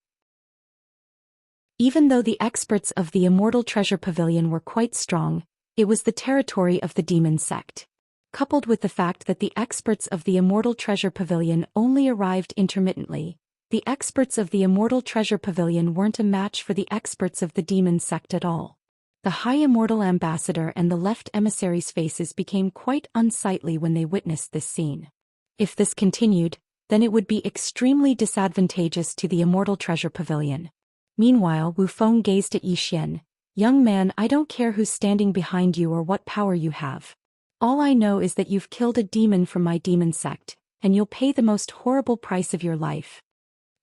Even though the experts of the Immortal Treasure Pavilion were quite strong, it was the territory of the demon sect. Coupled with the fact that the experts of the Immortal Treasure Pavilion only arrived intermittently, the experts of the Immortal Treasure Pavilion weren't a match for the experts of the demon sect at all. The High Immortal Ambassador and the left emissaries' faces became quite unsightly when they witnessed this scene. If this continued, then it would be extremely disadvantageous to the Immortal Treasure Pavilion. Meanwhile, Wu Feng gazed at Yi Xian. Young man, I don't care who's standing behind you or what power you have. All I know is that you've killed a demon from my demon sect, and you'll pay the most horrible price of your life.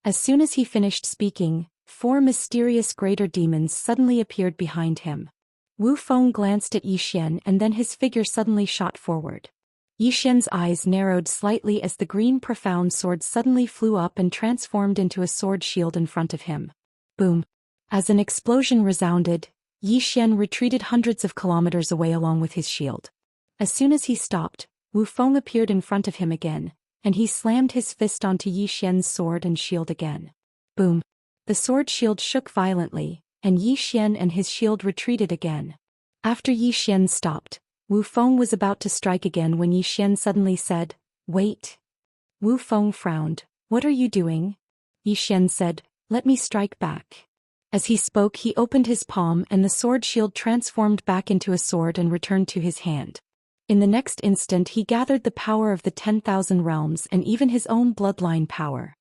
As soon as he finished speaking, 4 mysterious greater demons suddenly appeared behind him. Wu Feng glanced at Yi Xian and then his figure suddenly shot forward. Yi Xian's eyes narrowed slightly as the green profound sword suddenly flew up and transformed into a sword shield in front of him. Boom! As an explosion resounded, Yi Xian retreated hundreds of kilometers away along with his shield. As soon as he stopped, Wu Feng appeared in front of him again, and he slammed his fist onto Yi Xian's sword and shield again. Boom! The sword shield shook violently, and Yi Xian and his shield retreated again. After Yi Xian stopped, Wu Feng was about to strike again when Yi Xian suddenly said, "Wait." Wu Feng frowned. "What are you doing?" Yi Xian said, "Let me strike back." As he spoke, he opened his palm and the sword shield transformed back into a sword and returned to his hand. In the next instant he gathered the power of the 10,000 realms and even his own bloodline power.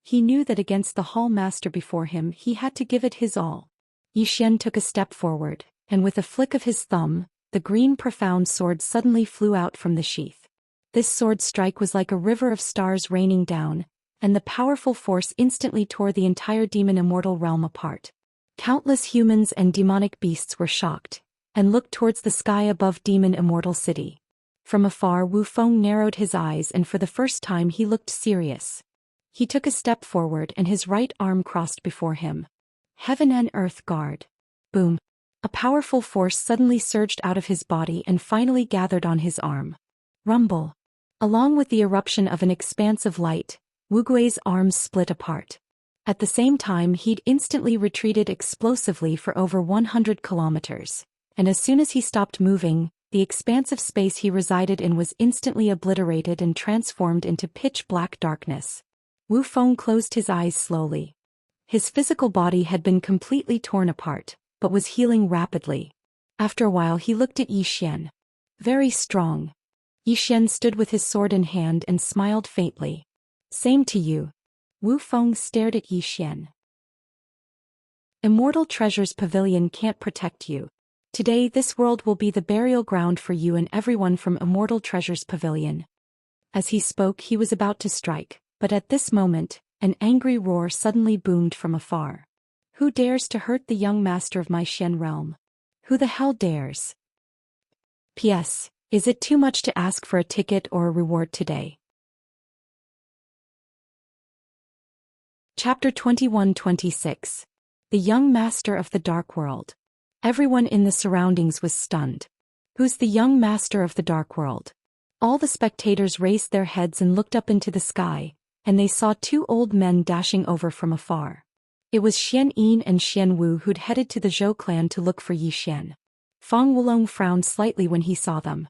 He knew that against the Hall Master before him he had to give it his all. Yi Xian took a step forward, and with a flick of his thumb, the green profound sword suddenly flew out from the sheath. This sword strike was like a river of stars raining down, and the powerful force instantly tore the entire demon immortal realm apart. Countless humans and demonic beasts were shocked, and looked towards the sky above Demon Immortal City. From afar, Wu Feng narrowed his eyes and for the first time he looked serious. He took a step forward and his right arm crossed before him. Heaven and Earth Guard. Boom! A powerful force suddenly surged out of his body and finally gathered on his arm. Rumble! Along with the eruption of an expanse of light, Wu Gui's arms split apart. At the same time, he'd instantly retreated explosively for over 100 kilometers. And as soon as he stopped moving, the expanse of space he resided in was instantly obliterated and transformed into pitch-black darkness. Wu Feng closed his eyes slowly. His physical body had been completely torn apart, but was healing rapidly. After a while he looked at Yi Xian. Very strong. Yi Xian stood with his sword in hand and smiled faintly. Same to you. Wu Feng stared at Yi Xian. Immortal Treasures Pavilion can't protect you. Today this world will be the burial ground for you and everyone from Immortal Treasures Pavilion. As he spoke he was about to strike, but at this moment, an angry roar suddenly boomed from afar. Who dares to hurt the young master of my Xian realm? Who the hell dares? P.S. Is it too much to ask for a ticket or a reward today? Chapter 21-26. The Young Master of the Dark World. Everyone in the surroundings was stunned. Who's the young master of the Dark World? All the spectators raised their heads and looked up into the sky, and they saw 2 old men dashing over from afar. It was Xian Yin and Xian Wu who'd headed to the Zhou clan to look for Yi Xian. Fang Wulong frowned slightly when he saw them.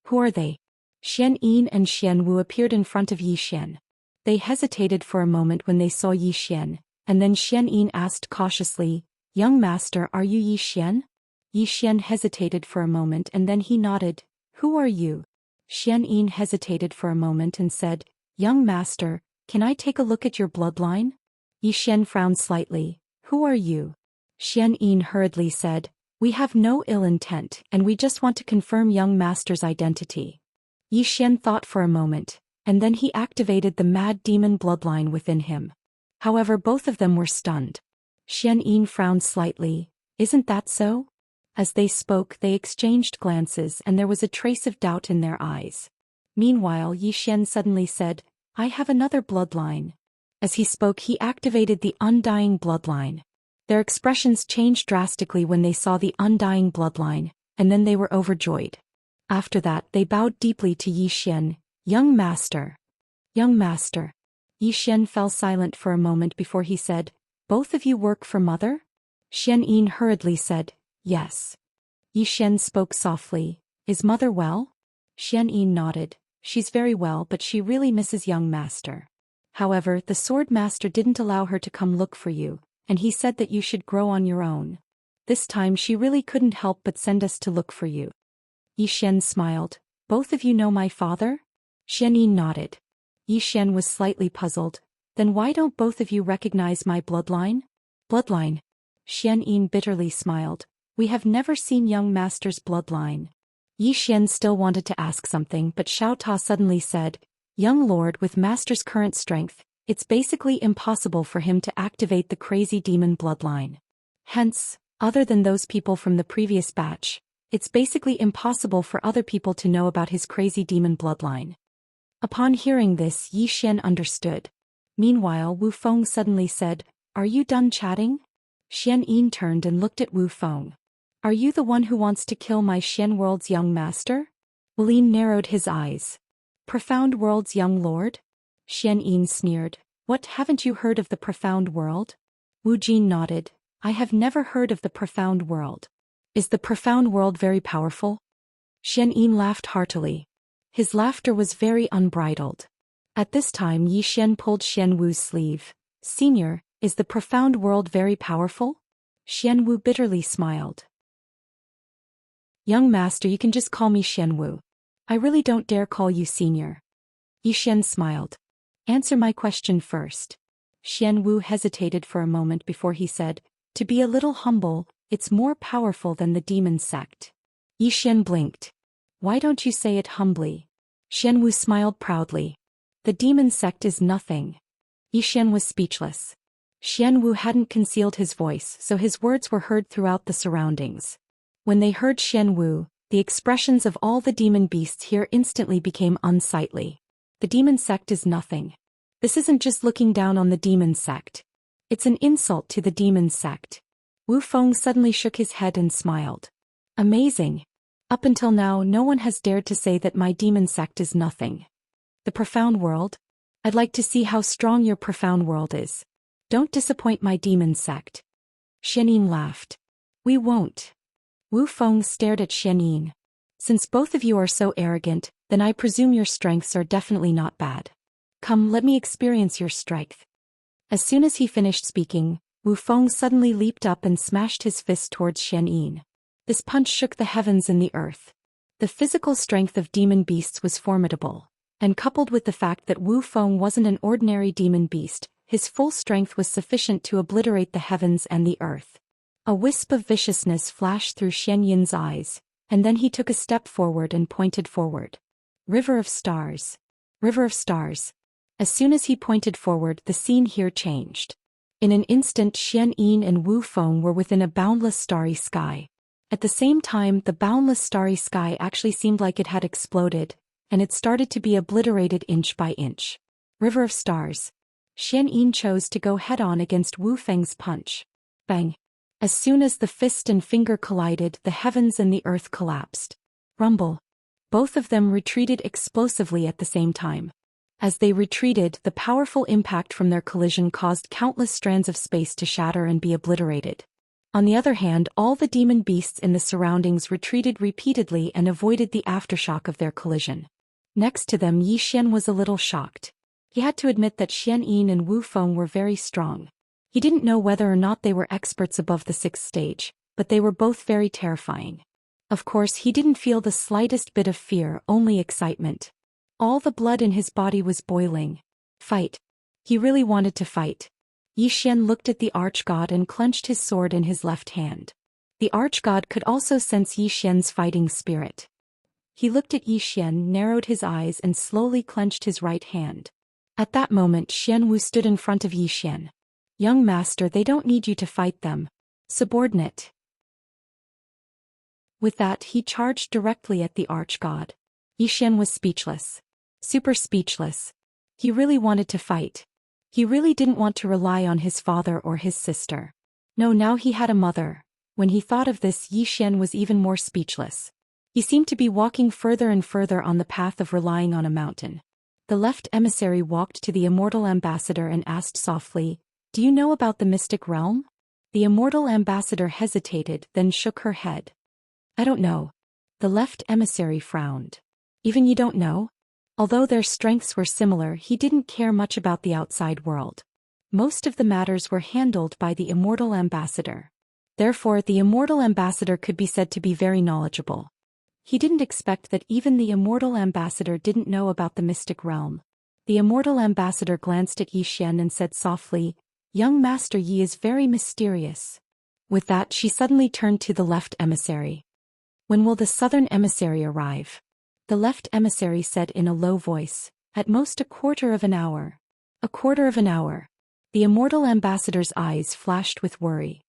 Who are they? Xian Yin and Xian Wu appeared in front of Yi Xian. They hesitated for a moment when they saw Yi Xian, and then Xian Yin asked cautiously, "Young master, are you Yi Xian?" Yi Xian hesitated for a moment and then he nodded. "Who are you?" Xian Yin hesitated for a moment and said, "Young master, can I take a look at your bloodline?" Yi Xian frowned slightly. "Who are you?" Xian Yin hurriedly said, "We have no ill intent and we just want to confirm young master's identity." Yi Xian thought for a moment, and then he activated the mad demon bloodline within him. However, both of them were stunned. Xianyin frowned slightly. Isn't that so? As they spoke, they exchanged glances and there was a trace of doubt in their eyes. Meanwhile, Yi Xian suddenly said, I have another bloodline. As he spoke, he activated the undying bloodline. Their expressions changed drastically when they saw the undying bloodline, and then they were overjoyed. After that, they bowed deeply to Yi Xian. Young master. Young master. Yi Xian fell silent for a moment before he said, Both of you work for mother? Xianyin hurriedly said, Yes. Yi Xian spoke softly, Is mother well? Xianyin nodded, She's very well, but she really misses young master. However, the sword master didn't allow her to come look for you, and he said that you should grow on your own. This time she really couldn't help but send us to look for you. Yi Xian smiled, Both of you know my father? Xianyin nodded. Yi Xian was slightly puzzled. Then why don't both of you recognize my bloodline? Bloodline? Xianyin bitterly smiled. We have never seen young master's bloodline. Yi Xian still wanted to ask something, but Xiao Ta suddenly said, Young lord, with master's current strength, it's basically impossible for him to activate the crazy demon bloodline. Hence, other than those people from the previous batch, it's basically impossible for other people to know about his crazy demon bloodline. Upon hearing this, Yi Xian understood. Meanwhile, Wu Feng suddenly said, Are you done chatting? Xianyin turned and looked at Wu Feng. Are you the one who wants to kill my Xian world's young master? Wu Lin narrowed his eyes. Profound world's young lord? Xianyin sneered. What, haven't you heard of the profound world? Wu Jin nodded. I have never heard of the profound world. Is the profound world very powerful? Xianyin laughed heartily. His laughter was very unbridled. At this time, Yi Xian pulled Xian Wu's sleeve. Senior, is the profound world very powerful? Xian Wu bitterly smiled. Young master, you can just call me Xian Wu. I really don't dare call you senior. Yi Xian smiled. Answer my question first. Xian Wu hesitated for a moment before he said, To be a little humble, it's more powerful than the demon sect. Yi Xian blinked. Why don't you say it humbly? Xian Wu smiled proudly. The demon sect is nothing. Yi Xian was speechless. Xian Wu hadn't concealed his voice, so his words were heard throughout the surroundings. When they heard Xian Wu, the expressions of all the demon beasts here instantly became unsightly. The demon sect is nothing. This isn't just looking down on the demon sect. It's an insult to the demon sect. Wu Feng suddenly shook his head and smiled. Amazing. Up until now, no one has dared to say that my demon sect is nothing. The profound world? I'd like to see how strong your profound world is. Don't disappoint my demon sect. Xianyin laughed. We won't. Wu Feng stared at Xianyin. Since both of you are so arrogant, then I presume your strengths are definitely not bad. Come, let me experience your strength. As soon as he finished speaking, Wu Feng suddenly leaped up and smashed his fist towards Xianyin. This punch shook the heavens and the earth. The physical strength of demon beasts was formidable, and coupled with the fact that Wu Feng wasn't an ordinary demon beast, his full strength was sufficient to obliterate the heavens and the earth. A wisp of viciousness flashed through Xianyin's eyes, and then he took a step forward and pointed forward. River of stars. River of stars. As soon as he pointed forward, the scene here changed. In an instant, Xianyin and Wu Feng were within a boundless starry sky. At the same time, the boundless starry sky actually seemed like it had exploded, and it started to be obliterated inch by inch. River of stars. Xianyin chose to go head-on against Wu Feng's punch. Bang! As soon as the fist and finger collided, the heavens and the earth collapsed. Rumble! Both of them retreated explosively at the same time. As they retreated, the powerful impact from their collision caused countless strands of space to shatter and be obliterated. On the other hand, all the demon beasts in the surroundings retreated repeatedly and avoided the aftershock of their collision. Next to them, Yi Xian was a little shocked. He had to admit that Xianyin and Wu Feng were very strong. He didn't know whether or not they were experts above the 6th stage, but they were both very terrifying. Of course, he didn't feel the slightest bit of fear, only excitement. All the blood in his body was boiling. Fight. He really wanted to fight. Yi Xian looked at the archgod and clenched his sword in his left hand. The archgod could also sense Yi Xian's fighting spirit. He looked at Yi Xian, narrowed his eyes and slowly clenched his right hand. At that moment Xian Wu stood in front of Yi Xian. Young master, they don't need you to fight them. Subordinate. With that he charged directly at the arch-god. Yi Xian was speechless. Super speechless. He really wanted to fight. He really didn't want to rely on his father or his sister. No, now he had a mother. When he thought of this, Yi Xian was even more speechless. He seemed to be walking further and further on the path of relying on a mountain. The left emissary walked to the immortal ambassador and asked softly, "Do you know about the mystic realm?" The immortal ambassador hesitated, then shook her head. "I don't know." The left emissary frowned. "Even you don't know?" Although their strengths were similar, he didn't care much about the outside world. Most of the matters were handled by the immortal ambassador. Therefore, the immortal ambassador could be said to be very knowledgeable. He didn't expect that even the immortal ambassador didn't know about the mystic realm. The immortal ambassador glanced at Yi Xian and said softly, "Young Master Yi is very mysterious." With that, she suddenly turned to the left emissary. "When will the southern emissary arrive?" The left emissary said in a low voice, "At most a quarter of an hour." "A quarter of an hour." The immortal ambassador's eyes flashed with worry.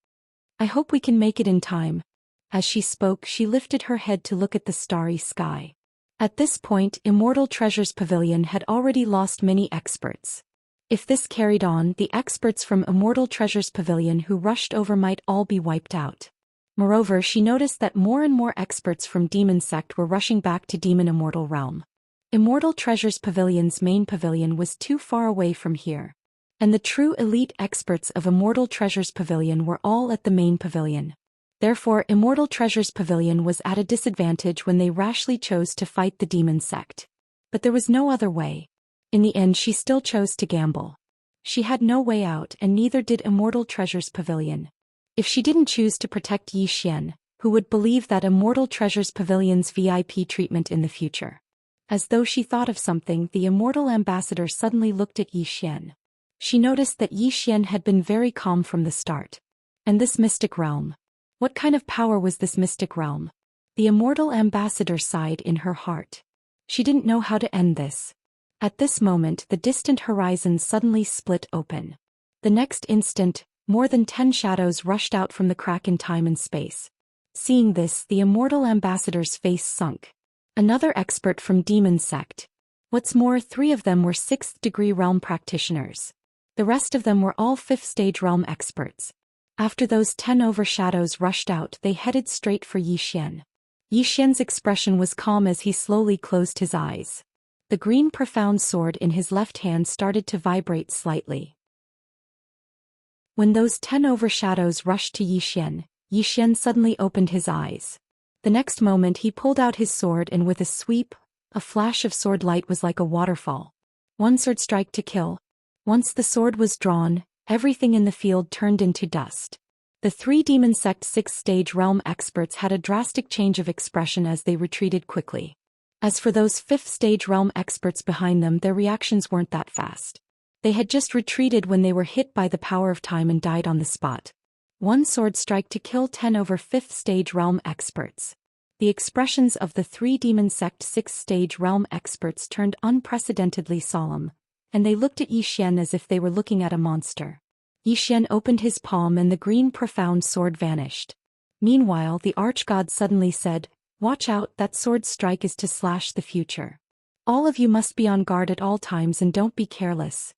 "I hope we can make it in time." As she spoke, she lifted her head to look at the starry sky. At this point, Immortal Treasures Pavilion had already lost many experts. If this carried on, the experts from Immortal Treasures Pavilion who rushed over might all be wiped out. Moreover, she noticed that more and more experts from Demon Sect were rushing back to Demon Immortal Realm. Immortal Treasures Pavilion's main pavilion was too far away from here. And the true elite experts of Immortal Treasures Pavilion were all at the main pavilion. Therefore, Immortal Treasures Pavilion was at a disadvantage when they rashly chose to fight the Demon Sect. But there was no other way. In the end, she still chose to gamble. She had no way out, and neither did Immortal Treasures Pavilion. If she didn't choose to protect Yi Xian, who would believe that Immortal Treasures Pavilion's VIP treatment in the future? As though she thought of something, the Immortal Ambassador suddenly looked at Yi Xian. She noticed that Yi Xian had been very calm from the start. And this mystic realm? What kind of power was this mystic realm? The Immortal Ambassador sighed in her heart. She didn't know how to end this. At this moment, the distant horizon suddenly split open. The next instant, more than 10 shadows rushed out from the crack in time and space. Seeing this, the Immortal Ambassador's face sunk. Another expert from Demon Sect. What's more, 3 of them were 6th degree realm practitioners. The rest of them were all 5th stage realm experts. After those 10 overshadows rushed out, they headed straight for Yi Xian. Yi Xian's expression was calm as he slowly closed his eyes. The green profound sword in his left hand started to vibrate slightly. When those 10 overshadows rushed to Yi Xian suddenly opened his eyes. The next moment he pulled out his sword and with a sweep, a flash of sword light was like a waterfall. One sword strike to kill. Once the sword was drawn, everything in the field turned into dust. The 3 Demon Sect 6th stage realm experts had a drastic change of expression as they retreated quickly. As for those 5th stage realm experts behind them, their reactions weren't that fast. They had just retreated when they were hit by the power of time and died on the spot. One sword strike to kill 10 over 5th stage realm experts. The expressions of the 3 Demon Sect 6th stage realm experts turned unprecedentedly solemn, and they looked at Yi Xian as if they were looking at a monster. Yi Xian opened his palm and the green profound sword vanished. Meanwhile, the archgod suddenly said, "Watch out, that sword strike is to slash the future. All of you must be on guard at all times and don't be careless."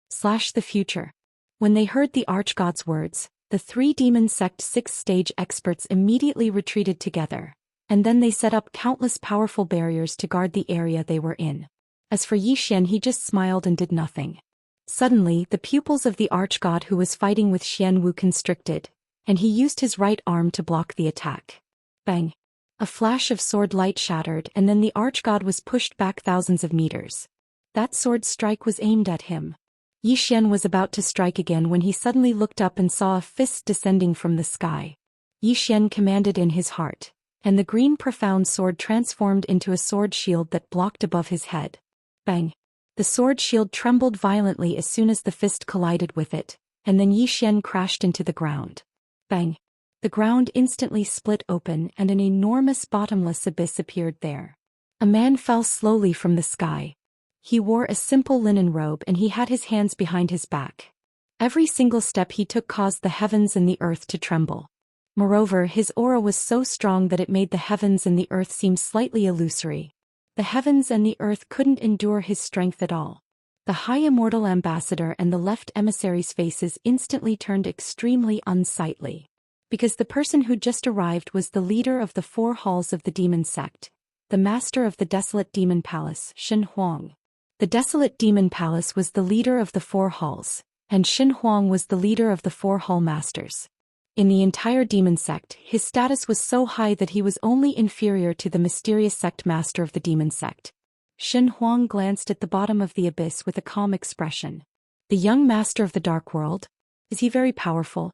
Slash the future. When they heard the archgod's words, the 3 Demon Sect 6th stage experts immediately retreated together, and then they set up countless powerful barriers to guard the area they were in. As for Yi Xian, he just smiled and did nothing. Suddenly, the pupils of the archgod who was fighting with Xian Wu constricted, and he used his right arm to block the attack. Bang! A flash of sword light shattered, and then the archgod was pushed back thousands of meters. That sword strike was aimed at him. Yi Xian was about to strike again when he suddenly looked up and saw a fist descending from the sky. Yi Xian commanded in his heart, and the green profound sword transformed into a sword shield that blocked above his head. Bang! The sword shield trembled violently as soon as the fist collided with it, and then Yi Xian crashed into the ground. Bang! The ground instantly split open and an enormous bottomless abyss appeared there. A man fell slowly from the sky. He wore a simple linen robe and he had his hands behind his back. Every single step he took caused the heavens and the earth to tremble. Moreover, his aura was so strong that it made the heavens and the earth seem slightly illusory. The heavens and the earth couldn't endure his strength at all. The High Immortal Ambassador and the left emissary's faces instantly turned extremely unsightly. Because the person who just arrived was the leader of the 4 halls of the demon sect, the master of the desolate demon palace, Shen Huang. The desolate demon palace was the leader of the 4 halls, and Shen Huang was the leader of the 4 hall masters. In the entire demon sect, his status was so high that he was only inferior to the mysterious sect master of the demon sect. Shen Huang glanced at the bottom of the abyss with a calm expression. The young master of the dark world? Is he very powerful?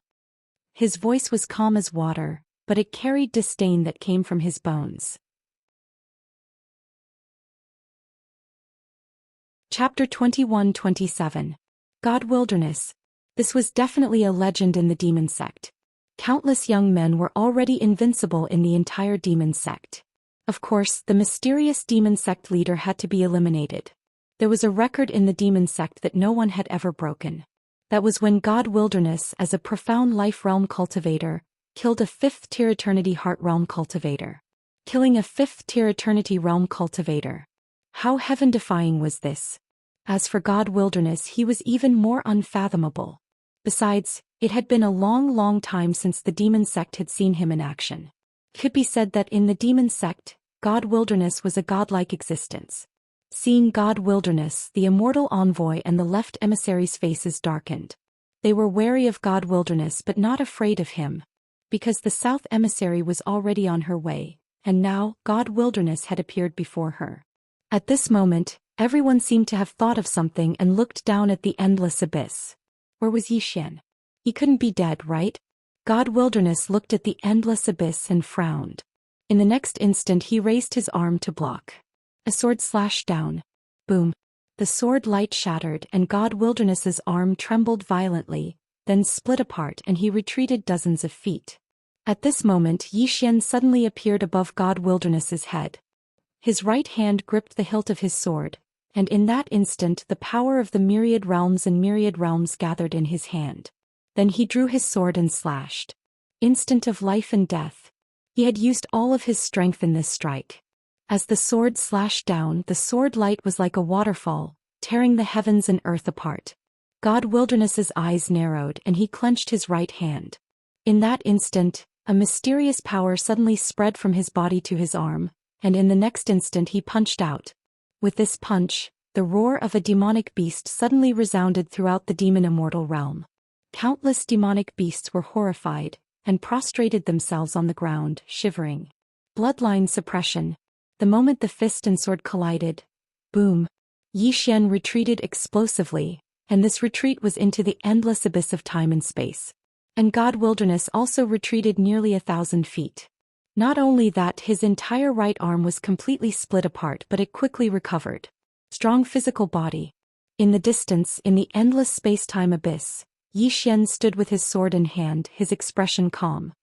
His voice was calm as water, but it carried disdain that came from his bones. Chapter 21-27. God Wilderness. This was definitely a legend in the demon sect. Countless young men were already invincible in the entire demon sect. Of course, the mysterious demon sect leader had to be eliminated. There was a record in the demon sect that no one had ever broken. That was when God Wilderness, as a profound life realm cultivator, killed a 5th-tier Eternity Heart realm cultivator. Killing a 5th-tier Eternity realm cultivator. How heaven-defying was this? As for God Wilderness, he was even more unfathomable. Besides, it had been a long time since the demon sect had seen him in action. It could be said that in the demon sect, God Wilderness was a godlike existence. Seeing God Wilderness, the immortal envoy and the left emissary's faces darkened. They were wary of God Wilderness but not afraid of him. Because the south emissary was already on her way, and now God Wilderness had appeared before her. At this moment, everyone seemed to have thought of something and looked down at the endless abyss. Where was Zhou Xian? He couldn't be dead, right? God Wilderness looked at the endless abyss and frowned. In the next instant he raised his arm to block. A sword slashed down. Boom. The sword light shattered and God Wilderness's arm trembled violently, then split apart and he retreated dozens of feet. At this moment Zhou Xian suddenly appeared above God Wilderness's head. His right hand gripped the hilt of his sword, and in that instant the power of the myriad realms gathered in his hand. Then he drew his sword and slashed. Instant of life and death. He had used all of his strength in this strike. As the sword slashed down, the sword light was like a waterfall, tearing the heavens and earth apart. God Wilderness's eyes narrowed and he clenched his right hand. In that instant, a mysterious power suddenly spread from his body to his arm, and in the next instant he punched out. With this punch, the roar of a demonic beast suddenly resounded throughout the demon immortal realm. Countless demonic beasts were horrified, and prostrated themselves on the ground, shivering. Bloodline suppression. The moment the fist and sword collided, boom, Zhou Xian retreated explosively, and this retreat was into the endless abyss of time and space. And God Wilderness also retreated nearly 1,000 feet. Not only that, his entire right arm was completely split apart, but it quickly recovered. Strong physical body. In the distance, in the endless space-time abyss, Zhou Xian stood with his sword in hand, his expression calm.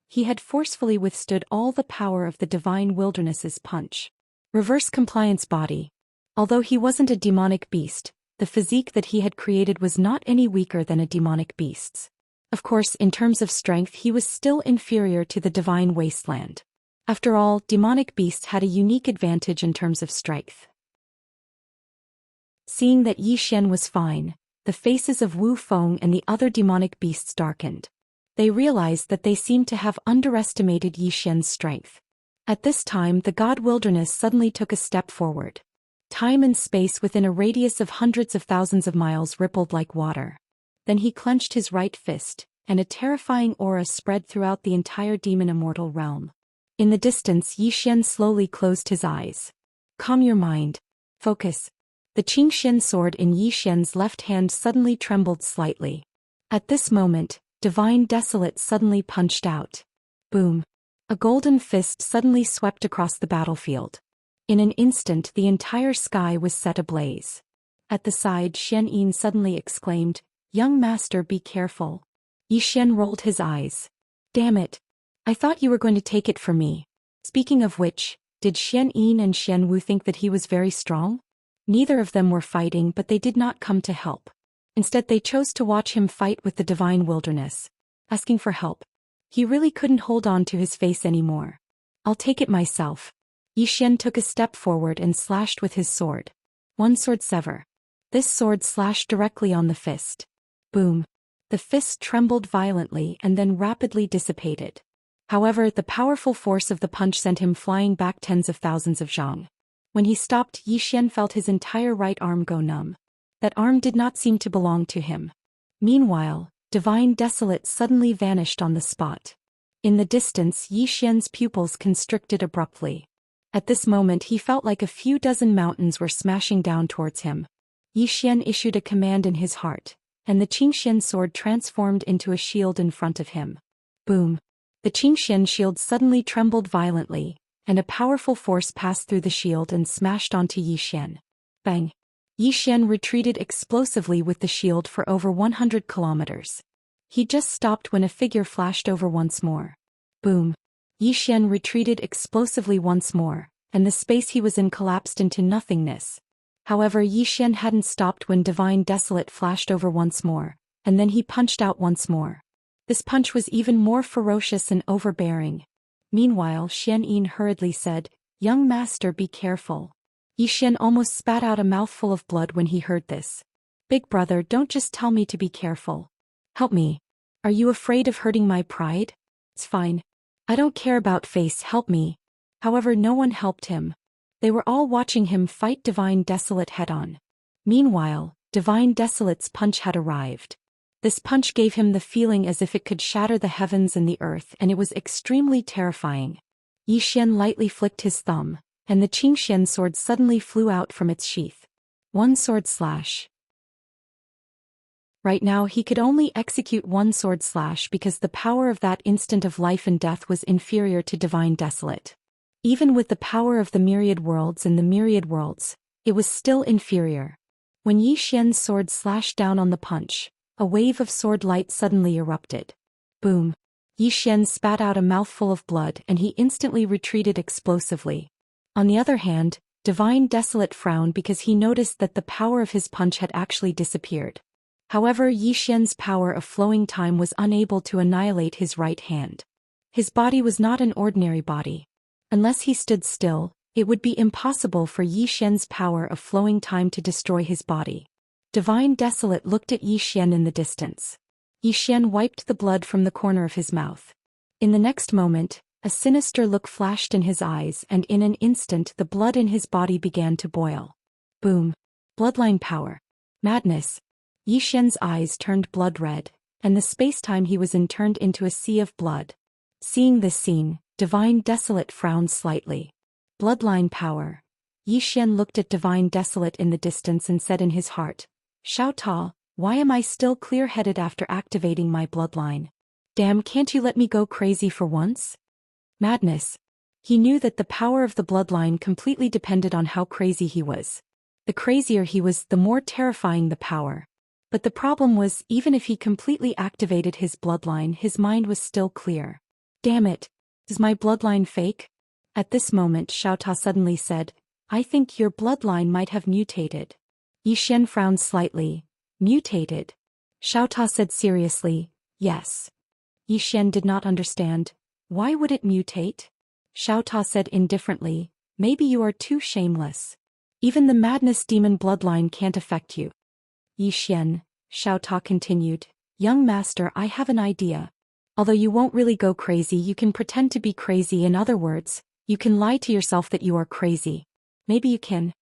He had forcefully withstood all the power of the divine Wilderness's punch. Reverse compliance body. Although he wasn't a demonic beast, the physique that he had created was not any weaker than a demonic beast's. Of course, in terms of strength he was still inferior to the divine wasteland. After all, demonic beasts had a unique advantage in terms of strength. Seeing that Zhou Xian was fine, the faces of Wu Feng and the other demonic beasts darkened. They realized that they seemed to have underestimated Zhou Xian's strength. At this time the God Wilderness suddenly took a step forward. Time and space within a radius of hundreds of thousands of miles rippled like water. Then he clenched his right fist, and a terrifying aura spread throughout the entire demon immortal realm. In the distance Zhou Xian slowly closed his eyes. Calm your mind. Focus. The Qingxian sword in Zhou Xian's left hand suddenly trembled slightly. At this moment, Divine Desolate suddenly punched out. Boom. A golden fist suddenly swept across the battlefield. In an instant the entire sky was set ablaze. At the side Xian Yin suddenly exclaimed, "Young master, be careful." Zhou Xian rolled his eyes. Damn it. I thought you were going to take it from me. Speaking of which, did Xian Yin and Xian Wu think that he was very strong? Neither of them were fighting, but they did not come to help. Instead they chose to watch him fight with the divine wilderness, asking for help. He really couldn't hold on to his face anymore. I'll take it myself. Xian took a step forward and slashed with his sword. One sword sever. This sword slashed directly on the fist. Boom. The fist trembled violently and then rapidly dissipated. However, the powerful force of the punch sent him flying back tens of thousands of zhang. When he stopped, Xian felt his entire right arm go numb. That arm did not seem to belong to him. Meanwhile, Divine Desolate suddenly vanished on the spot. In the distance, Xian's pupils constricted abruptly. At this moment he felt like a few dozen mountains were smashing down towards him. Xian issued a command in his heart, and the Qingxian sword transformed into a shield in front of him. Boom! The Qingxian shield suddenly trembled violently, and a powerful force passed through the shield and smashed onto Xian. Bang! Xian retreated explosively with the shield for over 100 kilometers. He just stopped when a figure flashed over once more. Boom! Xian retreated explosively once more, and the space he was in collapsed into nothingness. However, Xian hadn't stopped when Divine Desolate flashed over once more, and then he punched out once more. This punch was even more ferocious and overbearing. Meanwhile, Xianyin hurriedly said, "Young master, be careful." Xian almost spat out a mouthful of blood when he heard this. "Big brother, don't just tell me to be careful. Help me. Are you afraid of hurting my pride? It's fine. I don't care about face, help me." However, no one helped him. They were all watching him fight Divine Desolate head-on. Meanwhile, Divine Desolate's punch had arrived. This punch gave him the feeling as if it could shatter the heavens and the earth, and it was extremely terrifying. Xian lightly flicked his thumb, and the Qingxian sword suddenly flew out from its sheath. One sword slash. Right now he could only execute one sword slash because the power of that instant of life and death was inferior to Divine Desolate. Even with the power of the myriad worlds and the myriad worlds, it was still inferior. When Xian's sword slashed down on the punch, a wave of sword light suddenly erupted. Boom! Xian spat out a mouthful of blood and he instantly retreated explosively. On the other hand, Divine Desolate frowned because he noticed that the power of his punch had actually disappeared. However, Xian's power of flowing time was unable to annihilate his right hand. His body was not an ordinary body. Unless he stood still, it would be impossible for Xian's power of flowing time to destroy his body. Divine Desolate looked at Xian in the distance. Xian wiped the blood from the corner of his mouth. In the next moment, a sinister look flashed in his eyes, and in an instant the blood in his body began to boil. Boom! Bloodline power. Madness. Xian's eyes turned blood red, and the space-time he was in turned into a sea of blood. Seeing this scene, Divine Desolate frowned slightly. Bloodline power. Xian looked at Divine Desolate in the distance and said in his heart, "Xiao Ta, why am I still clear-headed after activating my bloodline? Damn, can't you let me go crazy for once?" Madness. He knew that the power of the bloodline completely depended on how crazy he was. The crazier he was, the more terrifying the power. But the problem was, even if he completely activated his bloodline, his mind was still clear. "Damn it. Is my bloodline fake?" At this moment Xiao Ta suddenly said, "I think your bloodline might have mutated." Xian frowned slightly. "Mutated?" Xiao Ta said seriously, "Yes." Xian did not understand. "Why would it mutate?" Xiao Ta said indifferently, "Maybe you are too shameless. Even the madness demon bloodline can't affect you." "Xian," Xiao Ta continued, "Young master, I have an idea. Although you won't really go crazy, you can pretend to be crazy. In other words, you can lie to yourself that you are crazy. Maybe you can."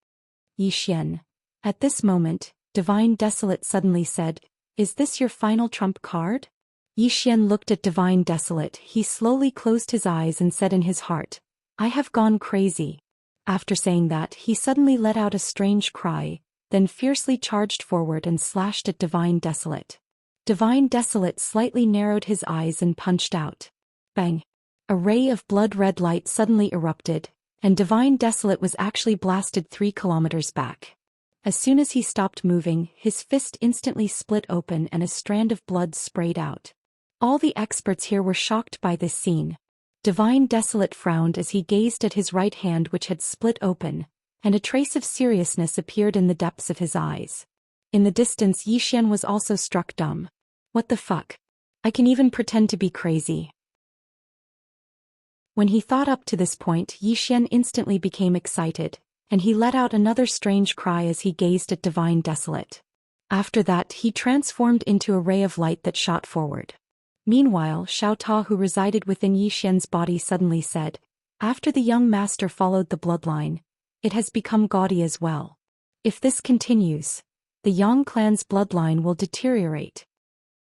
Xian. At this moment, Divine Desolate suddenly said, "Is this your final trump card?" Xian looked at Divine Desolate. He slowly closed his eyes and said in his heart, "I have gone crazy." After saying that, he suddenly let out a strange cry, then fiercely charged forward and slashed at Divine Desolate. Divine Desolate slightly narrowed his eyes and punched out. Bang! A ray of blood-red light suddenly erupted, and Divine Desolate was actually blasted 3 kilometers back. As soon as he stopped moving, his fist instantly split open and a strand of blood sprayed out. All the experts here were shocked by this scene. Divine Desolate frowned as he gazed at his right hand, which had split open, and a trace of seriousness appeared in the depths of his eyes. In the distance, Yi Xian was also struck dumb. What the fuck? I can even pretend to be crazy. When he thought up to this point, Yi Xian instantly became excited, and he let out another strange cry as he gazed at Divine Desolate. After that, he transformed into a ray of light that shot forward. Meanwhile, Xiao Ta, who resided within Yi Xian's body, suddenly said, "After the young master followed the bloodline, it has become gaudy as well. If this continues, the Yang clan's bloodline will deteriorate."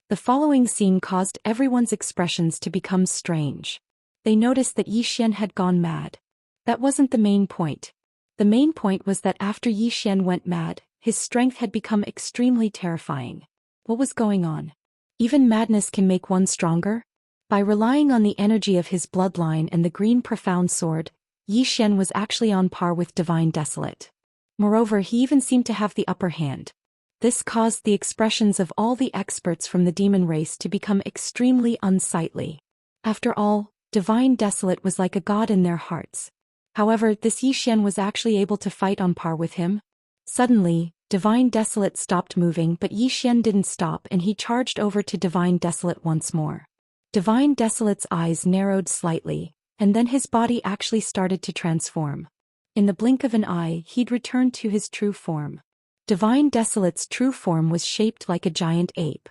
The following scene caused everyone's expressions to become strange. They noticed that Yi Xian had gone mad. That wasn't the main point. The main point was that after Yi Xian went mad, his strength had become extremely terrifying. What was going on? Even madness can make one stronger? By relying on the energy of his bloodline and the green profound sword, Yi Xian was actually on par with Divine Desolate. Moreover, he even seemed to have the upper hand. This caused the expressions of all the experts from the demon race to become extremely unsightly. After all, Divine Desolate was like a god in their hearts. However, this Yi Xian was actually able to fight on par with him. Suddenly, Divine Desolate stopped moving, but Yi Xian didn't stop and he charged over to Divine Desolate once more. Divine Desolate's eyes narrowed slightly, and then his body actually started to transform. In the blink of an eye, he'd returned to his true form. Divine Desolate's true form was shaped like a giant ape.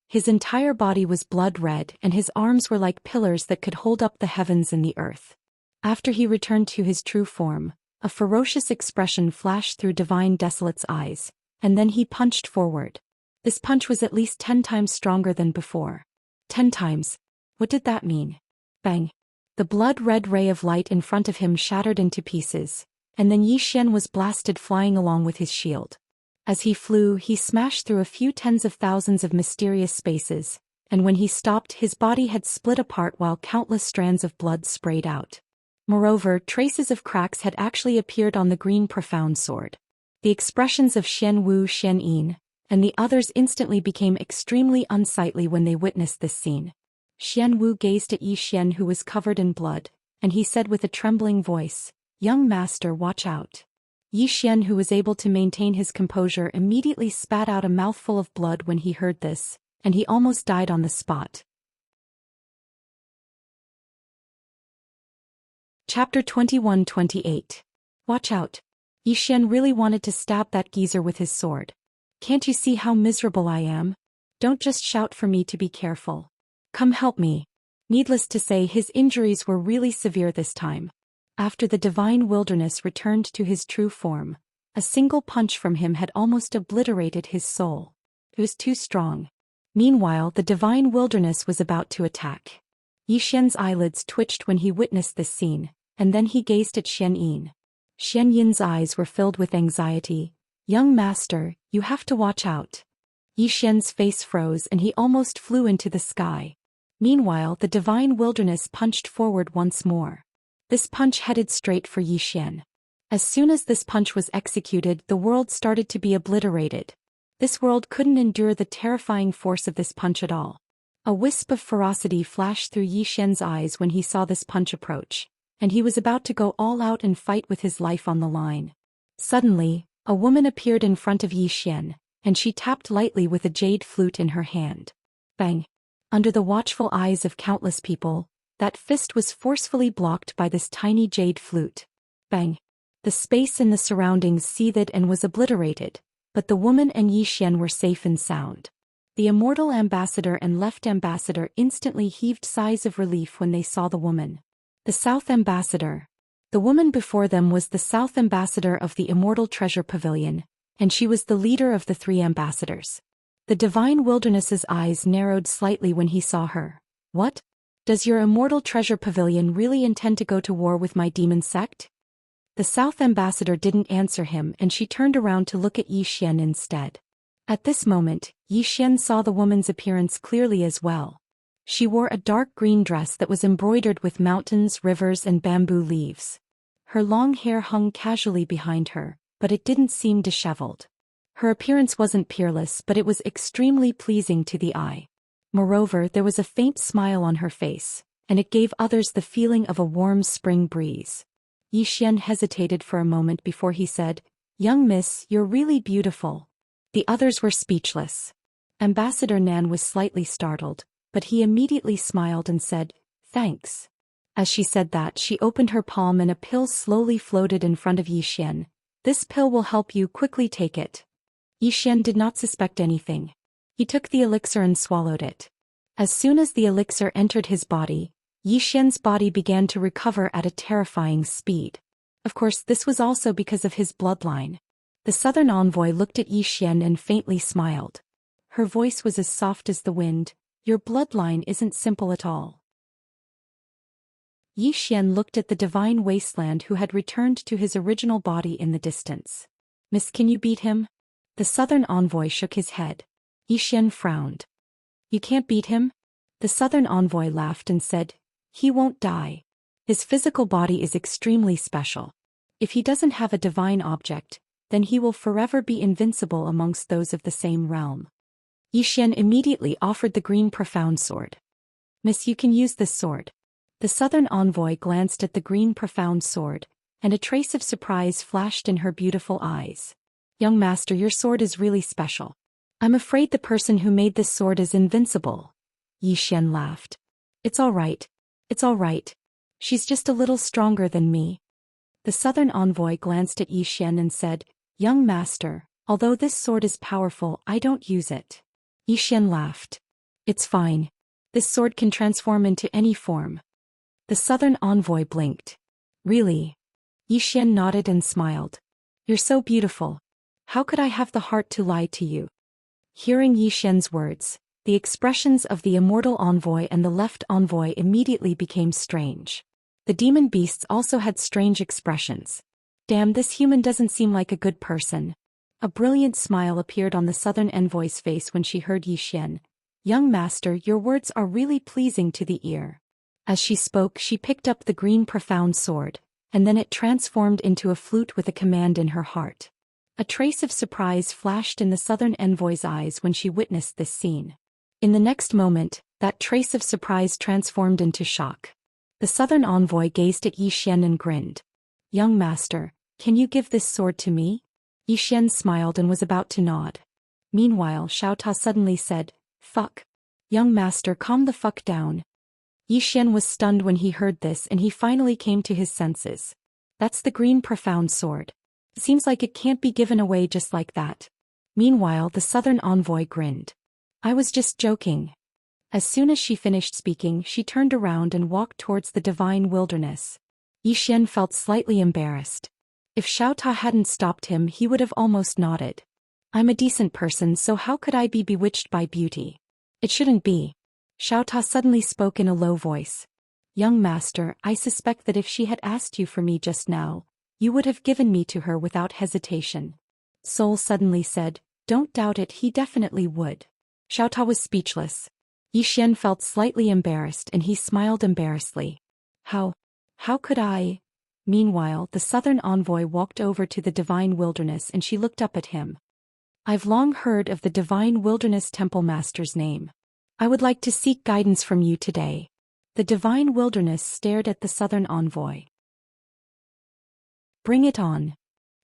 His entire body was blood red and his arms were like pillars that could hold up the heavens and the earth. After he returned to his true form, a ferocious expression flashed through Divine Desolate's eyes, and then he punched forward. This punch was at least 10 times stronger than before. 10 times. What did that mean? Bang. The blood-red ray of light in front of him shattered into pieces, and then Yi Xian was blasted flying along with his shield. As he flew, he smashed through a few tens of thousands of mysterious spaces, and when he stopped, his body had split apart while countless strands of blood sprayed out. Moreover, traces of cracks had actually appeared on the green profound sword. The expressions of Xian Wu, Xian Yin, and the others instantly became extremely unsightly when they witnessed this scene. Xian Wu gazed at Yi Xian, who was covered in blood, and he said with a trembling voice, "Young master, watch out." Yi Xian, who was able to maintain his composure, immediately spat out a mouthful of blood when he heard this, and he almost died on the spot. Chapter 21-28. Watch out. Yi Xian really wanted to stab that geezer with his sword. Can't you see how miserable I am? Don't just shout for me to be careful. Come help me. Needless to say, his injuries were really severe this time. After the divine wilderness returned to his true form, a single punch from him had almost obliterated his soul. It was too strong. Meanwhile, the divine wilderness was about to attack. Yi Xian's eyelids twitched when he witnessed this scene, and then he gazed at Xian Yin. Xian Yin's eyes were filled with anxiety. "Young master, you have to watch out." Yi Xian's face froze and he almost flew into the sky. Meanwhile, the divine wilderness punched forward once more. This punch headed straight for Yi Xian. As soon as this punch was executed, the world started to be obliterated. This world couldn't endure the terrifying force of this punch at all. A wisp of ferocity flashed through Yi Xian's eyes when he saw this punch approach, and he was about to go all out and fight with his life on the line. Suddenly, a woman appeared in front of Yi Xian, and she tapped lightly with a jade flute in her hand. Bang! Under the watchful eyes of countless people, that fist was forcefully blocked by this tiny jade flute. Bang! The space in the surroundings seethed and was obliterated, but the woman and Yi Xian were safe and sound. The immortal ambassador and left ambassador instantly heaved sighs of relief when they saw the woman. The south ambassador. The woman before them was the south ambassador of the immortal treasure pavilion, and she was the leader of the 3 ambassadors. The divine wilderness's eyes narrowed slightly when he saw her. "What? Does your immortal treasure pavilion really intend to go to war with my demon sect?" The South ambassador didn't answer him and she turned around to look at Yi Xian instead. At this moment, Yi Xian saw the woman's appearance clearly as well. She wore a dark green dress that was embroidered with mountains, rivers, and bamboo leaves. Her long hair hung casually behind her, but it didn't seem disheveled. Her appearance wasn't peerless, but it was extremely pleasing to the eye. Moreover, there was a faint smile on her face, and it gave others the feeling of a warm spring breeze. Yi Xian hesitated for a moment before he said, "Young miss, you're really beautiful." The others were speechless. Ambassador Nan was slightly startled, but he immediately smiled and said, "Thanks." As she said that, she opened her palm and a pill slowly floated in front of Yi Xian. "This pill will help you, quickly take it." Yi Xian did not suspect anything. He took the elixir and swallowed it. As soon as the elixir entered his body, Yi Xian's body began to recover at a terrifying speed. Of course, this was also because of his bloodline. The southern envoy looked at Yi Xian and faintly smiled. Her voice was as soft as the wind. "Your bloodline isn't simple at all." Yi Xian looked at the divine wasteland who had returned to his original body in the distance. "Miss, can you beat him?" The southern envoy shook his head. Yi Xian frowned. "You can't beat him?" The southern envoy laughed and said, "He won't die. His physical body is extremely special. If he doesn't have a divine object, then he will forever be invincible amongst those of the same realm." Yi Xian immediately offered the green profound sword. "Miss, you can use this sword." The southern envoy glanced at the green profound sword, and a trace of surprise flashed in her beautiful eyes. "Young master, your sword is really special. I'm afraid the person who made this sword is invincible." Yi Xian laughed. It's all right. She's just a little stronger than me." The southern envoy glanced at Yi Xian and said, "Young master, although this sword is powerful, I don't use it." Yi Xian laughed. "It's fine. This sword can transform into any form." The southern envoy blinked. "Really?" Yi Xian nodded and smiled. "You're so beautiful. How could I have the heart to lie to you?" Hearing Yi Xian's words, the expressions of the immortal envoy and the left envoy immediately became strange. The demon beasts also had strange expressions. "Damn, this human doesn't seem like a good person." A brilliant smile appeared on the southern envoy's face when she heard Yi Xian. "Young master, your words are really pleasing to the ear." As she spoke, she picked up the green profound sword, and then it transformed into a flute with a command in her heart. A trace of surprise flashed in the southern envoy's eyes when she witnessed this scene. In the next moment, that trace of surprise transformed into shock. The southern envoy gazed at Yi Xian and grinned. "Young master, can you give this sword to me?" Yi Xian smiled and was about to nod. Meanwhile, Xiao Ta suddenly said, "Fuck. Young master, calm the fuck down." Yi Xian was stunned when he heard this and he finally came to his senses. "That's the green profound sword. Seems like it can't be given away just like that." Meanwhile, the southern envoy grinned. "I was just joking." As soon as she finished speaking, she turned around and walked towards the divine wilderness. Yi Xian felt slightly embarrassed. If Xiao Ta hadn't stopped him, he would have almost nodded. "I'm a decent person, so how could I be bewitched by beauty? It shouldn't be." Xiao Ta suddenly spoke in a low voice. "Young master, I suspect that if she had asked you for me just now, you would have given me to her without hesitation." Soul suddenly said, "Don't doubt it, he definitely would." Xiao Ta was speechless. Yi Xian felt slightly embarrassed and he smiled embarrassedly. How could I?" Meanwhile, the southern envoy walked over to the divine wilderness and she looked up at him. "I've long heard of the divine wilderness temple master's name. I would like to seek guidance from you today." The divine wilderness stared at the southern envoy. "Bring it on."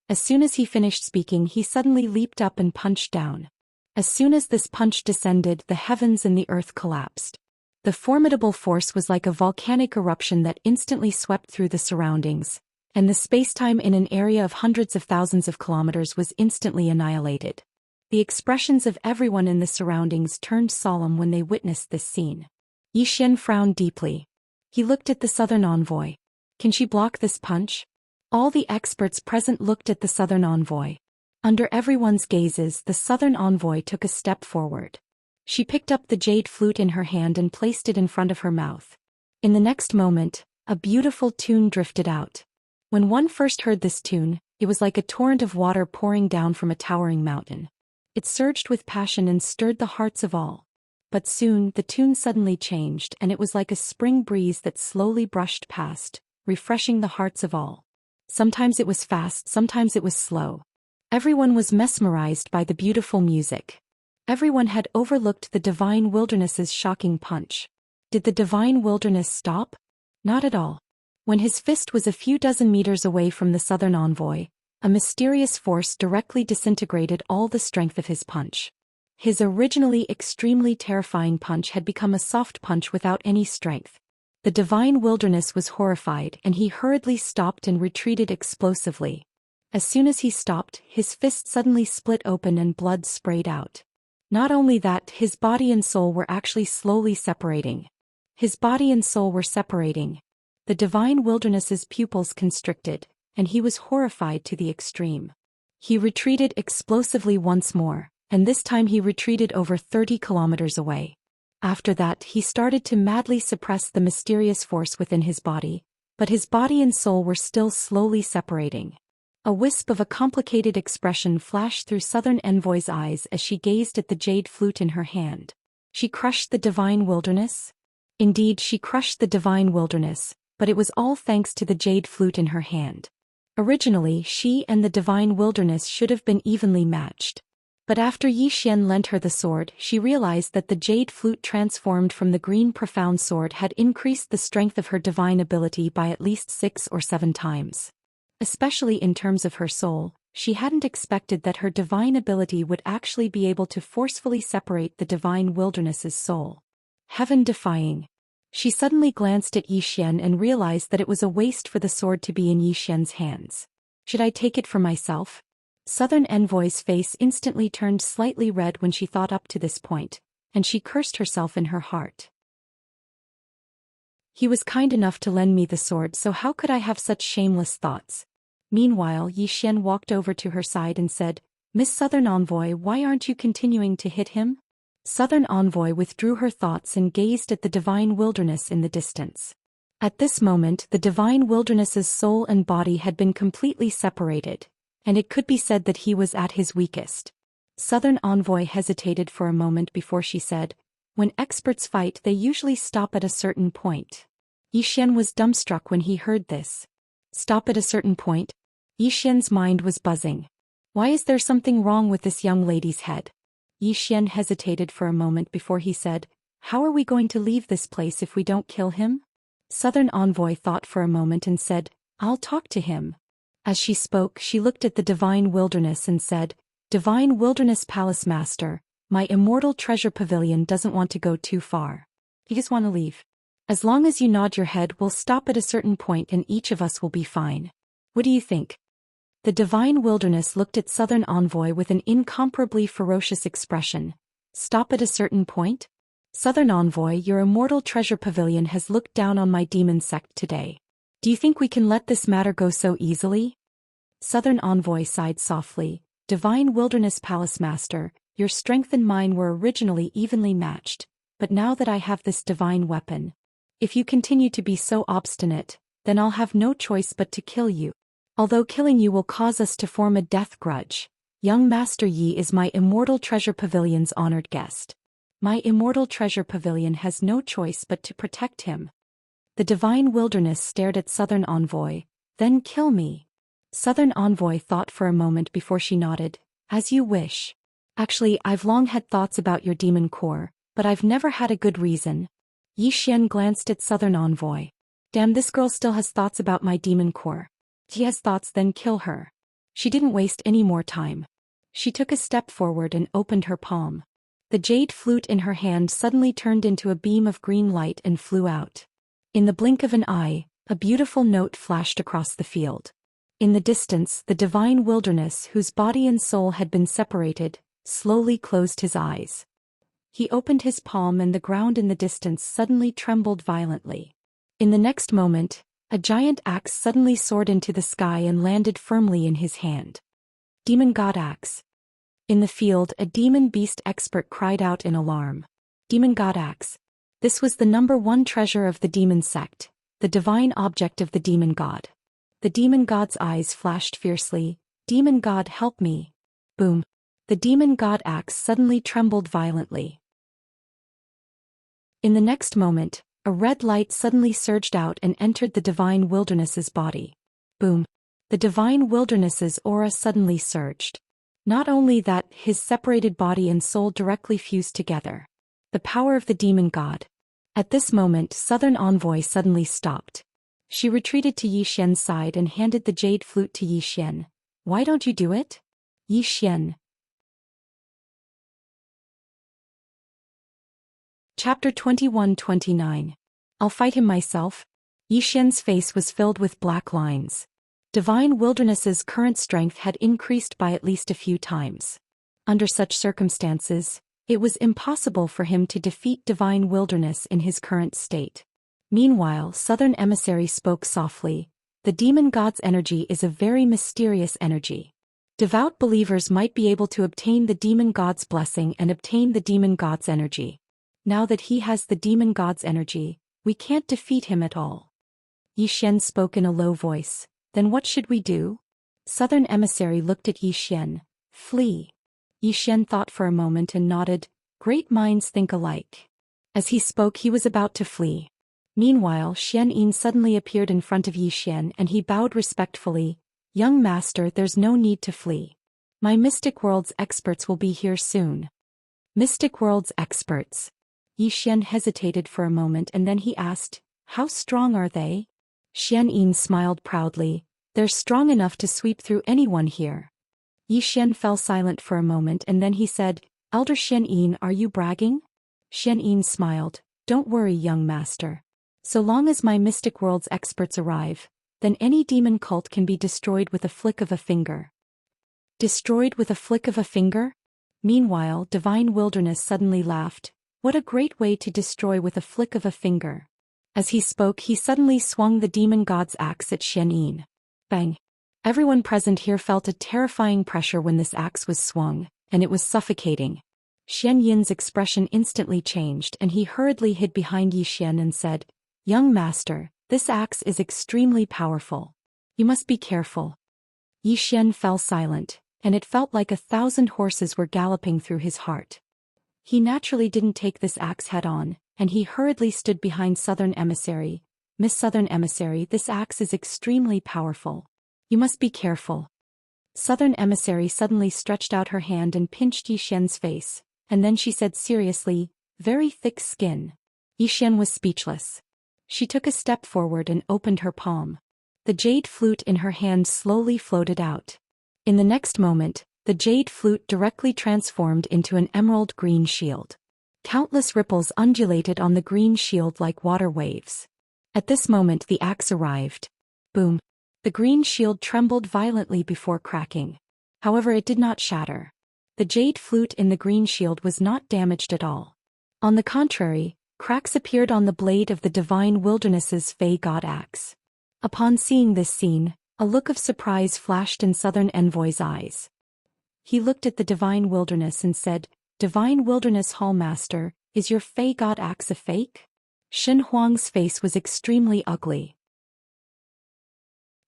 As soon as he finished speaking, he suddenly leaped up and punched down. As soon as this punch descended, the heavens and the earth collapsed. The formidable force was like a volcanic eruption that instantly swept through the surroundings, and the spacetime in an area of hundreds of thousands of kilometers was instantly annihilated. The expressions of everyone in the surroundings turned solemn when they witnessed this scene. Yi Xian frowned deeply. He looked at the southern envoy. "Can she block this punch?" All the experts present looked at the southern envoy. Under everyone's gazes, the southern envoy took a step forward. She picked up the jade flute in her hand and placed it in front of her mouth. In the next moment, a beautiful tune drifted out. When one first heard this tune, it was like a torrent of water pouring down from a towering mountain. It surged with passion and stirred the hearts of all. But soon, the tune suddenly changed and it was like a spring breeze that slowly brushed past, refreshing the hearts of all. Sometimes it was fast, sometimes it was slow. Everyone was mesmerized by the beautiful music. Everyone had overlooked the divine wilderness's shocking punch. Did the divine wilderness stop? Not at all. When his fist was a few dozen meters away from the southern envoy, a mysterious force directly disintegrated all the strength of his punch. His originally extremely terrifying punch had become a soft punch without any strength. The divine wilderness was horrified and he hurriedly stopped and retreated explosively. As soon as he stopped, his fist suddenly split open and blood sprayed out. Not only that, his body and soul were actually slowly separating. His body and soul were separating. The divine wilderness's pupils constricted, and he was horrified to the extreme. He retreated explosively once more, and this time he retreated over 30 kilometers away. After that, he started to madly suppress the mysterious force within his body, but his body and soul were still slowly separating. A wisp of a complicated expression flashed through Southern Envoy's eyes as she gazed at the jade flute in her hand. She crushed the divine wilderness? Indeed, she crushed the divine wilderness, but it was all thanks to the jade flute in her hand. Originally, she and the divine wilderness should have been evenly matched. But after Zhou Xian lent her the sword, she realized that the jade flute transformed from the green profound sword had increased the strength of her divine ability by at least 6 or 7 times. Especially in terms of her soul, she hadn't expected that her divine ability would actually be able to forcefully separate the divine wilderness's soul. Heaven-defying. She suddenly glanced at Zhou Xian and realized that it was a waste for the sword to be in Zhou Xian's hands. Should I take it for myself? Southern Envoy's face instantly turned slightly red when she thought up to this point, and she cursed herself in her heart. He was kind enough to lend me the sword, so how could I have such shameless thoughts? Meanwhile, Zhou Xian walked over to her side and said, "Miss Southern Envoy, why aren't you continuing to hit him?" Southern Envoy withdrew her thoughts and gazed at the divine wilderness in the distance. At this moment, the divine wilderness's soul and body had been completely separated, and it could be said that he was at his weakest. Southern Envoy hesitated for a moment before she said, "When experts fight, they usually stop at a certain point." Zhou Xian was dumbstruck when he heard this. Stop at a certain point? Zhou Xian's mind was buzzing. Why is there something wrong with this young lady's head? Zhou Xian hesitated for a moment before he said, "How are we going to leave this place if we don't kill him?" Southern Envoy thought for a moment and said, "I'll talk to him." As she spoke, she looked at the divine wilderness and said, "Divine Wilderness Palace Master, my immortal treasure pavilion doesn't want to go too far. You just want to leave. As long as you nod your head, we'll stop at a certain point and each of us will be fine. What do you think?" The divine wilderness looked at Southern Envoy with an incomparably ferocious expression. "Stop at a certain point? Southern Envoy, your immortal treasure pavilion has looked down on my demon sect today. Do you think we can let this matter go so easily?" Southern Envoy sighed softly. "Divine Wilderness Palace Master, your strength and mine were originally evenly matched, but now that I have this divine weapon, if you continue to be so obstinate, then I'll have no choice but to kill you. Although killing you will cause us to form a death grudge, young Master Yi is my immortal treasure pavilion's honored guest. My immortal treasure pavilion has no choice but to protect him." The divine wilderness stared at Southern Envoy. "Then kill me." Southern Envoy thought for a moment before she nodded. "As you wish. Actually, I've long had thoughts about your demon core, but I've never had a good reason." Zhou Xian glanced at Southern Envoy. "Damn, this girl still has thoughts about my demon core. She has thoughts, then kill her." She didn't waste any more time. She took a step forward and opened her palm. The jade flute in her hand suddenly turned into a beam of green light and flew out. In the blink of an eye, a beautiful note flashed across the field. In the distance, the divine wilderness, whose body and soul had been separated, slowly closed his eyes. He opened his palm and the ground in the distance suddenly trembled violently. In the next moment, a giant axe suddenly soared into the sky and landed firmly in his hand. Demon God Axe. In the field, a demon beast expert cried out in alarm. Demon God Axe. This was the #1 treasure of the demon sect, the divine object of the demon god. The demon god's eyes flashed fiercely. "Demon God, help me." Boom. The demon god axe suddenly trembled violently. In the next moment, a red light suddenly surged out and entered the divine wilderness's body. Boom. The divine wilderness's aura suddenly surged. Not only that, his separated body and soul directly fused together. The power of the demon god. At this moment, Southern Envoy suddenly stopped. She retreated to Yi Xian's side and handed the jade flute to Yi Xian. Why don't you do it? Yi Xian. Chapter 21-29. I'll fight him myself. Yi Xian's face was filled with black lines. Divine Wilderness's current strength had increased by at least a few times. Under such circumstances, it was impossible for him to defeat Divine Wilderness in his current state. Meanwhile, Southern Emissary spoke softly. The demon god's energy is a very mysterious energy. Devout believers might be able to obtain the demon god's blessing and obtain the demon god's energy. Now that he has the demon god's energy, we can't defeat him at all. Yi Xian spoke in a low voice. Then what should we do? Southern Emissary looked at Yi Xian. Flee. Yi Xian thought for a moment and nodded. Great minds think alike. As he spoke, he was about to flee. Meanwhile, Xianxia suddenly appeared in front of Yi Xian and he bowed respectfully. Young master, there's no need to flee. My Mystic World's experts will be here soon. Mystic World's experts. Yi Xian hesitated for a moment and then he asked, how strong are they? Xianxia smiled proudly. They're strong enough to sweep through anyone here. Yi Xian fell silent for a moment and then he said, Elder Xianxia, are you bragging? Xianxia smiled. Don't worry, young master. So long as my Mystic World's experts arrive, then any demon cult can be destroyed with a flick of a finger. Destroyed with a flick of a finger? Meanwhile, Divine Wilderness suddenly laughed. What a great way to destroy with a flick of a finger. As he spoke, he suddenly swung the demon god's axe at Xianxia. Bang! Everyone present here felt a terrifying pressure when this axe was swung, and it was suffocating. Xianxin's expression instantly changed and he hurriedly hid behind Yi Xian and said, Young master, this axe is extremely powerful. You must be careful. Yi Xian fell silent, and it felt like 1,000 horses were galloping through his heart. He naturally didn't take this axe head-on, and he hurriedly stood behind Southern Emissary. Miss Southern Emissary, this axe is extremely powerful. You must be careful. Southern Emissary suddenly stretched out her hand and pinched Yi Xian's face, and then she said seriously, very thick skin. Yi Xian was speechless. She took a step forward and opened her palm. The jade flute in her hand slowly floated out. In the next moment, the jade flute directly transformed into an emerald green shield. Countless ripples undulated on the green shield like water waves. At this moment the axe arrived. Boom! The green shield trembled violently before cracking. However, it did not shatter. The jade flute in the green shield was not damaged at all. On the contrary, cracks appeared on the blade of the Divine Wilderness's Fey God axe. Upon seeing this scene, a look of surprise flashed in Southern Envoy's eyes. He looked at the Divine Wilderness and said, Divine Wilderness Hallmaster, is your Fey God axe a fake? Shen Huang's face was extremely ugly.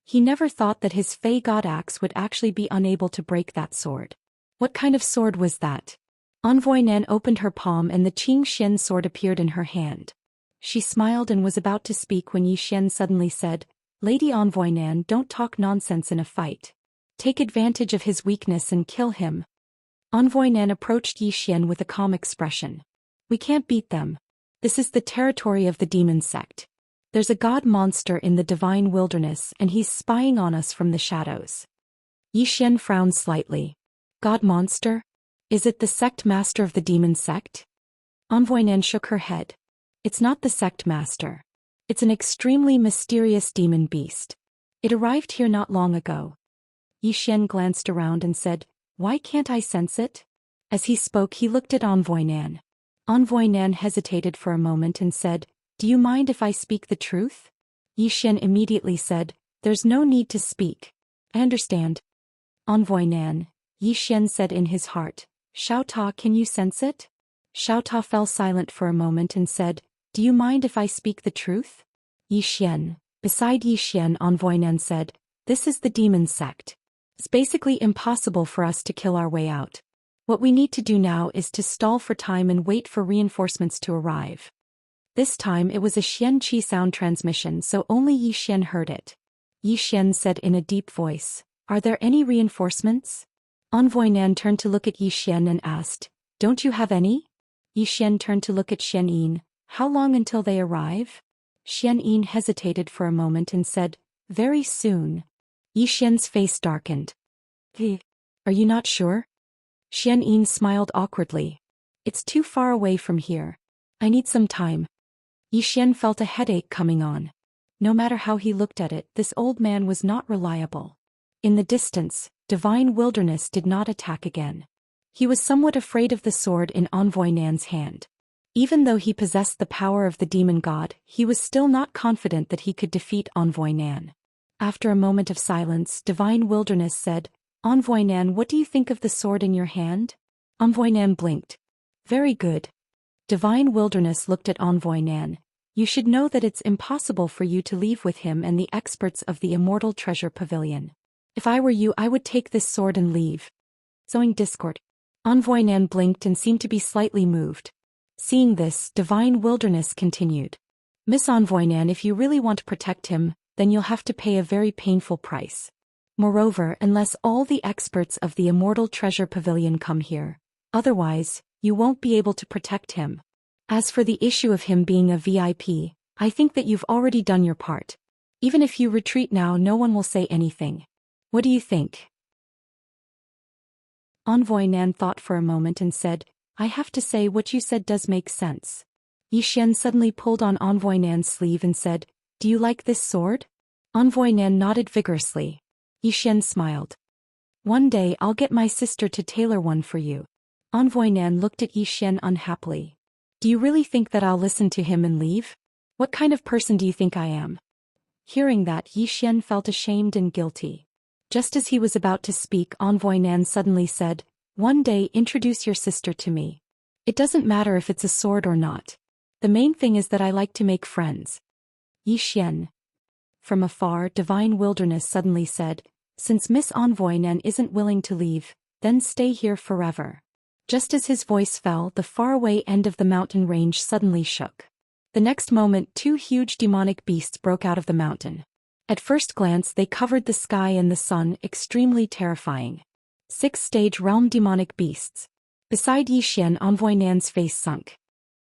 He never thought that his Fey God axe would actually be unable to break that sword. What kind of sword was that? Envoy Nan opened her palm and the Qing Xian sword appeared in her hand. She smiled and was about to speak when Yi Xian suddenly said, Lady Envoy Nan, don't talk nonsense in a fight. Take advantage of his weakness and kill him. Envoy Nan approached Yi Xian with a calm expression. We can't beat them. This is the territory of the demon sect. There's a god monster in the Divine Wilderness and he's spying on us from the shadows. Yi Xian frowned slightly. God monster? Is it the sect master of the demon sect? Envoy Nan shook her head. It's not the sect master. It's an extremely mysterious demon beast. It arrived here not long ago. Yi Xian glanced around and said, Why can't I sense it? As he spoke, he looked at Envoy Nan. Envoy Nan hesitated for a moment and said, Do you mind if I speak the truth? Yi Xian immediately said, There's no need to speak. I understand. Envoy Nan, Yi Xian said in his heart, Xiao Ta, can you sense it? Xiao Ta fell silent for a moment and said, Do you mind if I speak the truth? Yi Xian. Beside Yi Xian, Envoy Nan said, This is the demon sect. It's basically impossible for us to kill our way out. What we need to do now is to stall for time and wait for reinforcements to arrive. This time it was a Xianqi sound transmission, so only Yi Xian heard it. Yi Xian said in a deep voice, Are there any reinforcements? Envoy Nan turned to look at Yi Xian and asked, Don't you have any? Yi Xian turned to look at Xianxia. How long until they arrive? Xianyin hesitated for a moment and said, very soon. Yixian's face darkened. Are you not sure? Xianyin smiled awkwardly. It's too far away from here. I need some time. Yixian felt a headache coming on. No matter how he looked at it, this old man was not reliable. In the distance, divine wilderness did not attack again. He was somewhat afraid of the sword in Envoy Nan's hand. Even though he possessed the power of the demon god, he was still not confident that he could defeat Envoy Nan. After a moment of silence, divine wilderness said, Envoy Nan, what do you think of the sword in your hand? Envoy Nan blinked. Very good. Divine wilderness looked at Envoy Nan. You should know that it's impossible for you to leave with him and the experts of the Immortal Treasure Pavilion. If I were you, I would take this sword and leave. Sowing discord. Envoy Nan blinked and seemed to be slightly moved. Seeing this, divine wilderness continued. Miss Envoy Nan, if you really want to protect him, then you'll have to pay a very painful price. Moreover, unless all the experts of the Immortal Treasure Pavilion come here, otherwise, you won't be able to protect him. As for the issue of him being a VIP, I think that you've already done your part. Even if you retreat now, no one will say anything. What do you think? Envoy Nan thought for a moment and said, I have to say what you said does make sense. Yixian suddenly pulled on Envoy Nan's sleeve and said, do you like this sword? Envoy Nan nodded vigorously. Yixian smiled. One day I'll get my sister to tailor one for you. Envoy Nan looked at Yixian unhappily. Do you really think that I'll listen to him and leave? What kind of person do you think I am? Hearing that, Yixian felt ashamed and guilty. Just as he was about to speak, Envoy Nan suddenly said, one day introduce your sister to me. It doesn't matter if it's a sword or not. The main thing is that I like to make friends. Yixian. From afar, divine wilderness suddenly said, since Miss Envoy Nan isn't willing to leave, then stay here forever. Just as his voice fell, the faraway end of the mountain range suddenly shook. The next moment, two huge demonic beasts broke out of the mountain. At first glance, they covered the sky and the sun, extremely terrifying. 6-stage realm demonic beasts. Beside Yixian, Envoy Nan's face sunk.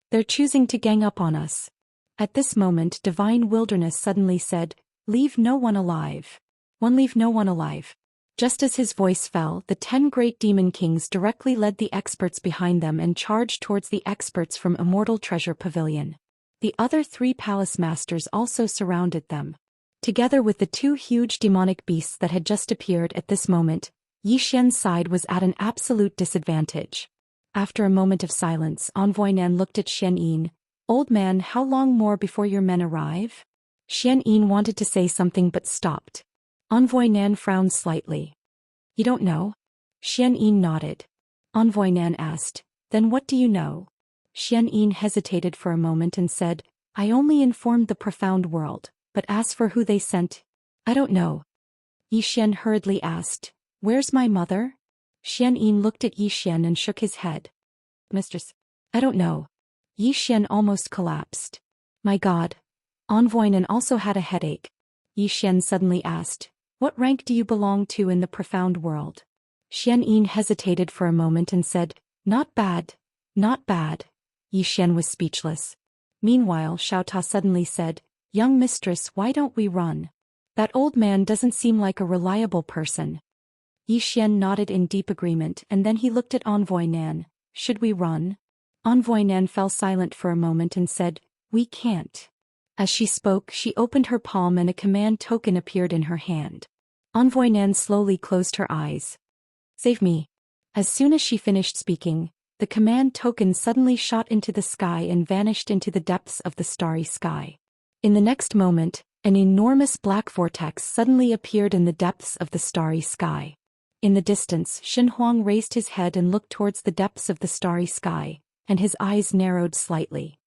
They're choosing to gang up on us. At this moment, divine wilderness suddenly said, leave no one alive. Leave no one alive. Just as his voice fell, the 10 great demon kings directly led the experts behind them and charged towards the experts from Immortal Treasure Pavilion. The other 3 palace masters also surrounded them. Together with the 2 huge demonic beasts that had just appeared at this moment, Yixian's side was at an absolute disadvantage. After a moment of silence, Envoy Nan looked at Xianyin. Old man, how long more before your men arrive? Xianyin wanted to say something but stopped. Envoy Nan frowned slightly. You don't know? Xianyin nodded. Envoy Nan asked, then what do you know? Xianyin hesitated for a moment and said, I only informed the profound world, but as for who they sent, I don't know. Yixian hurriedly asked, where's my mother? Xianyin looked at Yixian and shook his head. Mistress, I don't know. Yixian almost collapsed. My God. Envoy Nan also had a headache. Yixian suddenly asked, what rank do you belong to in the profound world? Xianyin hesitated for a moment and said, not bad, not bad. Yixian was speechless. Meanwhile, Xiaota suddenly said, young mistress, why don't we run? That old man doesn't seem like a reliable person. Yixian nodded in deep agreement and then he looked at Envoy Nan. Should we run? Envoy Nan fell silent for a moment and said, we can't. As she spoke, she opened her palm and a command token appeared in her hand. Envoy Nan slowly closed her eyes. Save me. As soon as she finished speaking, the command token suddenly shot into the sky and vanished into the depths of the starry sky. In the next moment, an enormous black vortex suddenly appeared in the depths of the starry sky. In the distance, Shen Huang raised his head and looked towards the depths of the starry sky, and his eyes narrowed slightly.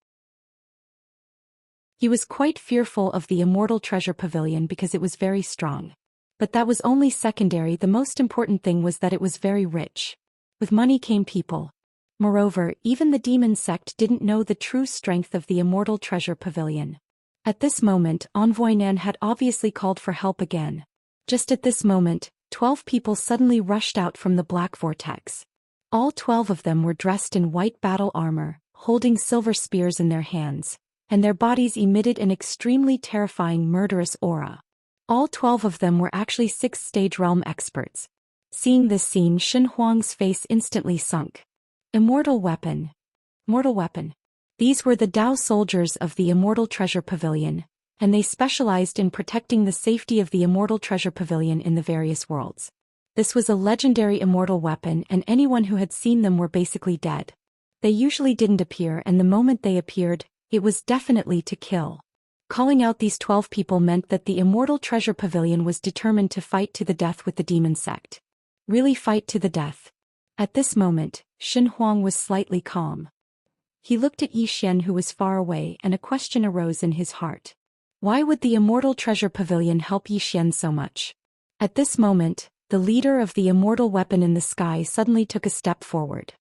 He was quite fearful of the Immortal Treasure Pavilion because it was very strong. But that was only secondary. The most important thing was that it was very rich. With money came people. Moreover, even the demon sect didn't know the true strength of the Immortal Treasure Pavilion. At this moment, Envoy Nan had obviously called for help again. Just at this moment, 12 people suddenly rushed out from the black vortex. All 12 of them were dressed in white battle armor, holding silver spears in their hands, and their bodies emitted an extremely terrifying murderous aura. All 12 of them were actually 6th-stage realm experts. Seeing this scene, Shen Huang's face instantly sunk. Immortal weapon. Mortal weapon. These were the Dao soldiers of the Immortal Treasure Pavilion, and they specialized in protecting the safety of the Immortal Treasure Pavilion in the various worlds. This was a legendary immortal weapon, and anyone who had seen them were basically dead. They usually didn't appear, and the moment they appeared, it was definitely to kill. Calling out these 12 people meant that the Immortal Treasure Pavilion was determined to fight to the death with the demon sect. Really fight to the death. At this moment, Shen Huang was slightly calm. He looked at Yi Xian, who was far away, and a question arose in his heart. Why would the Immortal Treasure Pavilion help Yi Xian so much? At this moment, the leader of the immortal weapon in the sky suddenly took a step forward.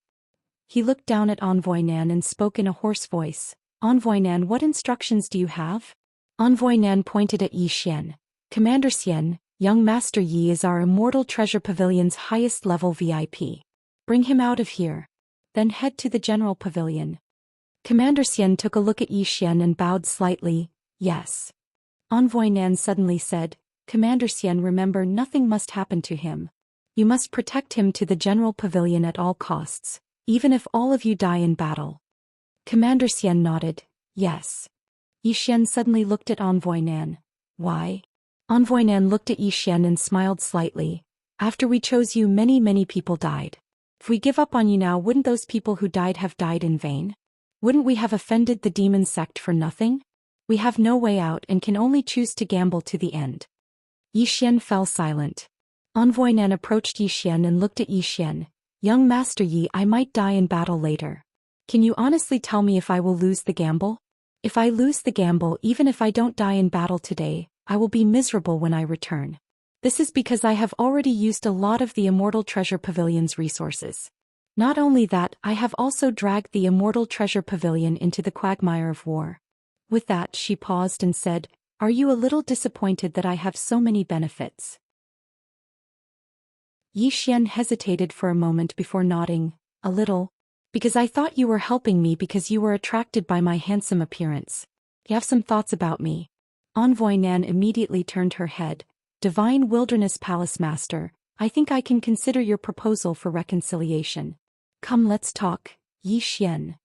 He looked down at Envoy Nan and spoke in a hoarse voice. Envoy Nan, what instructions do you have? Envoy Nan pointed at Yi Xian. Commander Xian, young Master Yi is our Immortal Treasure Pavilion's highest level VIP. Bring him out of here. Then head to the General Pavilion. Commander Xian took a look at Yi Xian and bowed slightly. Yes. Envoy Nan suddenly said, Commander Xian, remember, nothing must happen to him. You must protect him to the General Pavilion at all costs, even if all of you die in battle. Commander Xian nodded. Yes. Yi Xian suddenly looked at Envoy Nan. Why? Envoy Nan looked at Yi Xian and smiled slightly. After we chose you, many people died. If we give up on you now, wouldn't those people who died have died in vain? Wouldn't we have offended the demon sect for nothing? We have no way out and can only choose to gamble to the end. Yi Xian fell silent. Envoy Nan approached Yi Xian and looked at Yi Xian. Young Master Yi, I might die in battle later. Can you honestly tell me if I will lose the gamble? If I lose the gamble, even if I don't die in battle today, I will be miserable when I return. This is because I have already used a lot of the Immortal Treasure Pavilion's resources. Not only that, I have also dragged the Immortal Treasure Pavilion into the quagmire of war. With that, she paused and said, Are you a little disappointed that I have so many benefits? Yi Xian hesitated for a moment before nodding. A little. Because I thought you were helping me because you were attracted by my handsome appearance. You have some thoughts about me. Envoy Nan immediately turned her head. Divine Wilderness Palace Master, I think I can consider your proposal for reconciliation. Come, let's talk, Yi Xian.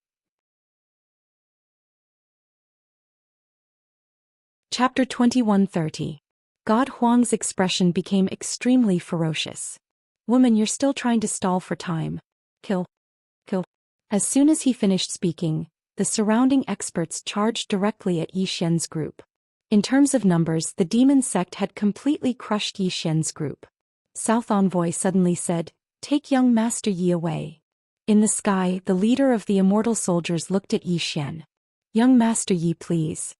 Chapter 2130. God Huang's expression became extremely ferocious. Woman, you're still trying to stall for time. Kill. As soon as he finished speaking, the surrounding experts charged directly at Yi Xian's group. In terms of numbers, the demon sect had completely crushed Yi Xian's group. South Envoy suddenly said, Take young Master Yi away. In the sky, the leader of the immortal soldiers looked at Yi Xian. Young Master Yi, please.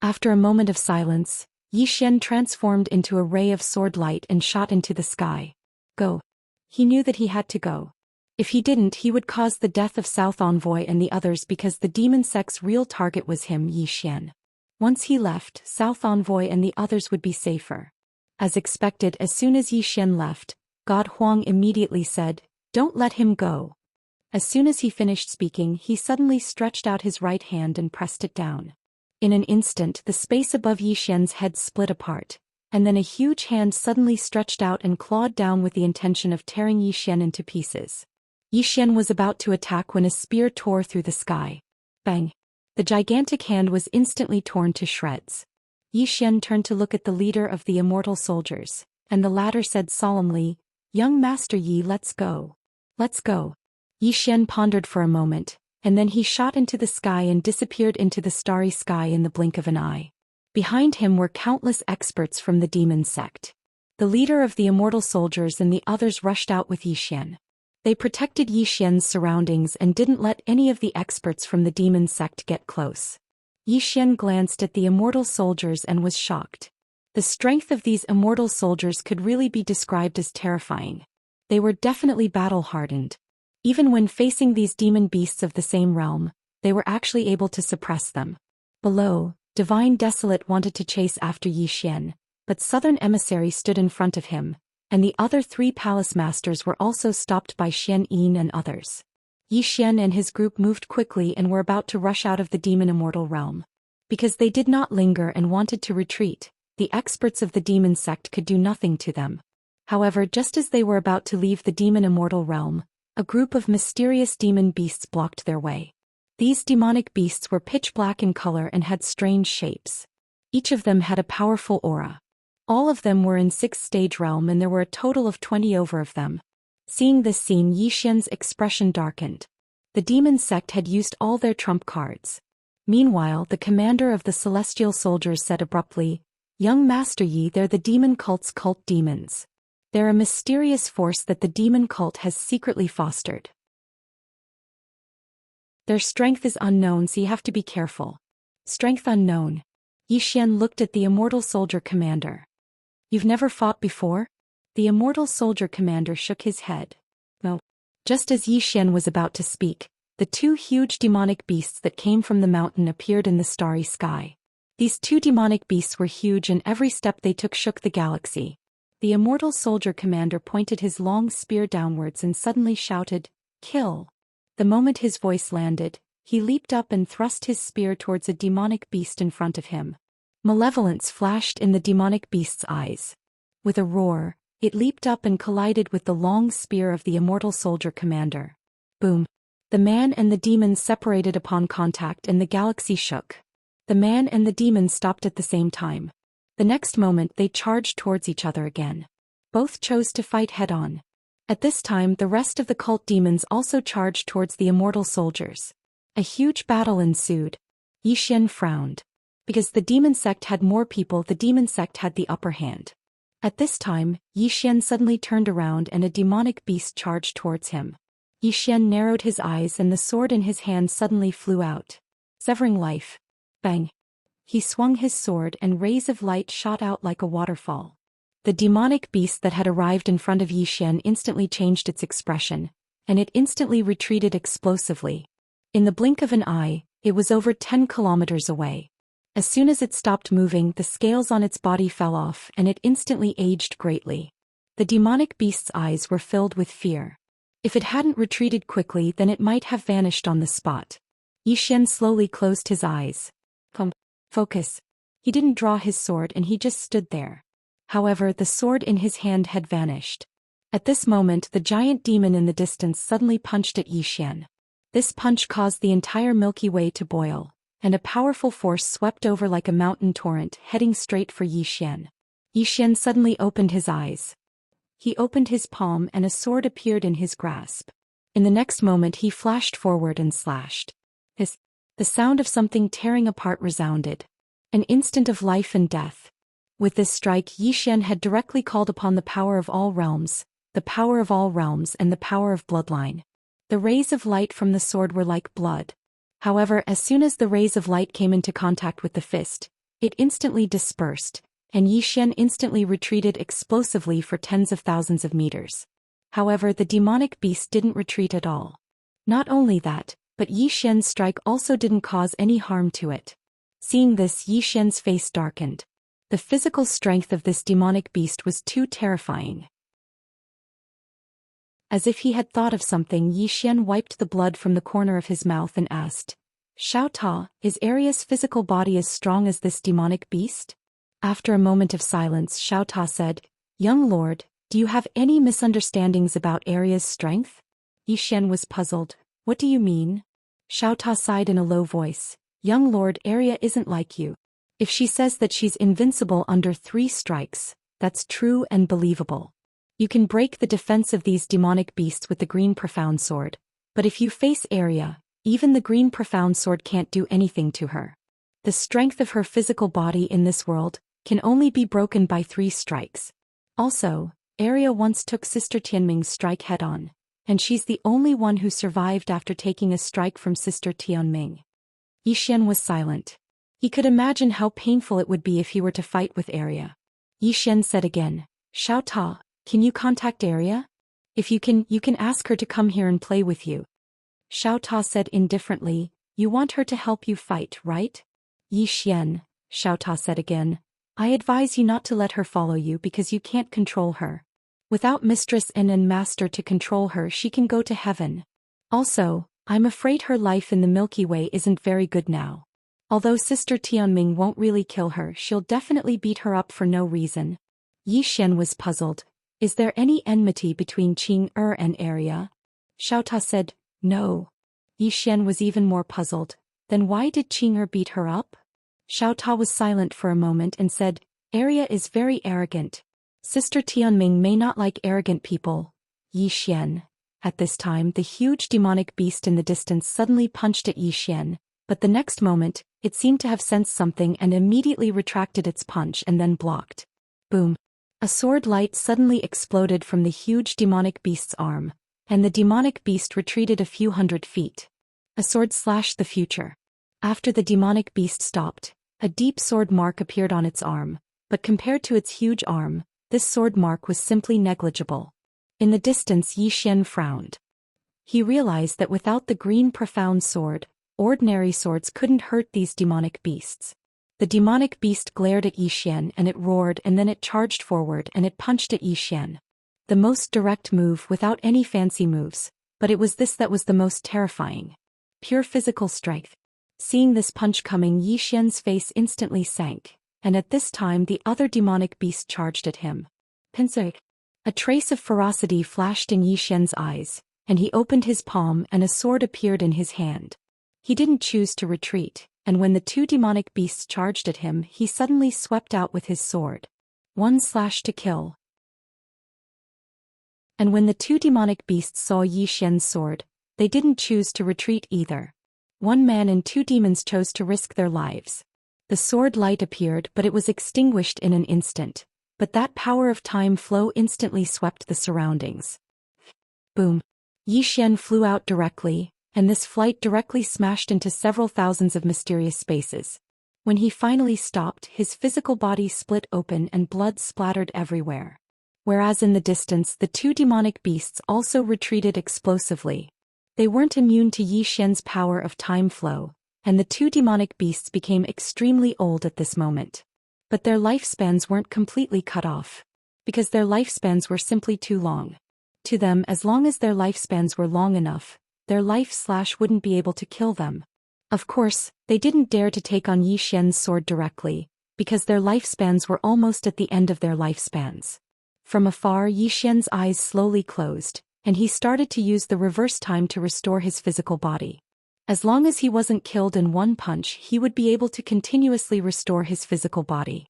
After a moment of silence, Yi Xian transformed into a ray of sword light and shot into the sky. Go. He knew that he had to go. If he didn't, he would cause the death of South Envoy and the others because the demon sect's real target was him, Yi Xian. Once he left, South Envoy and the others would be safer. As expected, as soon as Yi Xian left, God Huang immediately said, Don't let him go. As soon as he finished speaking, he suddenly stretched out his right hand and pressed it down. In an instant, the space above Yi Xian's head split apart, and then a huge hand suddenly stretched out and clawed down with the intention of tearing Yi Xian into pieces. Yi Xian was about to attack when a spear tore through the sky. Bang! The gigantic hand was instantly torn to shreds. Yi Xian turned to look at the leader of the immortal soldiers, and the latter said solemnly, Young Master Yi, let's go. Let's go. Yi Xian pondered for a moment, and then he shot into the sky and disappeared into the starry sky in the blink of an eye. Behind him were countless experts from the demon sect. The leader of the immortal soldiers and the others rushed out with Yi Xian. They protected Yi Xian's surroundings and didn't let any of the experts from the demon sect get close. Yi Xian glanced at the immortal soldiers and was shocked. The strength of these immortal soldiers could really be described as terrifying. They were definitely battle-hardened. Even when facing these demon beasts of the same realm, they were actually able to suppress them. Below, Divine Desolate wanted to chase after Yi Xian, but Southern Emissary stood in front of him, and the other 3 palace masters were also stopped by Xian Yin and others. Yi Xian and his group moved quickly and were about to rush out of the demon immortal realm. Because they did not linger and wanted to retreat, the experts of the demon sect could do nothing to them. However, just as they were about to leave the demon immortal realm, a group of mysterious demon beasts blocked their way. These demonic beasts were pitch black in color and had strange shapes. Each of them had a powerful aura. All of them were in 6th stage realm and there were a total of 20 over of them. Seeing this scene, Xian's expression darkened. The demon sect had used all their trump cards. Meanwhile, the commander of the celestial soldiers said abruptly, "Young Master Yi, they're the demon cult's cult demons. They're a mysterious force that the demon cult has secretly fostered. Their strength is unknown, so you have to be careful." Strength unknown. Xian looked at the immortal soldier commander. "You've never fought before?" The immortal soldier commander shook his head. No. Just as Xian was about to speak, the 2 huge demonic beasts that came from the mountain appeared in the starry sky. These 2 demonic beasts were huge and every step they took shook the galaxy. The immortal soldier commander pointed his long spear downwards and suddenly shouted, "Kill!" The moment his voice landed, he leaped up and thrust his spear towards a demonic beast in front of him. Malevolence flashed in the demonic beast's eyes. With a roar, it leaped up and collided with the long spear of the immortal soldier commander. Boom! The man and the demon separated upon contact and the galaxy shook. The man and the demon stopped at the same time. The next moment they charged towards each other again. Both chose to fight head-on. At this time the rest of the cult demons also charged towards the immortal soldiers. A huge battle ensued. Xian frowned. Because the demon sect had more people, the demon sect had the upper hand. At this time, Xian suddenly turned around and a demonic beast charged towards him. Xian narrowed his eyes and the sword in his hand suddenly flew out, severing life. Bang! He swung his sword and rays of light shot out like a waterfall. The demonic beast that had arrived in front of Xian instantly changed its expression, and it instantly retreated explosively. In the blink of an eye, it was over 10 kilometers away. As soon as it stopped moving, the scales on its body fell off and it instantly aged greatly. The demonic beast's eyes were filled with fear. If it hadn't retreated quickly, then it might have vanished on the spot. Xian slowly closed his eyes. Focus. He didn't draw his sword and he just stood there. However, the sword in his hand had vanished. At this moment, the giant demon in the distance suddenly punched at Xian. This punch caused the entire Milky Way to boil, and a powerful force swept over like a mountain torrent, heading straight for Xian. Xian suddenly opened his eyes. He opened his palm and a sword appeared in his grasp. In the next moment he flashed forward and slashed. The sound of something tearing apart resounded. An instant of life and death. With this strike, Xian had directly called upon the power of all realms, the power of all realms and the power of bloodline. The rays of light from the sword were like blood. However, as soon as the rays of light came into contact with the fist, it instantly dispersed, and Xian instantly retreated explosively for tens of thousands of meters. However, the demonic beast didn't retreat at all. Not only that, but Xian's strike also didn't cause any harm to it. Seeing this, Xian's face darkened. The physical strength of this demonic beast was too terrifying. As if he had thought of something, Xian wiped the blood from the corner of his mouth and asked, "Xiao Ta, is Aria's physical body as strong as this demonic beast?" After a moment of silence, Xiao Ta said, "Young lord, do you have any misunderstandings about Aria's strength?" Xian was puzzled. "What do you mean?" Xiao Ta sighed in a low voice. "Young lord, Aria isn't like you. If she says that she's invincible under 3 strikes, that's true and believable. You can break the defense of these demonic beasts with the green profound sword, but if you face Aria, even the green profound sword can't do anything to her. The strength of her physical body in this world can only be broken by 3 strikes. Also, Aria once took Sister Tianming's strike head-on, and she's the only one who survived after taking a strike from Sister Tianming." Xian was silent. He could imagine how painful it would be if he were to fight with Aria. Xian said again, "Xiao Ta, can you contact Aria? If you can ask her to come here and play with you." Xiao Ta said indifferently, "You want her to help you fight, right?" "Xian," Xiao Ta said again, "I advise you not to let her follow you because you can't control her. Without Mistress and Master to control her, she can go to heaven. Also, I'm afraid her life in the Milky Way isn't very good now. Although Sister Tianming won't really kill her, she'll definitely beat her up for no reason. Yi Xian was puzzled. Is there any enmity between Qing and Area? Xiaota said, no. Yi Xian was even more puzzled. Then why did Qing beat her up? Xiaota was silent for a moment and said, Area is very arrogant. Sister Tianming may not like arrogant people. Yi Xian. At this time, the huge demonic beast in the distance suddenly punched at Yi Xian, but the next moment, it seemed to have sensed something and immediately retracted its punch and then blocked. Boom. A sword light suddenly exploded from the huge demonic beast's arm, and the demonic beast retreated a few hundred feet. A sword slashed the future. After the demonic beast stopped, a deep sword mark appeared on its arm, but compared to its huge arm, this sword mark was simply negligible. In the distance, Yi Xian frowned. He realized that without the green profound sword, ordinary swords couldn't hurt these demonic beasts. The demonic beast glared at Yi Xian and it roared, and then it charged forward and it punched at Yi Xian. The most direct move without any fancy moves, but it was this that was the most terrifying. Pure physical strength. Seeing this punch coming, Yi Xian's face instantly sank, and at this time the other demonic beast charged at him. Pincer. A trace of ferocity flashed in Yi Xian's eyes, and he opened his palm and a sword appeared in his hand. He didn't choose to retreat, and when the two demonic beasts charged at him, he suddenly swept out with his sword. One slash to kill. And when the two demonic beasts saw Yi Xian's sword, they didn't choose to retreat either. One man and two demons chose to risk their lives. The sword light appeared, but it was extinguished in an instant. But that power of time flow instantly swept the surroundings. Boom. Yi Xian flew out directly, and this flight directly smashed into several thousands of mysterious spaces. When he finally stopped, his physical body split open and blood splattered everywhere. Whereas in the distance, the two demonic beasts also retreated explosively. They weren't immune to Yi Xian's power of time flow, and the two demonic beasts became extremely old at this moment. But their lifespans weren't completely cut off, because their lifespans were simply too long. To them, as long as their lifespans were long enough, their life wouldn't be able to kill them. Of course, they didn't dare to take on Yi Xian's sword directly, because their lifespans were almost at the end of their lifespans. From afar, Yi Xian's eyes slowly closed, and he started to use the reverse time to restore his physical body. As long as he wasn't killed in one punch, he would be able to continuously restore his physical body.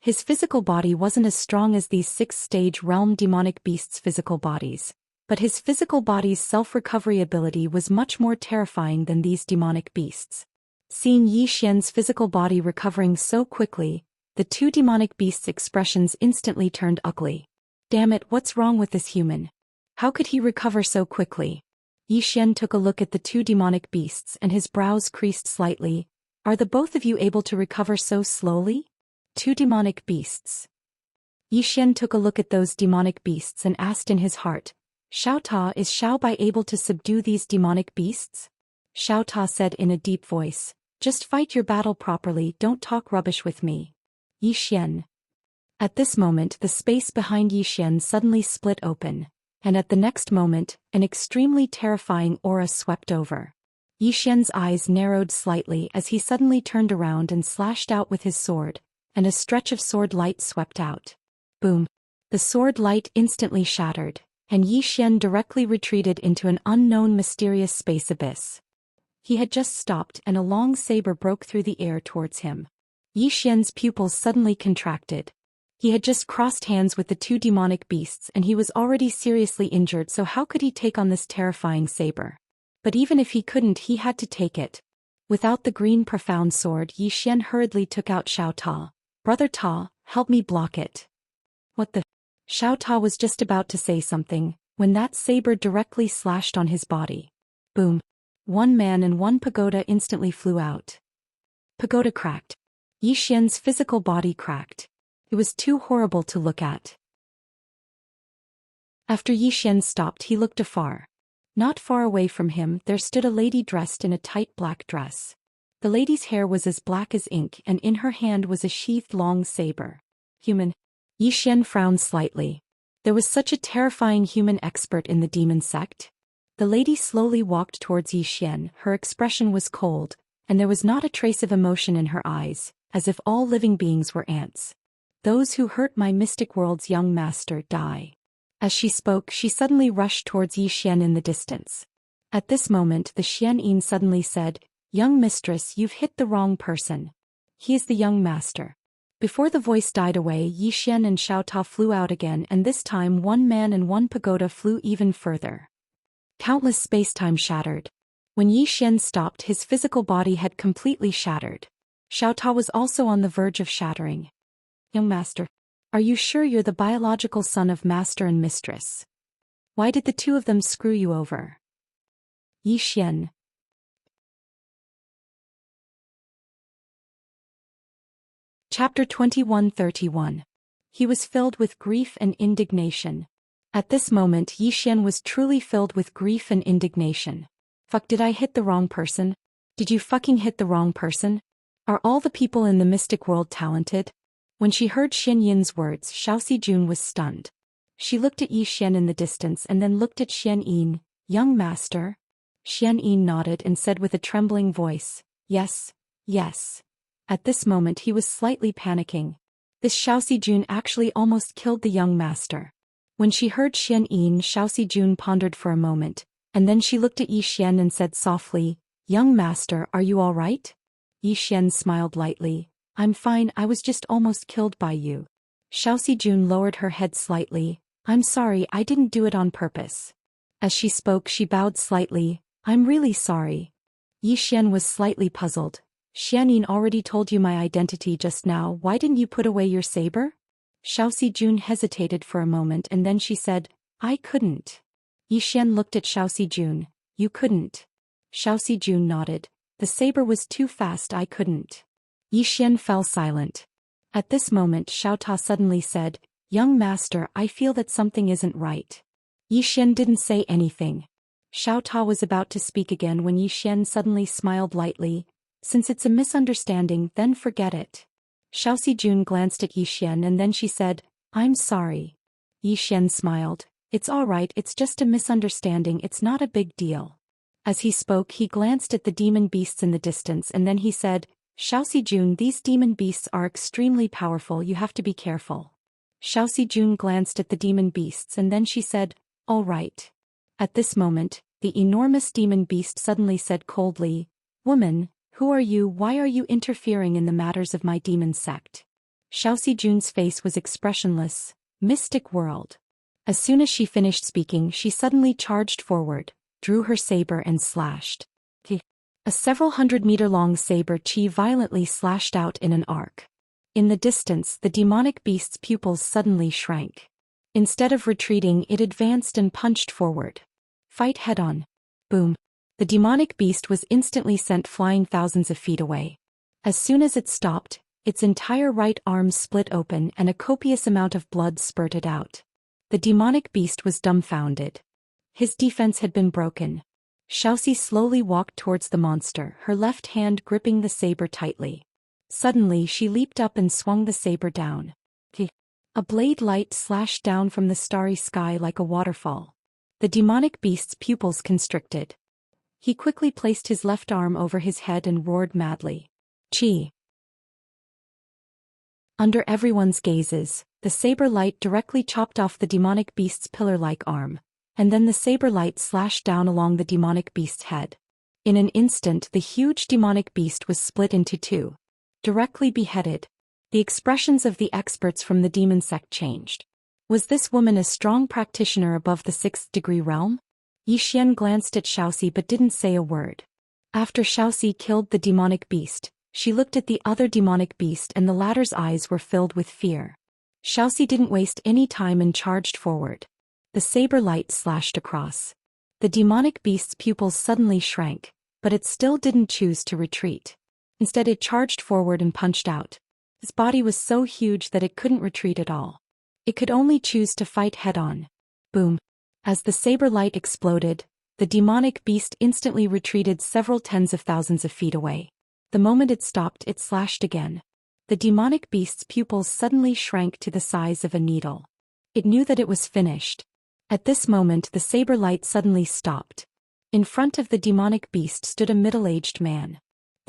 His physical body wasn't as strong as these sixth-stage realm demonic beasts' physical bodies, but his physical body's self-recovery ability was much more terrifying than these demonic beasts. Seeing Yi Xian's physical body recovering so quickly, the two demonic beasts' expressions instantly turned ugly. Damn it, what's wrong with this human? How could he recover so quickly? Yi Xian took a look at the two demonic beasts and his brows creased slightly. Are the both of you able to recover so slowly? Two demonic beasts. Yi Xian took a look at those demonic beasts and asked in his heart, Xiao Ta, is Xiao Bai able to subdue these demonic beasts? Xiao Ta said in a deep voice, just fight your battle properly, don't talk rubbish with me. Yi Xian. At this moment, the space behind Yi Xian suddenly split open. And at the next moment, an extremely terrifying aura swept over. Yi Xian's eyes narrowed slightly as he suddenly turned around and slashed out with his sword, and a stretch of sword light swept out. Boom. The sword light instantly shattered, and Yi Xian directly retreated into an unknown mysterious space abyss. He had just stopped and a long saber broke through the air towards him. Yi Xian's pupils suddenly contracted. He had just crossed hands with the two demonic beasts and he was already seriously injured, so how could he take on this terrifying saber? But even if he couldn't, he had to take it. Without the green profound sword, Yi Xian hurriedly took out Xiao Ta. Brother Ta, help me block it. What the? Xiao Ta was just about to say something, when that saber directly slashed on his body. Boom. One man and one pagoda instantly flew out. Pagoda cracked. Yi Xian's physical body cracked. It was too horrible to look at. After Yi Xian stopped, he looked afar. Not far away from him, there stood a lady dressed in a tight black dress. The lady's hair was as black as ink and in her hand was a sheathed long saber. Human. Yi Xian frowned slightly. There was such a terrifying human expert in the demon sect. The lady slowly walked towards Yi Xian, her expression was cold, and there was not a trace of emotion in her eyes, as if all living beings were ants. Those who hurt my mystic world's young master die. As she spoke, she suddenly rushed towards Yi Xian in the distance. At this moment, the Xianyin suddenly said, "Young mistress, you've hit the wrong person. He is the young master." Before the voice died away, Yi Xian and Xiao Ta flew out again, and this time one man and one pagoda flew even further. Countless space-time shattered. When Yi Xian stopped, his physical body had completely shattered. Xiao Ta was also on the verge of shattering. "Young master, are you sure you're the biological son of master and mistress? Why did the two of them screw you over?" Yi Xian. Chapter 21:31. He was filled with grief and indignation. At this moment, Yi Xian was truly filled with grief and indignation. Fuck, did I hit the wrong person? Did you fucking hit the wrong person? Are all the people in the mystic world talented? When she heard Xin Yin's words, Xiaoxi was stunned. She looked at Yi Xian in the distance and then looked at Xian Yin. "Young master?" Xian Yin nodded and said with a trembling voice, "Yes, yes." At this moment he was slightly panicking. This Xiaoxi actually almost killed the young master. When she heard Xian Yin, Xiaoxi pondered for a moment, and then she looked at Yi Xian and said softly, "Young master, are you all right?" Yi Xian smiled lightly. "I'm fine, I was just almost killed by you." Xiaoxi lowered her head slightly. "I'm sorry, I didn't do it on purpose." As she spoke, she bowed slightly. "I'm really sorry." Yi Xian was slightly puzzled. "Xianyin already told you my identity just now, why didn't you put away your saber?" Xiaoxi hesitated for a moment and then she said, "I couldn't." Yi Xian looked at Xiaoxi. "You couldn't?" Xiaoxi nodded. "The saber was too fast, I couldn't." Yi Xian fell silent. At this moment Xiao Ta suddenly said, "Young master, I feel that something isn't right." Yi Xian didn't say anything. Xiao Ta was about to speak again when Yi Xian suddenly smiled lightly. "Since it's a misunderstanding, then forget it." Xiaoxi glanced at Yi Xian and then she said, "I'm sorry." Yi Xian smiled. "It's all right, it's just a misunderstanding, it's not a big deal." As he spoke, he glanced at the demon beasts in the distance and then he said, "Xiaoxi, these demon beasts are extremely powerful, you have to be careful." Xiaoxi glanced at the demon beasts and then she said, "All right." At this moment, the enormous demon beast suddenly said coldly, "Woman, who are you? Why are you interfering in the matters of my demon sect?" Xiaoxi face was expressionless. Mystic world. As soon as she finished speaking, she suddenly charged forward, drew her saber and slashed. A several 100-meter-long saber chi violently slashed out in an arc. In the distance, the demonic beast's pupils suddenly shrank. Instead of retreating, it advanced and punched forward. "Fight head-on." Boom. The demonic beast was instantly sent flying thousands of feet away. As soon as it stopped, its entire right arm split open and a copious amount of blood spurted out. The demonic beast was dumbfounded. His defense had been broken. Xiaoxi slowly walked towards the monster, her left hand gripping the saber tightly. Suddenly she leaped up and swung the saber down. A blade light slashed down from the starry sky like a waterfall. The demonic beast's pupils constricted. He quickly placed his left arm over his head and roared madly. Chi. Under everyone's gazes, the saber light directly chopped off the demonic beast's pillar-like arm, and then the saber light slashed down along the demonic beast's head. In an instant, the huge demonic beast was split into two. Directly beheaded. The expressions of the experts from the demon sect changed. Was this woman a strong practitioner above the 6th degree realm? Yi Xian glanced at Xiaoxi but didn't say a word. After Xiaoxi killed the demonic beast, she looked at the other demonic beast and the latter's eyes were filled with fear. Xiaoxi didn't waste any time and charged forward. The saber light slashed across. The demonic beast's pupils suddenly shrank, but it still didn't choose to retreat. Instead it charged forward and punched out. Its body was so huge that it couldn't retreat at all. It could only choose to fight head-on. Boom. As the saber light exploded, the demonic beast instantly retreated several tens of thousands of feet away. The moment it stopped, it slashed again. The demonic beast's pupils suddenly shrank to the size of a needle. It knew that it was finished. At this moment, the saber light suddenly stopped. In front of the demonic beast stood a middle-aged man.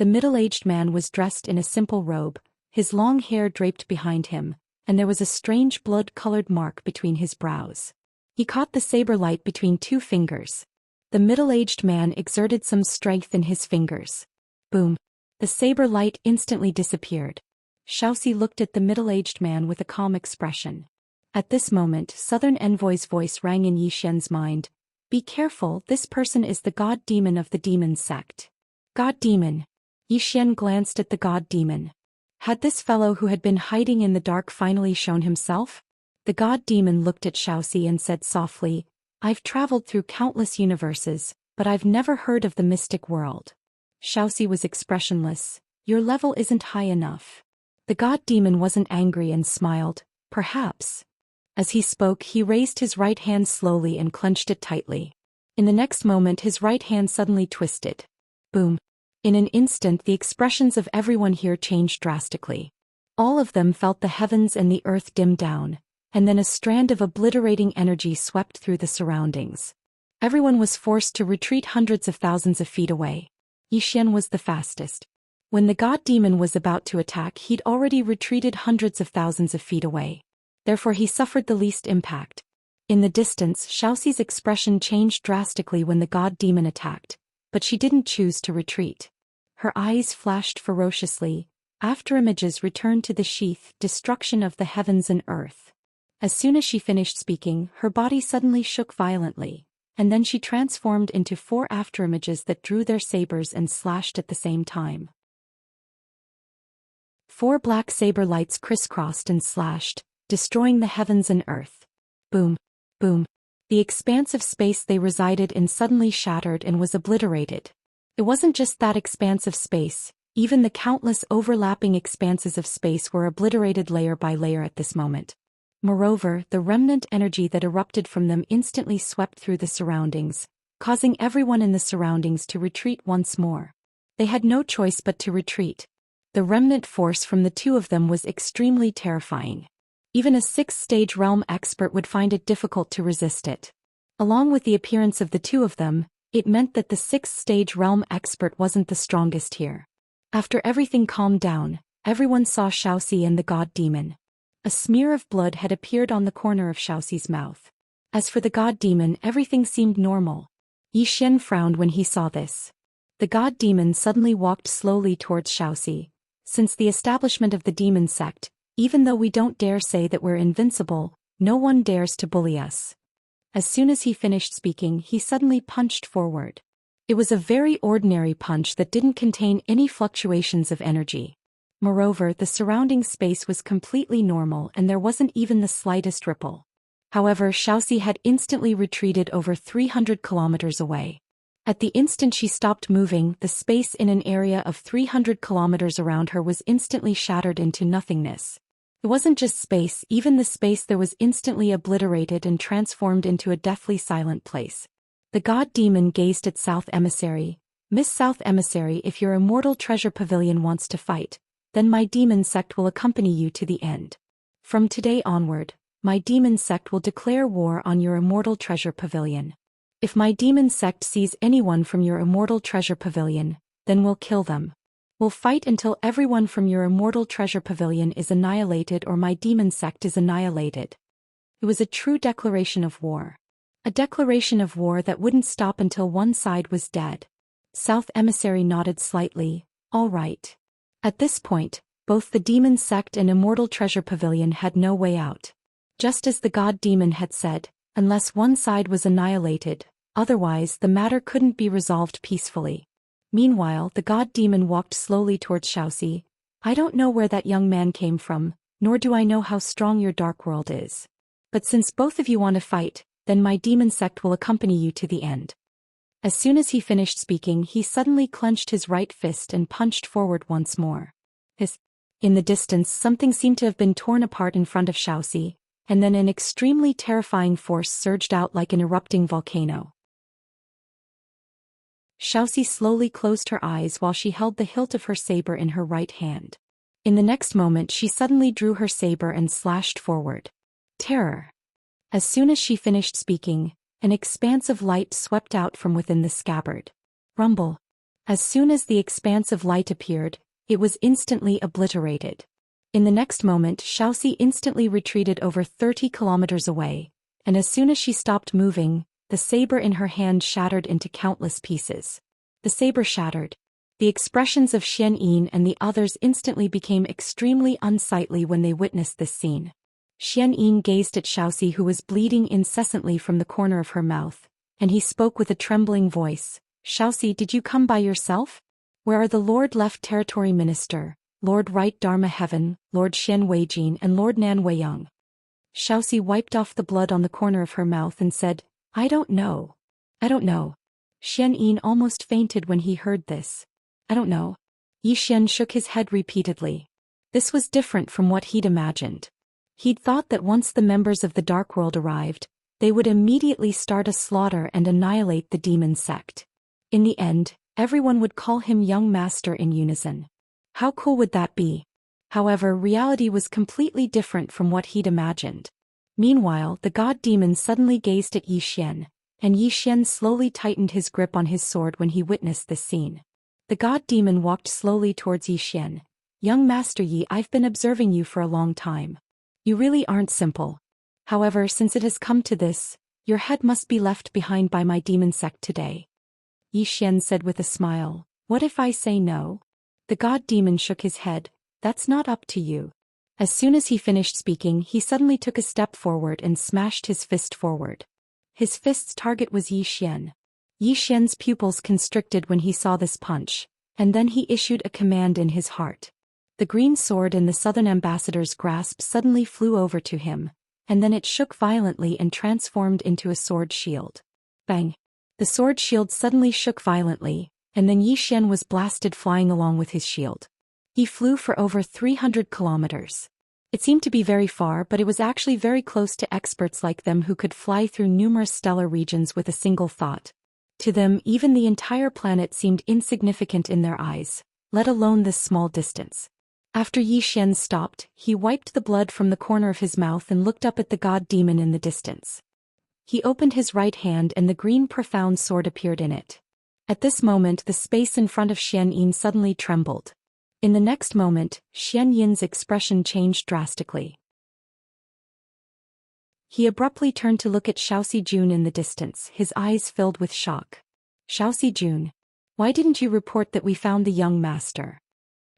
The middle-aged man was dressed in a simple robe, his long hair draped behind him, and there was a strange blood-colored mark between his brows. He caught the saber light between 2 fingers. The middle-aged man exerted some strength in his fingers. Boom! The saber light instantly disappeared. Xiaoxi looked at the middle-aged man with a calm expression. At this moment, Southern Envoy's voice rang in Yixian's mind. Be careful, this person is the god demon of the demon sect. God demon. Yixian glanced at the god demon. Had this fellow who had been hiding in the dark finally shown himself? The god demon looked at Xiaoxi and said softly, I've traveled through countless universes, but I've never heard of the mystic world. Xiaoxi was expressionless. Your level isn't high enough. The god demon wasn't angry and smiled, perhaps. As he spoke, he raised his right hand slowly and clenched it tightly. In the next moment, his right hand suddenly twisted. Boom. In an instant, the expressions of everyone here changed drastically. All of them felt the heavens and the earth dim down, and then a strand of obliterating energy swept through the surroundings. Everyone was forced to retreat hundreds of thousands of feet away. Yixian was the fastest. When the god demon was about to attack, he'd already retreated hundreds of thousands of feet away. Therefore he suffered the least impact. In the distance, Xiaoxi's expression changed drastically when the god demon attacked, but she didn't choose to retreat. Her eyes flashed ferociously. Afterimages returned to the sheath, destruction of the heavens and earth. As soon as she finished speaking, her body suddenly shook violently, and then she transformed into 4 afterimages that drew their sabers and slashed at the same time. 4 black saber lights crisscrossed and slashed, destroying the heavens and earth. Boom, boom. The expanse of space they resided in suddenly shattered and was obliterated. It wasn't just that expanse of space, even the countless overlapping expanses of space were obliterated layer by layer at this moment. Moreover, the remnant energy that erupted from them instantly swept through the surroundings, causing everyone in the surroundings to retreat once more. They had no choice but to retreat. The remnant force from the 2 of them was extremely terrifying. Even a 6th-stage realm expert would find it difficult to resist it. Along with the appearance of the 2 of them, it meant that the 6th-stage realm expert wasn't the strongest here. After everything calmed down, everyone saw Xiaoxi and the god demon. A smear of blood had appeared on the corner of Xiaoxi's mouth. As for the god demon, everything seemed normal. Yixian frowned when he saw this. The god demon suddenly walked slowly towards Xiaoxi. Since the establishment of the demon sect, even though we don't dare say that we're invincible, no one dares to bully us. As soon as he finished speaking, he suddenly punched forward. It was a very ordinary punch that didn't contain any fluctuations of energy. Moreover, the surrounding space was completely normal and there wasn't even the slightest ripple. However, Xiaoxi had instantly retreated over 300 kilometers away. At the instant she stopped moving, the space in an area of 300 kilometers around her was instantly shattered into nothingness. It wasn't just space, even the space there was instantly obliterated and transformed into a deathly silent place. The god demon gazed at South Emissary. Miss South Emissary, if your immortal treasure pavilion wants to fight, then my demon sect will accompany you to the end. From today onward, my demon sect will declare war on your immortal treasure pavilion. If my demon sect sees anyone from your immortal treasure pavilion, then we'll kill them. We'll fight until everyone from your immortal treasure pavilion is annihilated or my demon sect is annihilated. It was a true declaration of war. A declaration of war that wouldn't stop until one side was dead. South Emissary nodded slightly. All right. At this point, both the demon sect and immortal treasure pavilion had no way out. Just as the god demon had said, unless one side was annihilated, otherwise the matter couldn't be resolved peacefully. Meanwhile, the god demon walked slowly towards Xiaoxi. I don't know where that young man came from, nor do I know how strong your dark world is. But since both of you want to fight, then my demon sect will accompany you to the end. As soon as he finished speaking, he suddenly clenched his right fist and punched forward once more. In the distance, something seemed to have been torn apart in front of Xiaoxi, and then an extremely terrifying force surged out like an erupting volcano. Xiaoxi slowly closed her eyes while she held the hilt of her saber in her right hand. In the next moment she suddenly drew her saber and slashed forward. Terror. As soon as she finished speaking, an expanse of light swept out from within the scabbard. Rumble. As soon as the expanse of light appeared, it was instantly obliterated. In the next moment Xiaoxi instantly retreated over 30 kilometers away, and as soon as she stopped moving, the saber in her hand shattered into countless pieces. The saber shattered. The expressions of Xian and the others instantly became extremely unsightly when they witnessed this scene. Xian gazed at Xiaoxi, who was bleeding incessantly from the corner of her mouth, and he spoke with a trembling voice. Xiaoxi, did you come by yourself? Where are the Lord Left Territory Minister, Lord Right Dharma Heaven, Lord Xian Weijin and Lord Nan Weiyang? Xiaoxi wiped off the blood on the corner of her mouth and said, I don't know. I don't know. Xian almost fainted when he heard this. I don't know. Yixian shook his head repeatedly. This was different from what he'd imagined. He'd thought that once the members of the Dark World arrived, they would immediately start a slaughter and annihilate the demon sect. In the end, everyone would call him Young Master in unison. How cool would that be? However, reality was completely different from what he'd imagined. Meanwhile, the god demon suddenly gazed at Yixian, and Yixian slowly tightened his grip on his sword when he witnessed this scene. The god demon walked slowly towards Yixian. Young Master Yi, I've been observing you for a long time. You really aren't simple. However, since it has come to this, your head must be left behind by my demon sect today. Yixian said with a smile, what if I say no? The god demon shook his head, that's not up to you. As soon as he finished speaking, he suddenly took a step forward and smashed his fist forward. His fist's target was Yixian. Yixian's pupils constricted when he saw this punch, and then he issued a command in his heart. The green sword in the southern ambassador's grasp suddenly flew over to him, and then it shook violently and transformed into a sword shield. Bang! The sword shield suddenly shook violently, and then Yixian was blasted flying along with his shield. He flew for over 300 kilometers. It seemed to be very far, but it was actually very close to experts like them who could fly through numerous stellar regions with a single thought. To them, even the entire planet seemed insignificant in their eyes, let alone this small distance. After Yixian stopped, he wiped the blood from the corner of his mouth and looked up at the god demon in the distance. He opened his right hand and the green profound sword appeared in it. At this moment the space in front of Xian suddenly trembled. In the next moment, Xian expression changed drastically. He abruptly turned to look at Xiaoxi Jun in the distance, his eyes filled with shock. Xiaoxi Jun, why didn't you report that we found the young master?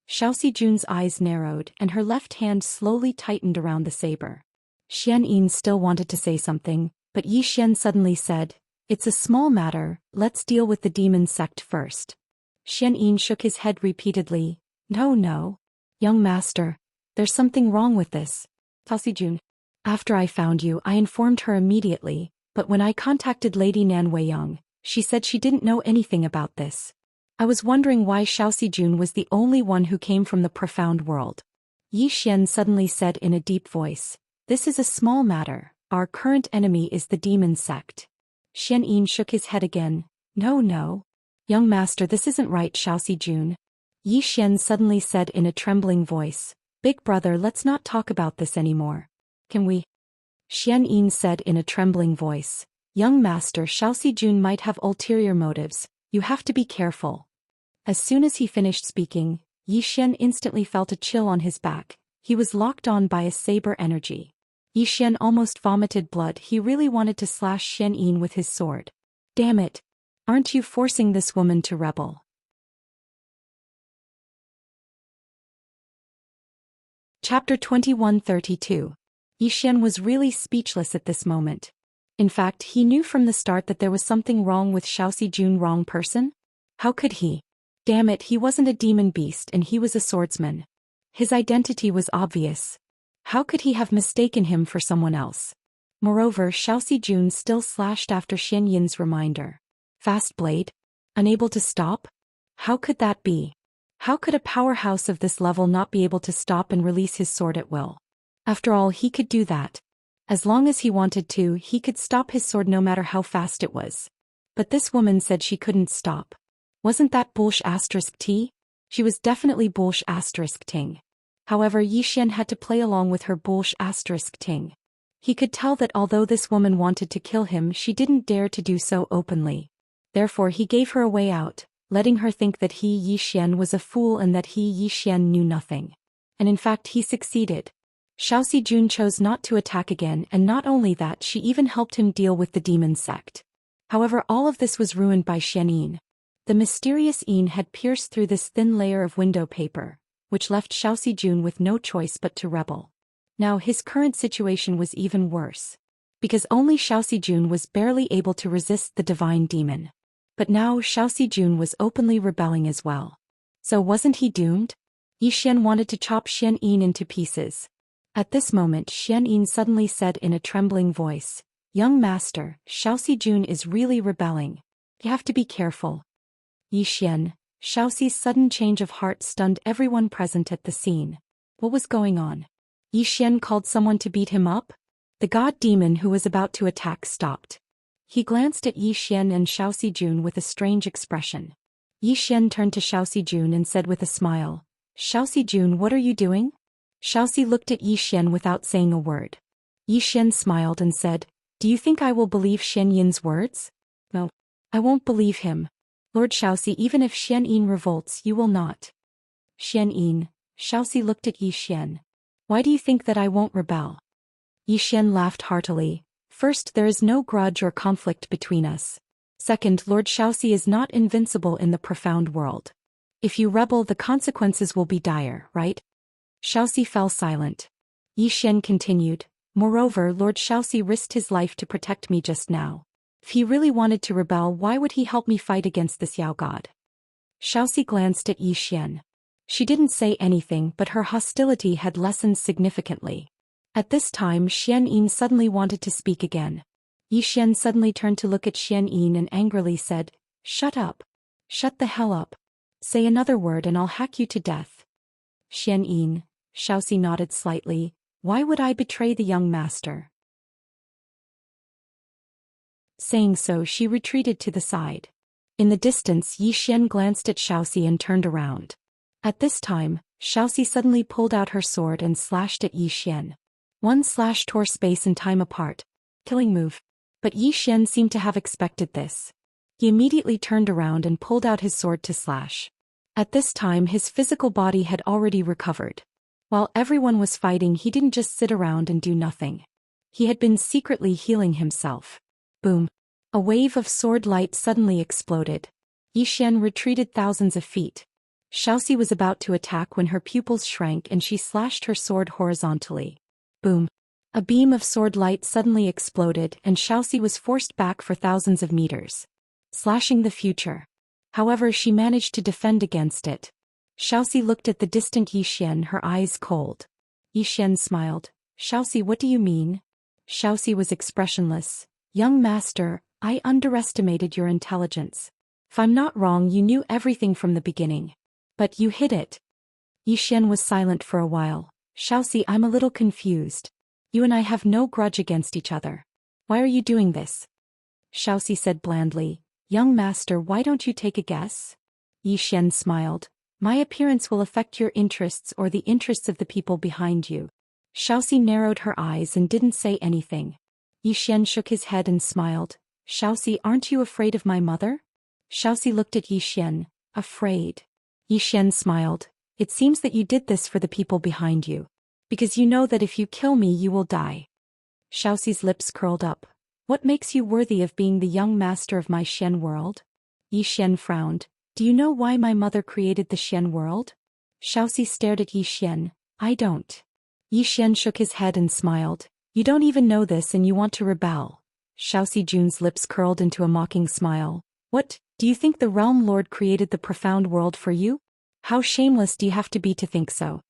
Xiaoxi Jun's eyes narrowed and her left hand slowly tightened around the saber. Xian still wanted to say something, but Yixian suddenly said, it's a small matter, let's deal with the demon sect first. Xian shook his head repeatedly. No. Young master, there's something wrong with this. Xiaoxi Jun. After I found you, I informed her immediately, but when I contacted Lady Nan Weiyang, she said she didn't know anything about this. I was wondering why Xiaoxi Jun was the only one who came from the profound world. Yixian suddenly said in a deep voice, this is a small matter, our current enemy is the demon sect. Xian shook his head again. No. Young master, this isn't right, Xiaoxi Jun. Yixian suddenly said in a trembling voice, Big brother, let's not talk about this anymore. Can we? Xian said in a trembling voice, Young master, Xiaoxi Jun might have ulterior motives, you have to be careful. As soon as he finished speaking, Yixian instantly felt a chill on his back, he was locked on by a saber energy. Yixian almost vomited blood, he really wanted to slash Xian with his sword. Damn it! Aren't you forcing this woman to rebel? Chapter 2132. Yixian was really speechless at this moment. In fact, he knew from the start that there was something wrong with Xiaoxi Jun. Wrong person? How could he? Damn it, he wasn't a demon beast and he was a swordsman. His identity was obvious. How could he have mistaken him for someone else? Moreover, Xiaoxi Jun still slashed after Xian reminder. Fast blade? Unable to stop? How could that be? How could a powerhouse of this level not be able to stop and release his sword at will? After all, he could do that. As long as he wanted to, he could stop his sword no matter how fast it was. But this woman said she couldn't stop. Wasn't that *T? She was definitely *Ting. However, Yixian had to play along with her *Ting. He could tell that although this woman wanted to kill him, she didn't dare to do so openly. Therefore he gave her a way out, letting her think that he Yi Xian was a fool and that he Yi Xian knew nothing. And in fact he succeeded. Xiaoxi Jun chose not to attack again, and not only that, she even helped him deal with the demon sect. However, all of this was ruined by Xian. The mysterious Yin had pierced through this thin layer of window paper, which left Xiaoxi Jun with no choice but to rebel. Now his current situation was even worse, because only Xiaoxi Jun was barely able to resist the divine demon. But now Xiaoxi Jun was openly rebelling as well. So wasn't he doomed? Yi Xian wanted to chop Xian into pieces. At this moment Xian suddenly said in a trembling voice, "Young master, Xiaoxi Jun is really rebelling. You have to be careful." Yi Xian, Xiaoxi's sudden change of heart stunned everyone present at the scene. What was going on? Yi Xian called someone to beat him up? The god demon who was about to attack stopped. He glanced at Yi Xian and Xiaoxi Jun with a strange expression. Yi Xian turned to Xiaoxi Jun and said with a smile, "Xiaoxi Jun, what are you doing?" Xiaoxi looked at Yi Xian without saying a word. Yi Xian smiled and said, "Do you think I will believe Xian Yin's words?" "No. I won't believe him. Lord Xiaoxi, even if Xian Yin revolts, you will not." "Xian Yin," Xiaoxi looked at Yi Xian. "Why do you think that I won't rebel?" Yi Xian laughed heartily. "First, there is no grudge or conflict between us. Second, Lord Xiaoxi is not invincible in the profound world. If you rebel, the consequences will be dire, right?" Xiaoxi fell silent. Yi Xian continued, "Moreover, Lord Xiaoxi risked his life to protect me just now. If he really wanted to rebel, why would he help me fight against this Yao god?" Xiaoxi glanced at Yi Xian. She didn't say anything, but her hostility had lessened significantly. At this time Xian Yin suddenly wanted to speak again. Yi Xian suddenly turned to look at Xian Yin and angrily said, "Shut up. Shut the hell up. Say another word and I'll hack you to death." "Xian Yin," Xiaoxi nodded slightly, "why would I betray the young master?" Saying so, she retreated to the side. In the distance, Yi Xian glanced at Xiaoxi and turned around. At this time, Xiaoxi suddenly pulled out her sword and slashed at Yi Xian. One slash tore space and time apart. Killing move. But Yi Xian seemed to have expected this. He immediately turned around and pulled out his sword to slash. At this time his physical body had already recovered. While everyone was fighting, he didn't just sit around and do nothing. He had been secretly healing himself. Boom. A wave of sword light suddenly exploded. Yi Xian retreated thousands of feet. Xiaoxi was about to attack when her pupils shrank and she slashed her sword horizontally. Boom. A beam of sword light suddenly exploded and Xiaoxi was forced back for thousands of meters, slashing the future. However, she managed to defend against it. Xiaoxi looked at the distant Yi Xian, her eyes cold. Yi Xian smiled. "Xiaoxi, what do you mean?" Xiaoxi was expressionless. "Young master, I underestimated your intelligence. If I'm not wrong, you knew everything from the beginning. But you hid it." Yi Xian was silent for a while. "Xiaoxi, I'm a little confused. You and I have no grudge against each other. Why are you doing this?" Xiaoxi said blandly, "Young master, why don't you take a guess?" Yi Xian smiled. "My appearance will affect your interests or the interests of the people behind you." Xiaoxi narrowed her eyes and didn't say anything. Yi Xian shook his head and smiled. "Xiaoxi, aren't you afraid of my mother?" Xiaoxi looked at Yi Xian. "Afraid?" Yi Xian smiled. "It seems that you did this for the people behind you. Because you know that if you kill me you will die." Xiaoxi's lips curled up. "What makes you worthy of being the young master of my Xian world?" Yi Xian frowned. "Do you know why my mother created the Xian world?" Xiaoxi stared at Yi Xian. "I don't." Yi Xian shook his head and smiled. "You don't even know this and you want to rebel." Xiaoxi Jun's lips curled into a mocking smile. "What, do you think the Realm Lord created the profound world for you? How shameless do you have to be to think so?"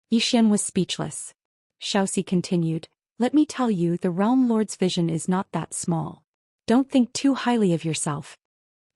Yi Xian was speechless. Xiaoxi continued. "Let me tell you, the Realm Lord's vision is not that small. Don't think too highly of yourself."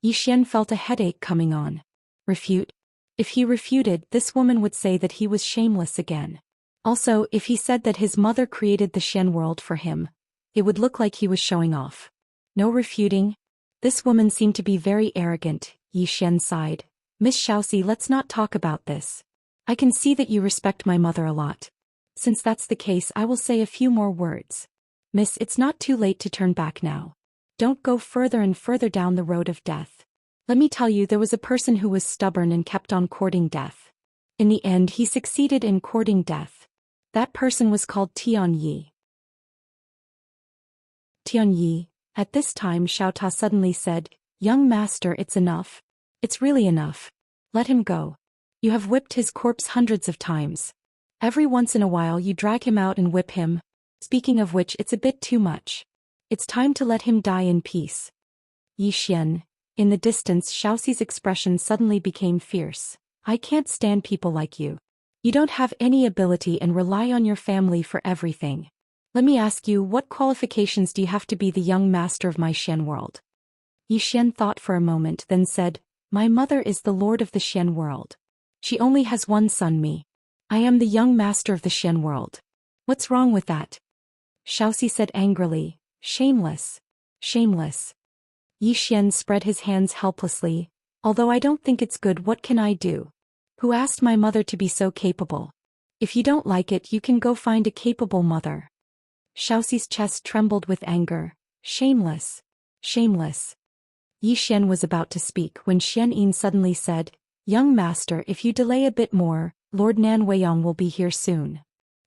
Yi Xian felt a headache coming on. Refute? If he refuted, this woman would say that he was shameless again. Also, if he said that his mother created the Xian world for him, it would look like he was showing off. No refuting? This woman seemed to be very arrogant. Yi Xian sighed. "Miss Xiaoxi, let's not talk about this. I can see that you respect my mother a lot. Since that's the case, I will say a few more words. Miss, it's not too late to turn back now. Don't go further and further down the road of death. Let me tell you, there was a person who was stubborn and kept on courting death. In the end, he succeeded in courting death. That person was called Tianyi. Tianyi. At this time Xiao Ta suddenly said, "Young master, it's enough. It's really enough. Let him go. You have whipped his corpse hundreds of times. Every once in a while you drag him out and whip him. Speaking of which, it's a bit too much. It's time to let him die in peace." Xian. In the distance, Xiaoxi's expression suddenly became fierce. "I can't stand people like you. You don't have any ability and rely on your family for everything. Let me ask you, what qualifications do you have to be the young master of my Xian world?" Xian thought for a moment, then said, "My mother is the lord of the Xian world. She only has one son, me. I am the young master of the Xian world. What's wrong with that?" Xiaoxi said angrily, "Shameless. Shameless." Xian spread his hands helplessly. "Although I don't think it's good, what can I do? Who asked my mother to be so capable? If you don't like it, you can go find a capable mother." Xiaoxi's chest trembled with anger. "Shameless. Shameless." Xian was about to speak when Xianyin suddenly said, "Young master, if you delay a bit more, Lord Nan Weiyang will be here soon."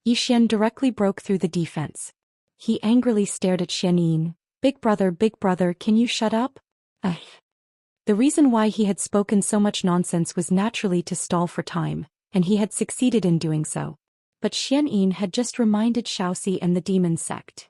Xian directly broke through the defense. He angrily stared at Xianyin. Big brother, can you shut up?" The reason why he had spoken so much nonsense was naturally to stall for time, and he had succeeded in doing so. But Xianyin had just reminded Xiaoxi and the demon sect.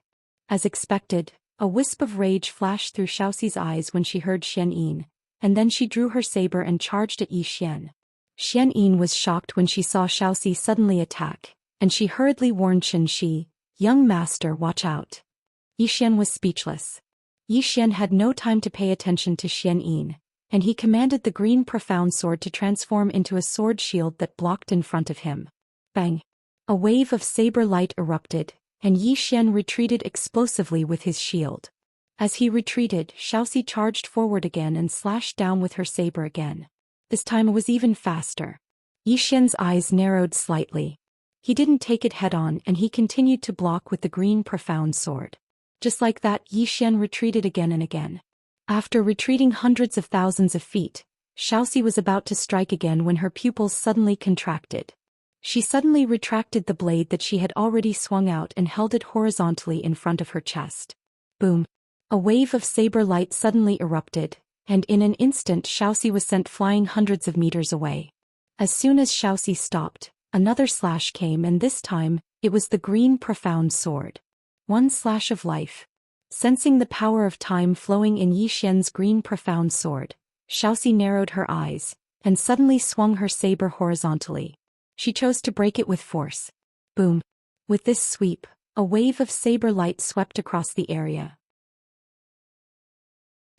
As expected, a wisp of rage flashed through Xiaoxi's eyes when she heard Xianyin, and then she drew her saber and charged at Xian. Xianyin was shocked when she saw Xiaoxi suddenly attack, and she hurriedly warned Xianxi, "Young master, watch out." Xian was speechless. Xian had no time to pay attention to Xianyin, and he commanded the green profound sword to transform into a sword shield that blocked in front of him. Bang! A wave of saber light erupted, and Xian retreated explosively with his shield. As he retreated, Xiaoxi charged forward again and slashed down with her saber again. This time it was even faster. Xian's eyes narrowed slightly. He didn't take it head-on and he continued to block with the green profound sword. Just like that, Xian retreated again and again. After retreating hundreds of thousands of feet, Xiaoxi was about to strike again when her pupils suddenly contracted. She suddenly retracted the blade that she had already swung out and held it horizontally in front of her chest. Boom! A wave of saber light suddenly erupted, and in an instant Xiaoxi was sent flying hundreds of meters away. As soon as Xiaoxi stopped, another slash came, and this time, it was the green profound sword. One slash of life. Sensing the power of time flowing in Xian's green profound sword, Xiaoxi narrowed her eyes, and suddenly swung her saber horizontally. She chose to break it with force. Boom! With this sweep, a wave of saber light swept across the area.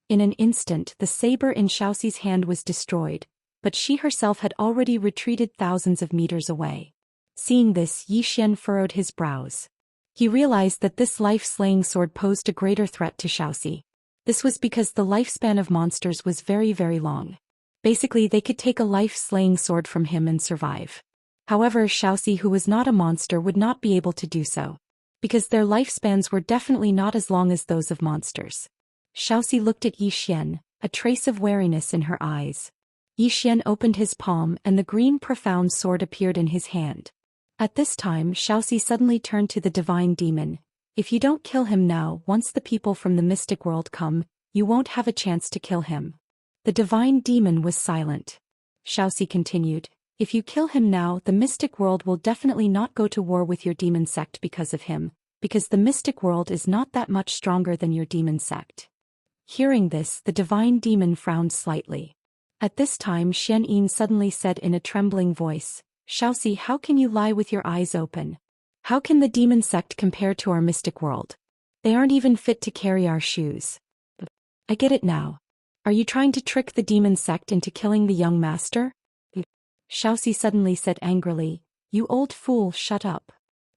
In an instant, the saber in Xiaoxi's hand was destroyed, but she herself had already retreated thousands of meters away. Seeing this, Xian furrowed his brows. He realized that this life-slaying sword posed a greater threat to Xiaoxi. This was because the lifespan of monsters was very, very long. Basically, they could take a life-slaying sword from him and survive. However, Xiaoxi, who was not a monster, would not be able to do so, because their lifespans were definitely not as long as those of monsters. Xiaoxi looked at Xian, a trace of wariness in her eyes. Xian opened his palm and the green profound sword appeared in his hand. At this time, Xiaoxi suddenly turned to the divine demon. "If you don't kill him now, once the people from the mystic world come, you won't have a chance to kill him." The divine demon was silent. Xiaoxi continued, "If you kill him now, the mystic world will definitely not go to war with your demon sect because of him, because the mystic world is not that much stronger than your demon sect." Hearing this, the divine demon frowned slightly. At this time, Xianyin suddenly said in a trembling voice, "Xiaoxi, how can you lie with your eyes open? How can the demon sect compare to our mystic world? They aren't even fit to carry our shoes." "I get it now. Are you trying to trick the demon sect into killing the young master?" Xiaoxi suddenly said angrily, "You old fool, shut up."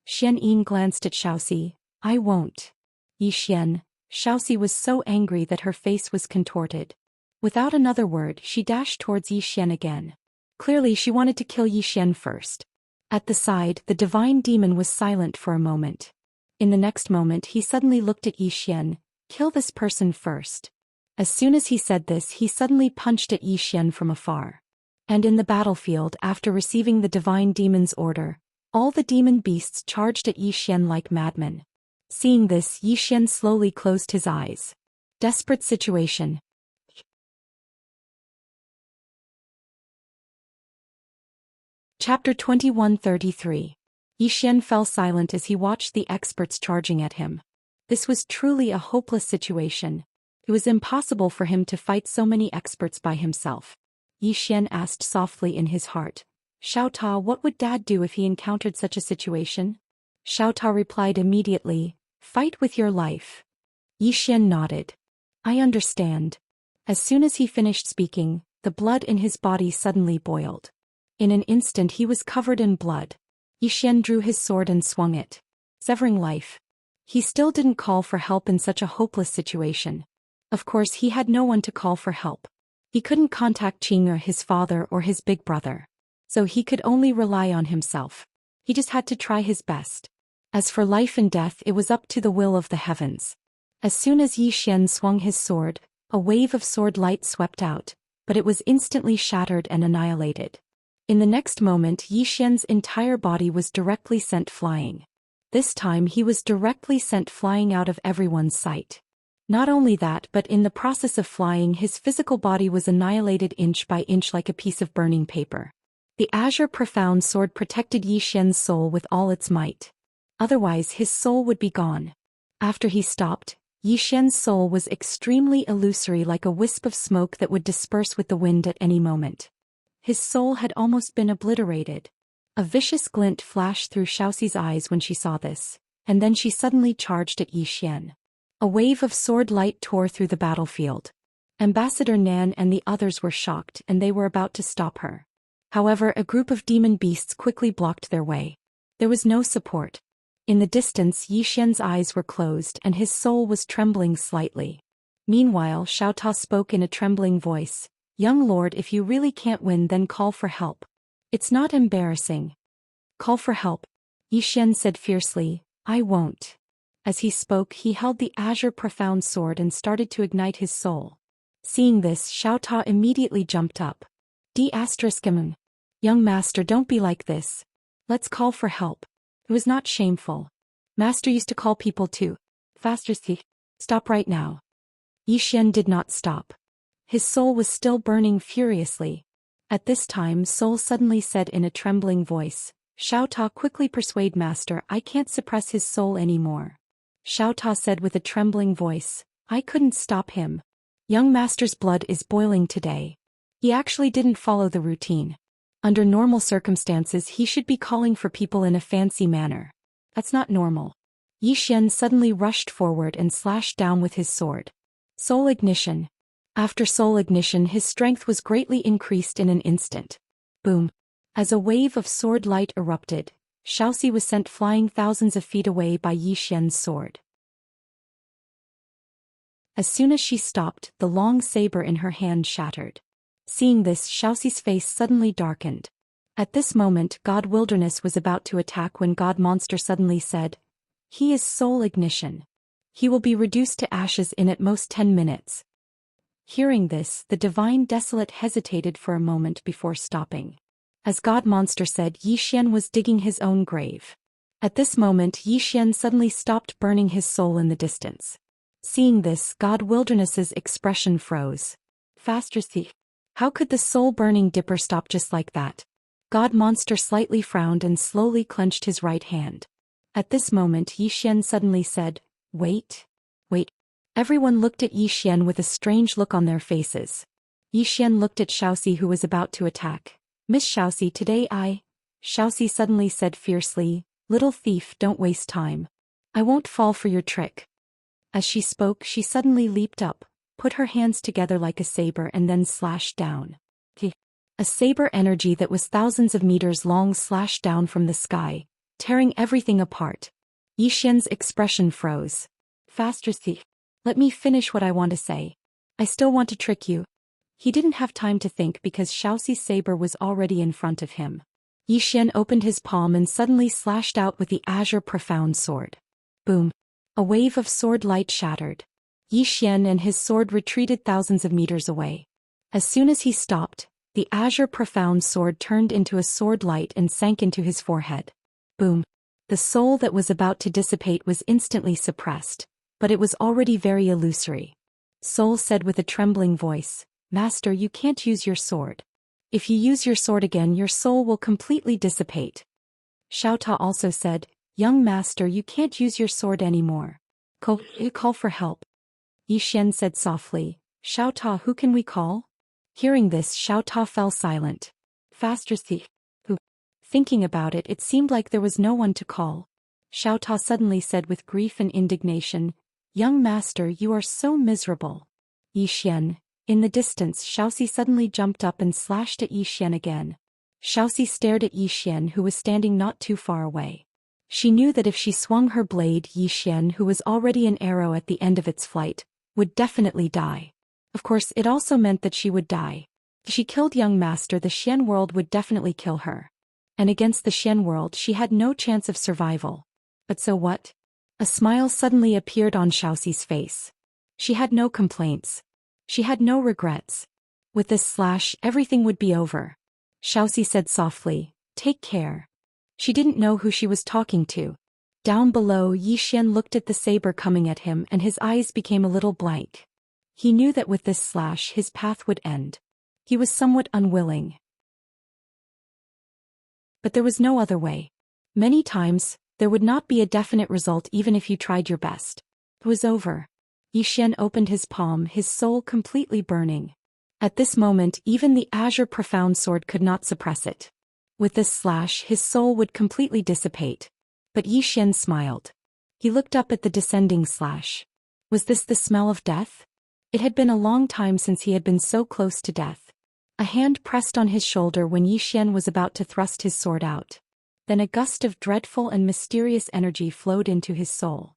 Xianyin glanced at Xiaoxi. "I won't." Xian. Xiaoxi was so angry that her face was contorted. Without another word, she dashed towards Xian again. Clearly she wanted to kill Xian first. At the side, the divine demon was silent for a moment. In the next moment he suddenly looked at Xian. "Kill this person first." As soon as he said this, he suddenly punched at Yi Xian from afar. And in the battlefield, after receiving the divine demon's order, all the demon beasts charged at Yi Xian like madmen. Seeing this, Yi Xian slowly closed his eyes. Desperate situation. Chapter 21:33. Yi Xian fell silent as he watched the experts charging at him. This was truly a hopeless situation. It was impossible for him to fight so many experts by himself. Yi Xian asked softly in his heart, "Xiao Ta, what would Dad do if he encountered such a situation?" Xiao Ta replied immediately, "Fight with your life." Yi Xian nodded. "I understand." As soon as he finished speaking, the blood in his body suddenly boiled. In an instant he was covered in blood. Yi Xian drew his sword and swung it, severing life. He still didn't call for help in such a hopeless situation. Of course he had no one to call for help. He couldn't contact Qing or his father or his big brother. So he could only rely on himself. He just had to try his best. As for life and death, it was up to the will of the heavens. As soon as Yi Xian swung his sword, a wave of sword light swept out, but it was instantly shattered and annihilated. In the next moment, Yi Xian's entire body was directly sent flying. This time he was directly sent flying out of everyone's sight. Not only that, but in the process of flying, his physical body was annihilated inch by inch like a piece of burning paper. The azure profound sword protected Yi Xian's soul with all its might. Otherwise his soul would be gone. After he stopped, Yi Xian's soul was extremely illusory, like a wisp of smoke that would disperse with the wind at any moment. His soul had almost been obliterated. A vicious glint flashed through Xiaoxi's eyes when she saw this, and then she suddenly charged at Yi Xian. A wave of sword light tore through the battlefield. Ambassador Nan and the others were shocked and they were about to stop her. However, a group of demon beasts quickly blocked their way. There was no support. In the distance, Yi Xian's eyes were closed and his soul was trembling slightly. Meanwhile, Xiao Ta spoke in a trembling voice, "Young lord, if you really can't win, then call for help. It's not embarrassing. Call for help." Yi Xian said fiercely, "I won't." As he spoke, he held the azure profound sword and started to ignite his soul. Seeing this, Xiao Ta immediately jumped up. D****. Young master, don't be like this. Let's call for help. It was not shameful. Master used to call people too. Faster, see. Stop right now. Yi Xian did not stop. His soul was still burning furiously. At this time, Soul suddenly said in a trembling voice, "Xiao Ta, quickly persuade master, I can't suppress his soul anymore." Xiao Ta said with a trembling voice, "I couldn't stop him. Young master's blood is boiling today." He actually didn't follow the routine. Under normal circumstances, he should be calling for people in a fancy manner. That's not normal. Yi Xian suddenly rushed forward and slashed down with his sword. Soul ignition. After soul ignition, his strength was greatly increased in an instant. Boom. As a wave of sword light erupted, Xiaoxi was sent flying thousands of feet away by Yi Xian's sword. As soon as she stopped, the long saber in her hand shattered. Seeing this, Xiaoxi's face suddenly darkened. At this moment, God Wilderness was about to attack when God Monster suddenly said, "He is soul ignition. He will be reduced to ashes in at most 10 minutes. Hearing this, the divine desolate hesitated for a moment before stopping. As God Monster said, Yi Xian was digging his own grave. At this moment, Yi Xian suddenly stopped burning his soul in the distance. Seeing this, God Wilderness's expression froze. Faster, see. How could the soul-burning dipper stop just like that? God Monster slightly frowned and slowly clenched his right hand. At this moment, Yi Xian suddenly said, "Wait. Wait." Everyone looked at Yi Xian with a strange look on their faces. Yi Xian looked at Xiaoxi, who was about to attack. "Miss Xiaoxi, today Xiaoxi suddenly said fiercely, "Little thief, don't waste time. I won't fall for your trick." As she spoke, she suddenly leaped up, put her hands together like a saber and then slashed down. A saber energy that was thousands of meters long slashed down from the sky, tearing everything apart. Yi Xian's expression froze. "Faster, thief. Let me finish what I want to say. I still want to trick you." He didn't have time to think because Xiaoxi's saber was already in front of him. Yi Xian opened his palm and suddenly slashed out with the azure profound sword. Boom. A wave of sword light shattered. Yi Xian and his sword retreated thousands of meters away. As soon as he stopped, the azure profound sword turned into a sword light and sank into his forehead. Boom. The soul that was about to dissipate was instantly suppressed, but it was already very illusory. Soul said with a trembling voice, "Master, you can't use your sword. If you use your sword again, your soul will completely dissipate." Xiaota also said, "Young master, you can't use your sword anymore. Call for help." Yi Xian said softly, "Xiaota, who can we call?" Hearing this, Xiaota fell silent. Faster who? Thinking about it, it seemed like there was no one to call. Xiaota suddenly said with grief and indignation, "Young master, you are so miserable." Yi Xian. In the distance, Xiaoxi suddenly jumped up and slashed at Yi Xian again. Xiaoxi stared at Yi Xian, who was standing not too far away. She knew that if she swung her blade, Yi Xian, who was already an arrow at the end of its flight, would definitely die. Of course, it also meant that she would die. If she killed young master, the Xian world would definitely kill her. And against the Xian world, she had no chance of survival. But so what? A smile suddenly appeared on Xiaoxi's face. She had no complaints. She had no regrets. With this slash, everything would be over. Xiaoxi said softly, "Take care." She didn't know who she was talking to. Down below, Yi Xian looked at the saber coming at him and his eyes became a little blank. He knew that with this slash his path would end. He was somewhat unwilling. But there was no other way. Many times, there would not be a definite result even if you tried your best. It was over. Yi Xian opened his palm, his soul completely burning. At this moment, even the azure profound sword could not suppress it. With this slash, his soul would completely dissipate. But Yi Xian smiled. He looked up at the descending slash. Was this the smell of death? It had been a long time since he had been so close to death. A hand pressed on his shoulder when Yi Xian was about to thrust his sword out. Then a gust of dreadful and mysterious energy flowed into his soul.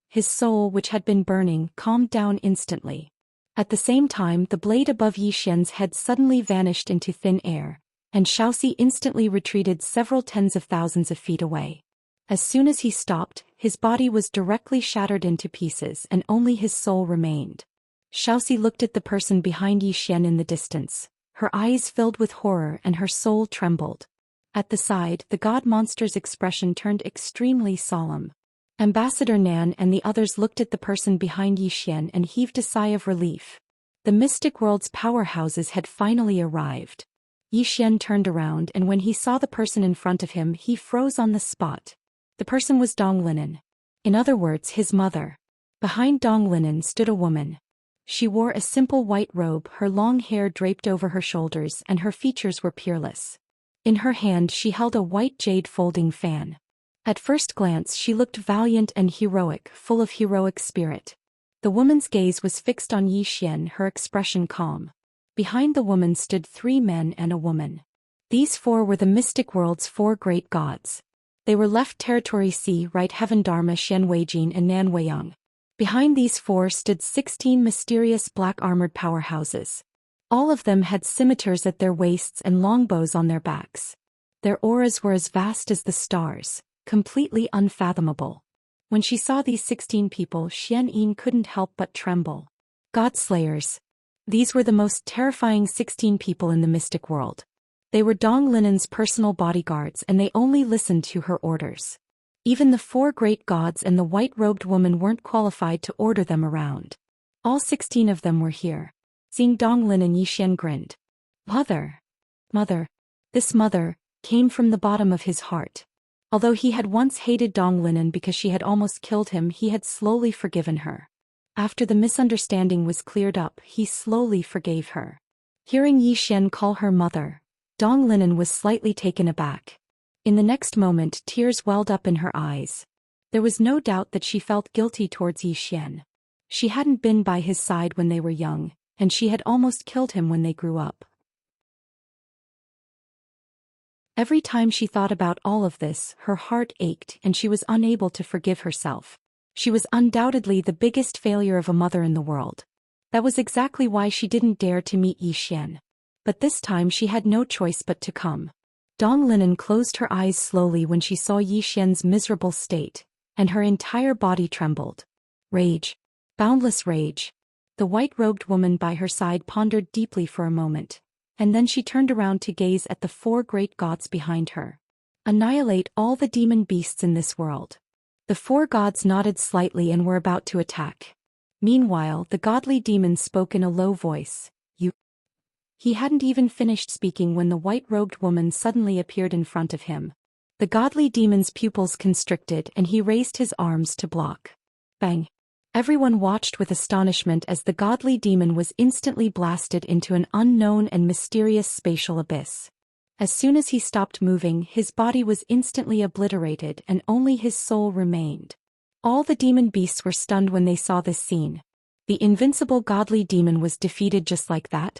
His soul, which had been burning, calmed down instantly. At the same time, the blade above Yi Xian's head suddenly vanished into thin air, and Xiaoxi instantly retreated several tens of thousands of feet away. As soon as he stopped, his body was directly shattered into pieces and only his soul remained. Xiaoxi looked at the person behind Yi Xian in the distance. Her eyes filled with horror and her soul trembled. At the side, the god monster's expression turned extremely solemn. Ambassador Nan and the others looked at the person behind Yi Xian and heaved a sigh of relief. The mystic world's powerhouses had finally arrived. Yi Xian turned around and when he saw the person in front of him, he froze on the spot. The person was Dong Linen. In other words, his mother. Behind Dong Linen stood a woman. She wore a simple white robe, her long hair draped over her shoulders, and her features were peerless. In her hand she held a white jade folding fan. At first glance she looked valiant and heroic, full of heroic spirit. The woman's gaze was fixed on Yi Xian, her expression calm. Behind the woman stood 3 men and a woman. These 4 were the mystic world's 4 great gods. They were left territory C, right heaven Dharma, Xian Weijin and Nan Weiyang. Behind these 4 stood 16 mysterious black-armored powerhouses. All of them had scimitars at their waists and longbows on their backs. Their auras were as vast as the stars, completely unfathomable. When she saw these 16 people, Xian Yin couldn't help but tremble. Godslayers. These were the most terrifying 16 people in the mystic world. They were Dong Linen's personal bodyguards and they only listened to her orders. Even the 4 great gods and the white-robed woman weren't qualified to order them around. All 16 of them were here. Seeing Dong Linen, Yi Xian grinned. Mother. This mother came from the bottom of his heart. Although he had once hated Dong Linen because she had almost killed him, he had slowly forgiven her. After the misunderstanding was cleared up, he slowly forgave her. Hearing Yi Xian call her mother, Dong Linen was slightly taken aback. In the next moment, tears welled up in her eyes. There was no doubt that she felt guilty towards Yi Xian. She hadn't been by his side when they were young, and she had almost killed him when they grew up. Every time she thought about all of this, her heart ached and she was unable to forgive herself. She was undoubtedly the biggest failure of a mother in the world. That was exactly why she didn't dare to meet Yi Xian. But this time she had no choice but to come. Dong Linen closed her eyes slowly when she saw Yi Xian's miserable state, and her entire body trembled. Rage. Boundless rage. The white-robed woman by her side pondered deeply for a moment, and then she turned around to gaze at the four great gods behind her. Annihilate all the demon beasts in this world. The four gods nodded slightly and were about to attack. Meanwhile, the godly demon spoke in a low voice. You. He hadn't even finished speaking when the white-robed woman suddenly appeared in front of him. The godly demon's pupils constricted and he raised his arms to block. Bang! Everyone watched with astonishment as the godly demon was instantly blasted into an unknown and mysterious spatial abyss. As soon as he stopped moving, his body was instantly obliterated and only his soul remained. All the demon beasts were stunned when they saw this scene. The invincible godly demon was defeated just like that?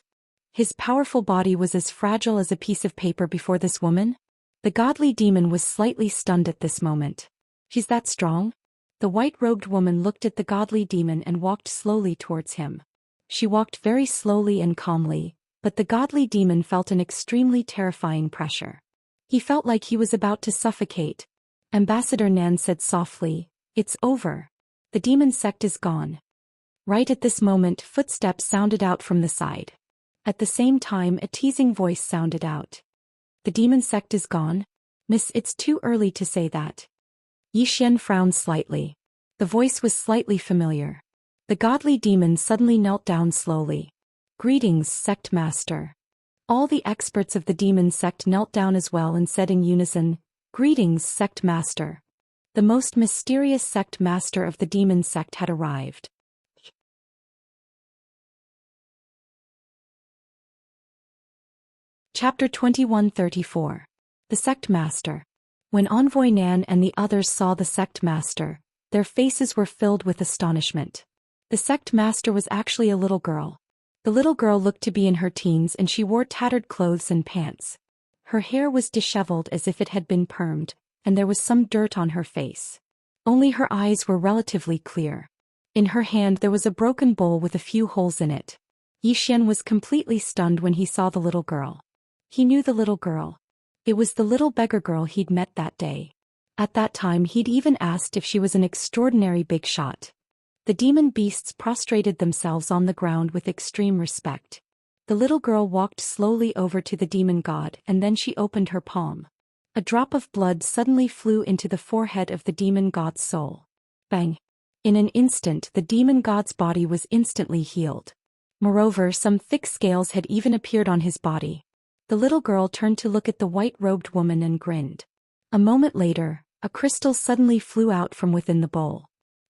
His powerful body was as fragile as a piece of paper before this woman? The godly demon was slightly stunned at this moment. She's that strong? The white-robed woman looked at the godly demon and walked slowly towards him. She walked very slowly and calmly, but the godly demon felt an extremely terrifying pressure. He felt like he was about to suffocate. Ambassador Nan said softly, "It's over. The demon sect is gone." Right at this moment, footsteps sounded out from the side. At the same time, a teasing voice sounded out. "The demon sect is gone? Miss, it's too early to say that." Xian frowned slightly. The voice was slightly familiar. The godly demon suddenly knelt down slowly. "Greetings, sect master." All the experts of the demon sect knelt down as well and said in unison, "Greetings, sect master." The most mysterious sect master of the demon sect had arrived. Chapter 2134. The Sect Master. When Envoy Nan and the others saw the sect master, their faces were filled with astonishment. The sect master was actually a little girl. The little girl looked to be in her teens and she wore tattered clothes and pants. Her hair was disheveled as if it had been permed, and there was some dirt on her face. Only her eyes were relatively clear. In her hand there was a broken bowl with a few holes in it. Xian was completely stunned when he saw the little girl. He knew the little girl. It was the little beggar girl he'd met that day. At that time he'd even asked if she was an extraordinary big shot. The demon beasts prostrated themselves on the ground with extreme respect. The little girl walked slowly over to the demon god and then she opened her palm. A drop of blood suddenly flew into the forehead of the demon god's soul. Bang! In an instant the demon god's body was instantly healed. Moreover, some thick scales had even appeared on his body. The little girl turned to look at the white-robed woman and grinned. A moment later, a crystal suddenly flew out from within the bowl.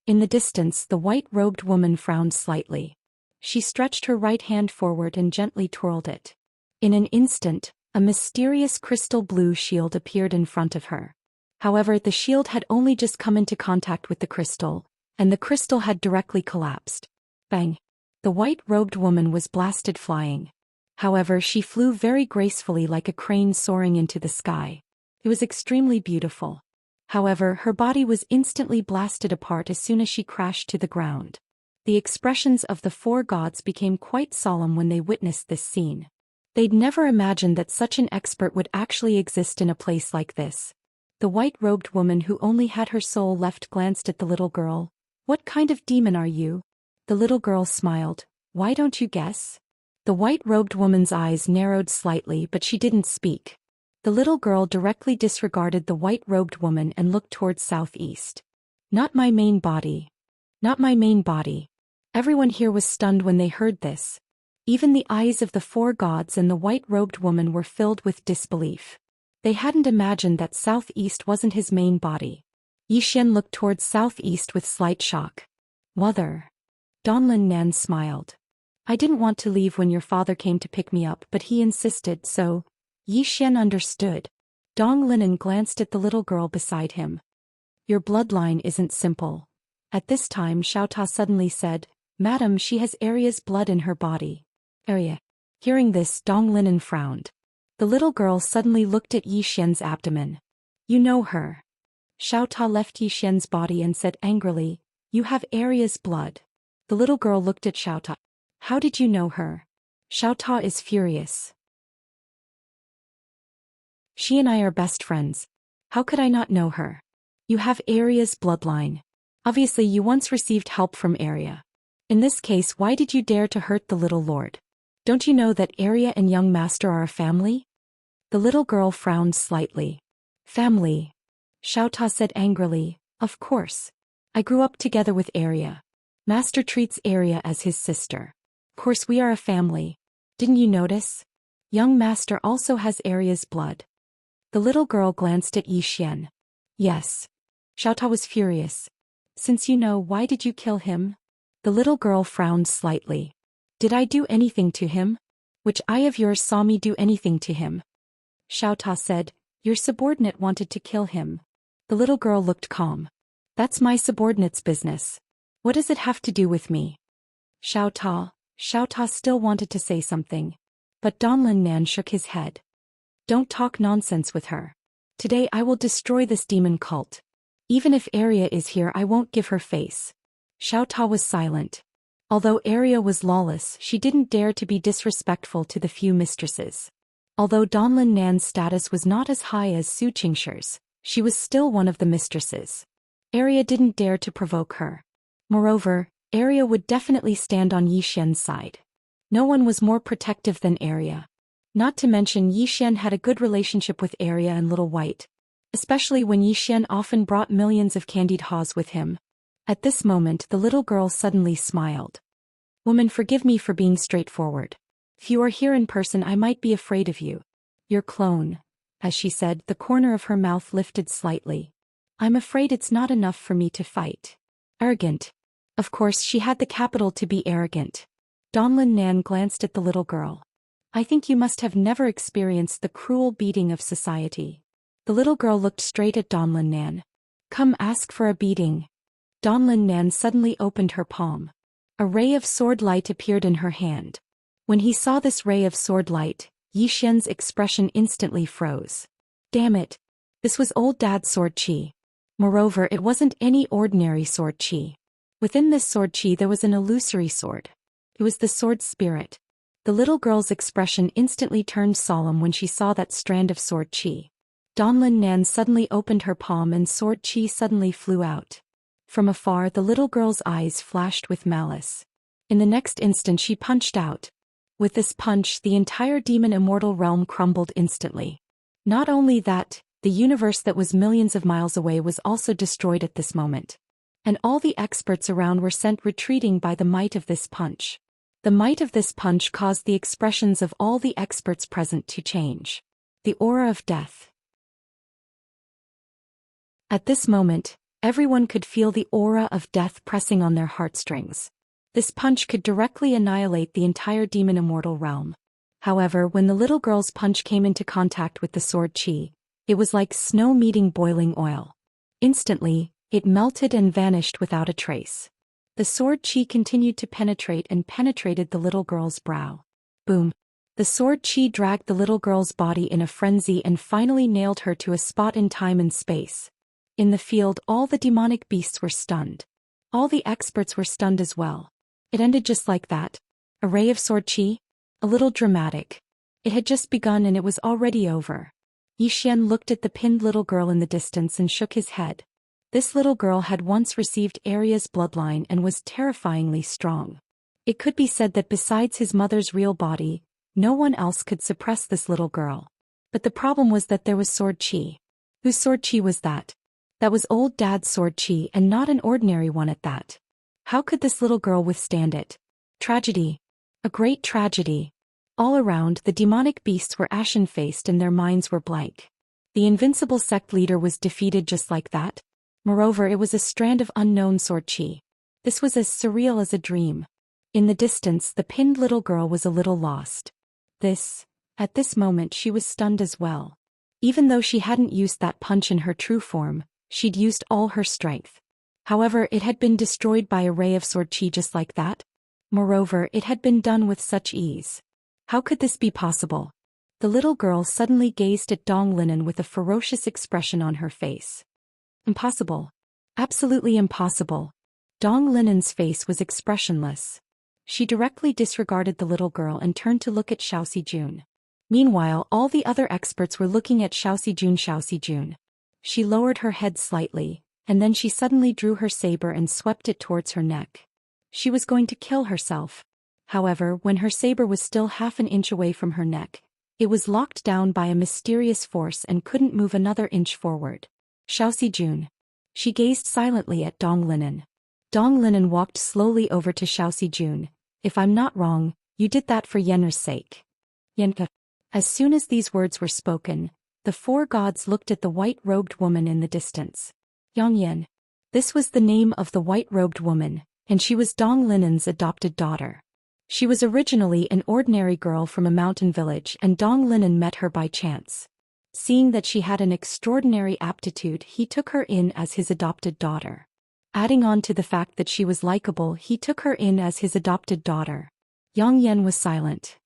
In the distance, the white-robed woman frowned slightly. She stretched her right hand forward and gently twirled it. In an instant, a mysterious crystal blue shield appeared in front of her. However, the shield had only just come into contact with the crystal, and the crystal had directly collapsed. Bang! The white-robed woman was blasted flying. However, she flew very gracefully like a crane soaring into the sky. It was extremely beautiful. However, her body was instantly blasted apart as soon as she crashed to the ground. The expressions of the four gods became quite solemn when they witnessed this scene. They'd never imagined that such an expert would actually exist in a place like this. The white-robed woman who only had her soul left glanced at the little girl. "What kind of demon are you?" The little girl smiled. "Why don't you guess?" The white-robed woman's eyes narrowed slightly but she didn't speak. The little girl directly disregarded the white-robed woman and looked towards southeast. "Not my main body. Not my main body." Everyone here was stunned when they heard this. Even the eyes of the four gods and the white-robed woman were filled with disbelief. They hadn't imagined that southeast wasn't his main body. Xian looked towards southeast with slight shock. "Mother." Donlin Nan smiled. "I didn't want to leave when your father came to pick me up but he insisted so." Xian understood. Dong Linen glanced at the little girl beside him. "Your bloodline isn't simple." At this time Xiao Ta suddenly said, "Madam, she has Arya's blood in her body." Arya. Hearing this, Dong Linen frowned. The little girl suddenly looked at Xian's abdomen. "You know her." Xiao Ta left Xian's body and said angrily, "You have Arya's blood." The little girl looked at Xiao Ta. "How did you know her?" Xiao Ta is furious. "She and I are best friends. How could I not know her?" "You have Arya's bloodline. Obviously you once received help from Arya." In this case, why did you dare to hurt the little lord? Don't you know that Arya and young master are a family? The little girl frowned slightly. Family? Xiaota said angrily, of course. I grew up together with Arya. Master treats Arya as his sister. Of course we are a family. Didn't you notice? Young master also has Arya's blood. The little girl glanced at Xian. Yes. Xiaota was furious. Since you know, why did you kill him? The little girl frowned slightly. Did I do anything to him? Which eye of yours saw me do anything to him? Xiaota said, your subordinate wanted to kill him. The little girl looked calm. That's my subordinate's business. What does it have to do with me? Xiaota still wanted to say something. But Donlin Nan shook his head. Don't talk nonsense with her. Today I will destroy this demon cult. Even if Arya is here, I won't give her face. Xiaota was silent. Although Arya was lawless, she didn't dare to be disrespectful to the few mistresses. Although Donlin Nan's status was not as high as Su Qingxi's, she was still one of the mistresses. Arya didn't dare to provoke her. Moreover, Arya would definitely stand on Xian's side. No one was more protective than Arya. Not to mention Xian had a good relationship with Arya and Little White. Especially when Xian often brought millions of candied haws with him. At this moment the little girl suddenly smiled. Woman, forgive me for being straightforward. If you are here in person I might be afraid of you. Your clone. As she said, the corner of her mouth lifted slightly. I'm afraid it's not enough for me to fight. Arrogant. Of course she had the capital to be arrogant. Donlin Nan glanced at the little girl. I think you must have never experienced the cruel beating of society. The little girl looked straight at Donlin Nan. Come ask for a beating. Donlin Nan suddenly opened her palm. A ray of sword light appeared in her hand. When he saw this ray of sword light, Xian's expression instantly froze. Damn it. This was old dad's sword chi. Moreover, it wasn't any ordinary sword chi. Within this sword chi there was an illusory sword. It was the sword spirit. The little girl's expression instantly turned solemn when she saw that strand of sword chi. Donlin Nan suddenly opened her palm and sword chi suddenly flew out. From afar the little girl's eyes flashed with malice. In the next instant she punched out. With this punch the entire demon immortal realm crumbled instantly. Not only that, the universe that was millions of miles away was also destroyed at this moment. And all the experts around were sent retreating by the might of this punch. The might of this punch caused the expressions of all the experts present to change. The aura of death. At this moment, everyone could feel the aura of death pressing on their heartstrings. This punch could directly annihilate the entire demon immortal realm. However, when the little girl's punch came into contact with the sword chi, it was like snow meeting boiling oil. Instantly, it melted and vanished without a trace. The sword chi continued to penetrate and penetrated the little girl's brow. Boom. The sword chi dragged the little girl's body in a frenzy and finally nailed her to a spot in time and space. In the field, all the demonic beasts were stunned. All the experts were stunned as well. It ended just like that. A ray of sword chi? A little dramatic. It had just begun and it was already over. Xian looked at the pinned little girl in the distance and shook his head. This little girl had once received Arya's bloodline and was terrifyingly strong. It could be said that besides his mother's real body, no one else could suppress this little girl. But the problem was that there was sword chi. Whose sword chi was that? That was old dad's sword chi and not an ordinary one at that. How could this little girl withstand it? Tragedy. A great tragedy. All around, the demonic beasts were ashen-faced and their minds were blank. The invincible sect leader was defeated just like that. Moreover, it was a strand of unknown sword chi. This was as surreal as a dream. In the distance, the pinned little girl was a little lost. At this moment she was stunned as well. Even though she hadn't used that punch in her true form, she'd used all her strength. However, it had been destroyed by a ray of sword chi just like that. Moreover, it had been done with such ease. How could this be possible? The little girl suddenly gazed at Dong Linen with a ferocious expression on her face. Impossible. Absolutely impossible. Dong Linen's face was expressionless. She directly disregarded the little girl and turned to look at Xiao Xijun. Meanwhile, all the other experts were looking at Xiao Xijun. She lowered her head slightly, and then she suddenly drew her saber and swept it towards her neck. She was going to kill herself. However, when her saber was still half an inch away from her neck, it was locked down by a mysterious force and couldn't move another inch forward. Xiaoxi. She gazed silently at Dong Linen. Dong Linen walked slowly over to Xiaoxi. If I'm not wrong, you did that for Yenner's sake. Yenka. As soon as these words were spoken, the four gods looked at the white-robed woman in the distance. Yang. This was the name of the white-robed woman, and she was Dong Linen's adopted daughter. She was originally an ordinary girl from a mountain village, and Dong Linen met her by chance. Seeing that she had an extraordinary aptitude, he took her in as his adopted daughter. Adding on to the fact that she was likable, he took her in as his adopted daughter. Yang Yan was silent.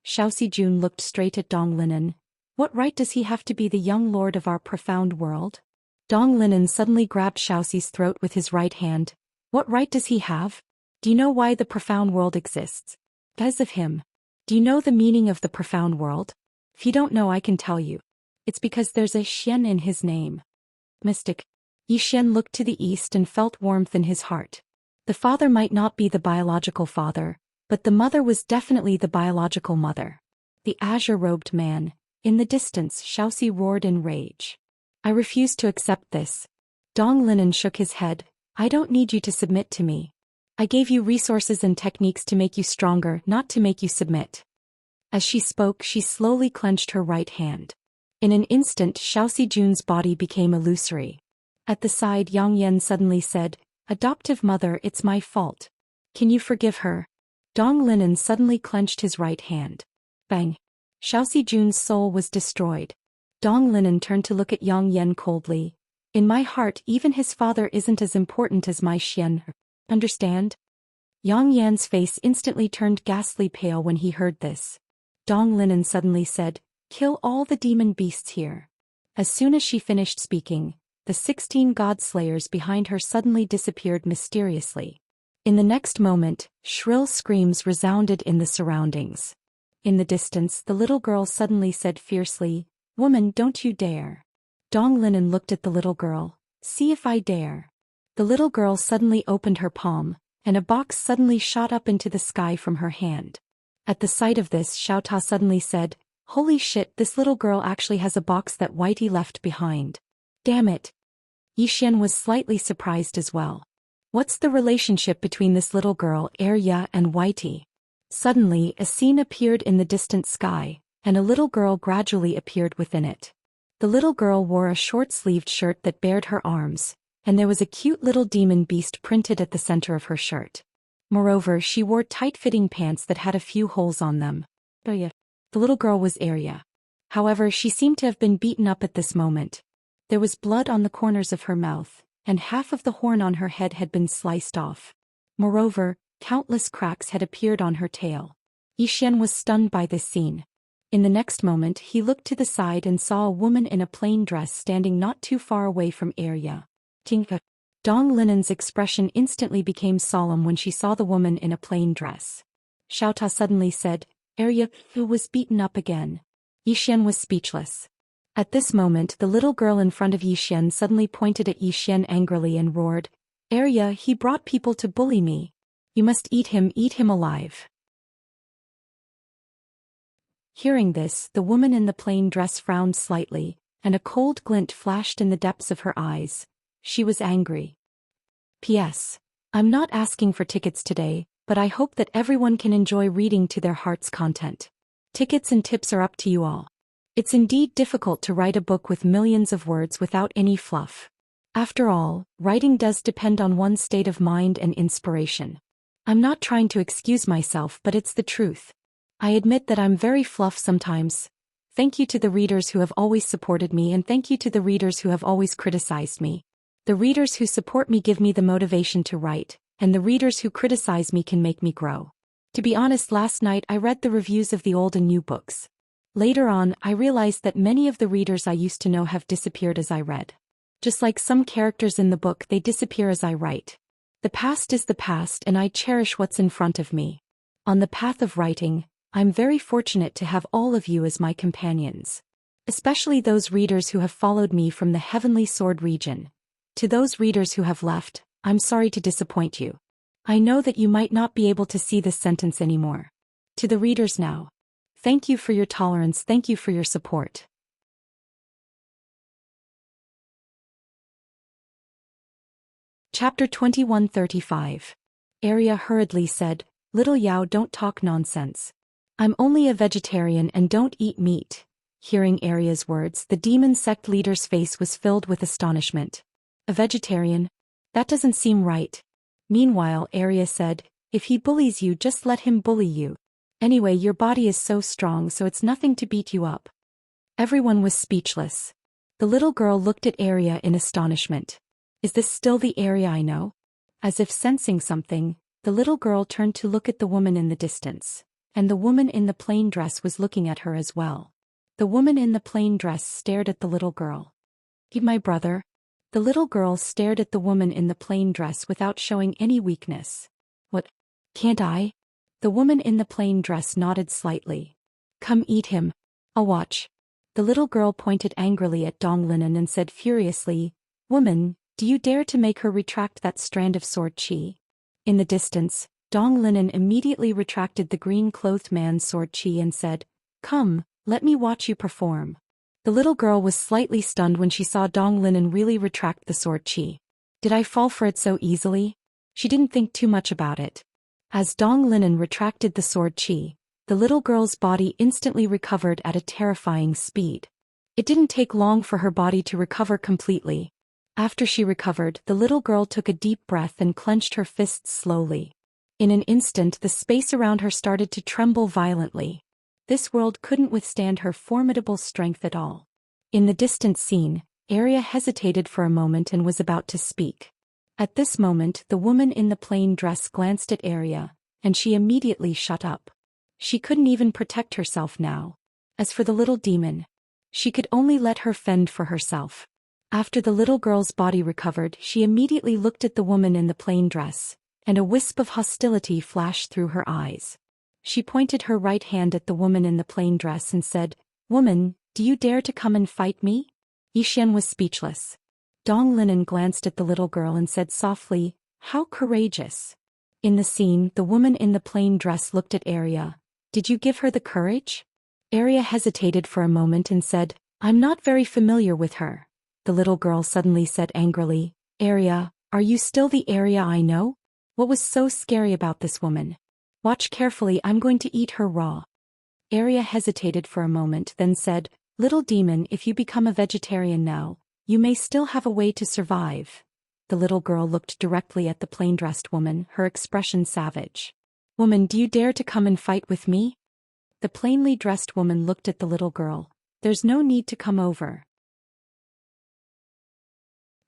Xiaoxi looked straight at Dong Linen. What right does he have to be the young lord of our profound world? Dong Linen suddenly grabbed Xiaoxi's throat with his right hand. What right does he have? Do you know why the profound world exists? Because of him. Do you know the meaning of the profound world? If you don't know, I can tell you. It's because there's a Xian in his name. Mystic. Yi Xian looked to the east and felt warmth in his heart. The father might not be the biological father, but the mother was definitely the biological mother. The azure-robed man. In the distance, Xiaoxi roared in rage. I refuse to accept this. Dong Linen shook his head. I don't need you to submit to me. I gave you resources and techniques to make you stronger, not to make you submit. As she spoke, she slowly clenched her right hand. In an instant, Xiaoxi's body became illusory. At the side, Yang Yan suddenly said, Adoptive mother, it's my fault. Can you forgive her? Dong Linen suddenly clenched his right hand. Bang. Xiaoxi's soul was destroyed. Dong Linen turned to look at Yang Yan coldly. In my heart, even his father isn't as important as my Xian. Understand? Yang Yan's face instantly turned ghastly pale when he heard this. Dong Linen suddenly said, Kill all the demon beasts here. As soon as she finished speaking, the 16 god slayers behind her suddenly disappeared mysteriously. In the next moment, shrill screams resounded in the surroundings. In the distance, the little girl suddenly said fiercely, Woman, don't you dare. Dong Linen looked at the little girl. See if I dare. The little girl suddenly opened her palm, and a box suddenly shot up into the sky from her hand. At the sight of this, Xiao Ta suddenly said, Holy shit, this little girl actually has a box that Whitey left behind. Damn it. Yi Xian was slightly surprised as well. What's the relationship between this little girl, Arya, and Whitey? Suddenly, a scene appeared in the distant sky, and a little girl gradually appeared within it. The little girl wore a short-sleeved shirt that bared her arms, and there was a cute little demon beast printed at the center of her shirt. Moreover, she wore tight-fitting pants that had a few holes on them. The little girl was Arya. However, she seemed to have been beaten up at this moment. There was blood on the corners of her mouth, and half of the horn on her head had been sliced off. Moreover, countless cracks had appeared on her tail. Yi Xian was stunned by this scene. In the next moment, he looked to the side and saw a woman in a plain dress standing not too far away from Arya. Tinka. Dong Linen's expression instantly became solemn when she saw the woman in a plain dress. Xiao Ta suddenly said, Arya, who was beaten up again. Yi Xian was speechless. At this moment, the little girl in front of Yi Xian suddenly pointed at Yi Xian angrily and roared, Arya, he brought people to bully me. You must eat him alive. Hearing this, the woman in the plain dress frowned slightly, and a cold glint flashed in the depths of her eyes. She was angry. P.S. I'm not asking for tickets today, but I hope that everyone can enjoy reading to their heart's content. Tickets and tips are up to you all. It's indeed difficult to write a book with millions of words without any fluff. After all, writing does depend on one's state of mind and inspiration. I'm not trying to excuse myself, but it's the truth. I admit that I'm very fluff sometimes. Thank you to the readers who have always supported me, and thank you to the readers who have always criticized me. The readers who support me give me the motivation to write, and the readers who criticize me can make me grow. To be honest, last night I read the reviews of the old and new books. Later on, I realized that many of the readers I used to know have disappeared as I read. Just like some characters in the book, they disappear as I write. The past is the past, and I cherish what's in front of me. On the path of writing, I'm very fortunate to have all of you as my companions. Especially those readers who have followed me from the Heavenly Sword region. To those readers who have left, I'm sorry to disappoint you. I know that you might not be able to see this sentence anymore. To the readers now. Thank you for your tolerance, thank you for your support. Chapter 2135. Arya hurriedly said, Little Yao, don't talk nonsense. I'm only a vegetarian and don't eat meat. Hearing Arya's words, the demon sect leader's face was filled with astonishment. A vegetarian? That doesn't seem right. Meanwhile, Arya said, if he bullies you, just let him bully you. Anyway, your body is so strong, so it's nothing to beat you up. Everyone was speechless. The little girl looked at Arya in astonishment. Is this still the Arya I know? As if sensing something, the little girl turned to look at the woman in the distance. And the woman in the plain dress was looking at her as well. The woman in the plain dress stared at the little girl. He, my brother? The little girl stared at the woman in the plain dress without showing any weakness. What? Can't I? The woman in the plain dress nodded slightly. Come eat him. I'll watch. The little girl pointed angrily at Dong Linan and said furiously, Woman, do you dare to make her retract that strand of sword chi? In the distance, Dong Linan immediately retracted the green-clothed man's sword chi and said, Come, let me watch you perform. The little girl was slightly stunned when she saw Dong Linan really retract the sword chi. Did I fall for it so easily? She didn't think too much about it. As Dong Linan retracted the sword chi, the little girl's body instantly recovered at a terrifying speed. It didn't take long for her body to recover completely. After she recovered, the little girl took a deep breath and clenched her fists slowly. In an instant, the space around her started to tremble violently. This world couldn't withstand her formidable strength at all. In the distant scene, Arya hesitated for a moment and was about to speak. At this moment, the woman in the plain dress glanced at Arya, and she immediately shut up. She couldn't even protect herself now. As for the little demon, she could only let her fend for herself. After the little girl's body recovered, she immediately looked at the woman in the plain dress, and a wisp of hostility flashed through her eyes. She pointed her right hand at the woman in the plain dress and said, Woman, do you dare to come and fight me? Zhou Xian was speechless. Dong Linan glanced at the little girl and said softly, How courageous. In the scene, the woman in the plain dress looked at Arya. Did you give her the courage? Arya hesitated for a moment and said, I'm not very familiar with her. The little girl suddenly said angrily, Arya, are you still the Arya I know? What was so scary about this woman? Watch carefully, I'm going to eat her raw. Arya hesitated for a moment, then said, Little demon, if you become a vegetarian now, you may still have a way to survive. The little girl looked directly at the plain-dressed woman, her expression savage. Woman, do you dare to come and fight with me? The plainly dressed woman looked at the little girl. There's no need to come over.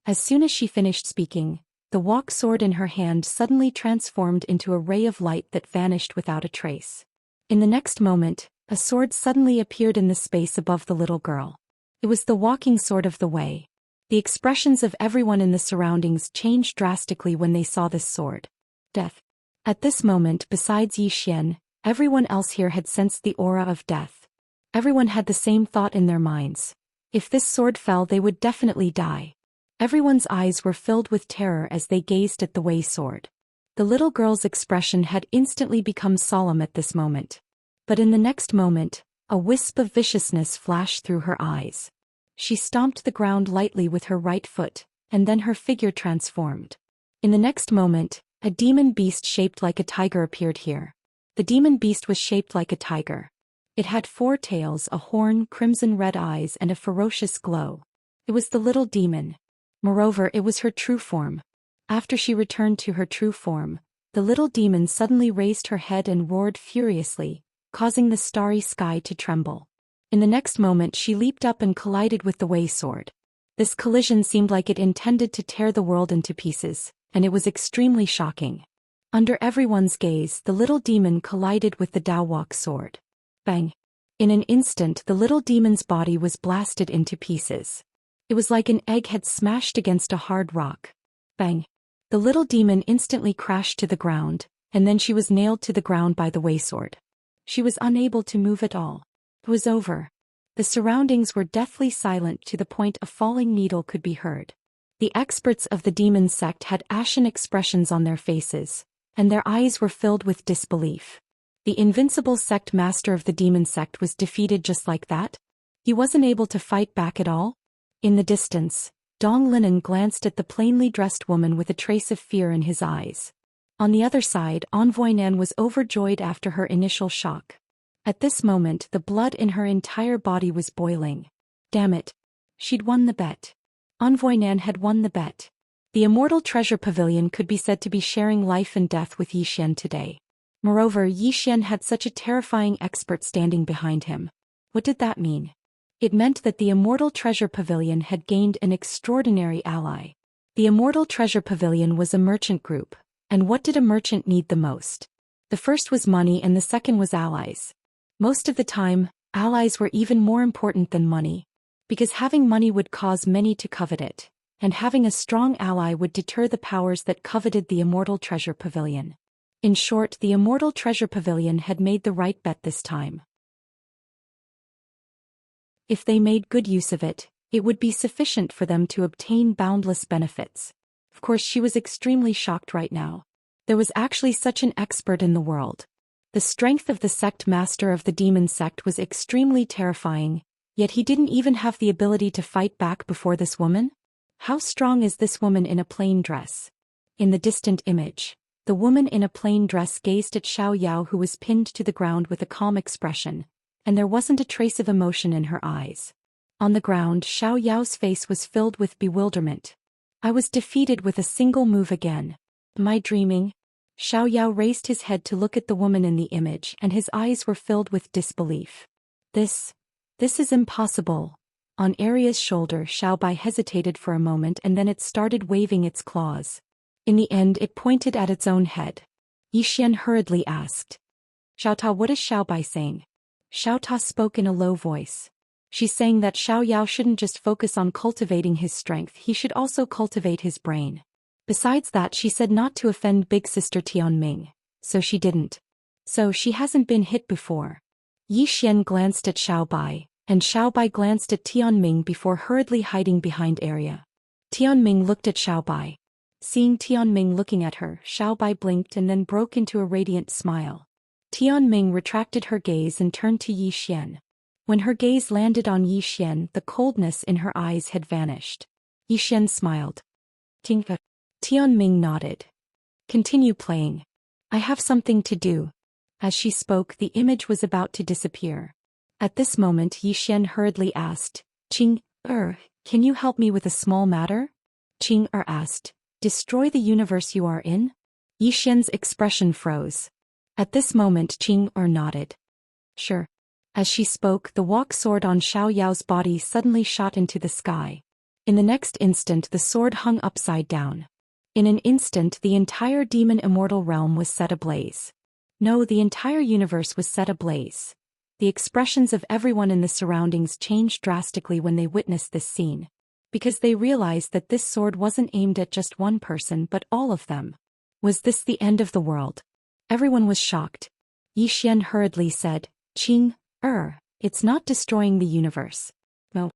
As soon as she finished speaking, the walk sword in her hand suddenly transformed into a ray of light that vanished without a trace. In the next moment, a sword suddenly appeared in the space above the little girl. It was the walking sword of the way. The expressions of everyone in the surroundings changed drastically when they saw this sword. Death. At this moment, besides Zhou Xian, everyone else here had sensed the aura of death. Everyone had the same thought in their minds. If this sword fell, they would definitely die. Everyone's eyes were filled with terror as they gazed at the Wei sword. The little girl's expression had instantly become solemn at this moment. But in the next moment, a wisp of viciousness flashed through her eyes. She stomped the ground lightly with her right foot, and then her figure transformed. In the next moment, a demon beast shaped like a tiger appeared here. The demon beast was shaped like a tiger. It had 4 tails, a horn, crimson red eyes, and a ferocious glow. It was the little demon. Moreover, it was her true form. After she returned to her true form, the little demon suddenly raised her head and roared furiously, causing the starry sky to tremble. In the next moment she leaped up and collided with the Wei sword. This collision seemed like it intended to tear the world into pieces, and it was extremely shocking. Under everyone's gaze, the little demon collided with the Daowok sword. Bang! In an instant, the little demon's body was blasted into pieces. It was like an egg had smashed against a hard rock. Bang! The little demon instantly crashed to the ground, and then she was nailed to the ground by the Wei sword. She was unable to move at all. It was over. The surroundings were deathly silent to the point a falling needle could be heard. The experts of the demon sect had ashen expressions on their faces, and their eyes were filled with disbelief. The invincible sect master of the demon sect was defeated just like that? He wasn't able to fight back at all? In the distance, Dong Linan glanced at the plainly dressed woman with a trace of fear in his eyes. On the other side, Envoy Nan was overjoyed after her initial shock. At this moment, the blood in her entire body was boiling. Damn it. She'd won the bet. Envoy Nan had won the bet. The Immortal Treasure Pavilion could be said to be sharing life and death with Yi Xian today. Moreover, Yi Xian had such a terrifying expert standing behind him. What did that mean? It meant that the Immortal Treasure Pavilion had gained an extraordinary ally. The Immortal Treasure Pavilion was a merchant group, and what did a merchant need the most? The first was money and the second was allies. Most of the time, allies were even more important than money, because having money would cause many to covet it, and having a strong ally would deter the powers that coveted the Immortal Treasure Pavilion. In short, the Immortal Treasure Pavilion had made the right bet this time. If they made good use of it, it would be sufficient for them to obtain boundless benefits. Of course, she was extremely shocked right now. There was actually such an expert in the world. The strength of the sect master of the demon sect was extremely terrifying, yet he didn't even have the ability to fight back before this woman? How strong is this woman in a plain dress? In the distant image, the woman in a plain dress gazed at Xiao Yao, who was pinned to the ground with a calm expression, and there wasn't a trace of emotion in her eyes. On the ground, Xiao Yao's face was filled with bewilderment. I was defeated with a single move again. Am I dreaming? Xiao Yao raised his head to look at the woman in the image, and his eyes were filled with disbelief. This is impossible. On Arya's shoulder, Xiao Bai hesitated for a moment and then it started waving its claws. In the end, it pointed at its own head. Yi Xian hurriedly asked, Xiao Ta, what is Xiao Bai saying? Xiao Ta spoke in a low voice. She's saying that Xiao Yao shouldn't just focus on cultivating his strength, he should also cultivate his brain. Besides that, she said not to offend big sister Tianming, so she didn't. So she hasn't been hit before. Yi Xian glanced at Xiao Bai, and Xiao Bai glanced at Tianming before hurriedly hiding behind Arya. Tianming looked at Xiao Bai. Seeing Tianming looking at her, Xiao Bai blinked and then broke into a radiant smile. Tianming retracted her gaze and turned to Yi Xian. When her gaze landed on Yi Xian, the coldness in her eyes had vanished. Yi Xian smiled. Tinka. Tianming nodded. Continue playing. I have something to do. As she spoke, the image was about to disappear. At this moment, Yi Xian hurriedly asked, can you help me with a small matter? Asked, destroy the universe you are in? Yi Xian's expression froze. At this moment, nodded. Sure. As she spoke, the walk sword on Xiao Yao's body suddenly shot into the sky. In the next instant, the sword hung upside down. In an instant, the entire demon immortal realm was set ablaze. No, the entire universe was set ablaze. The expressions of everyone in the surroundings changed drastically when they witnessed this scene, because they realized that this sword wasn't aimed at just one person but all of them. Was this the end of the world? Everyone was shocked. Yi Xian hurriedly said, it's not destroying the universe. No.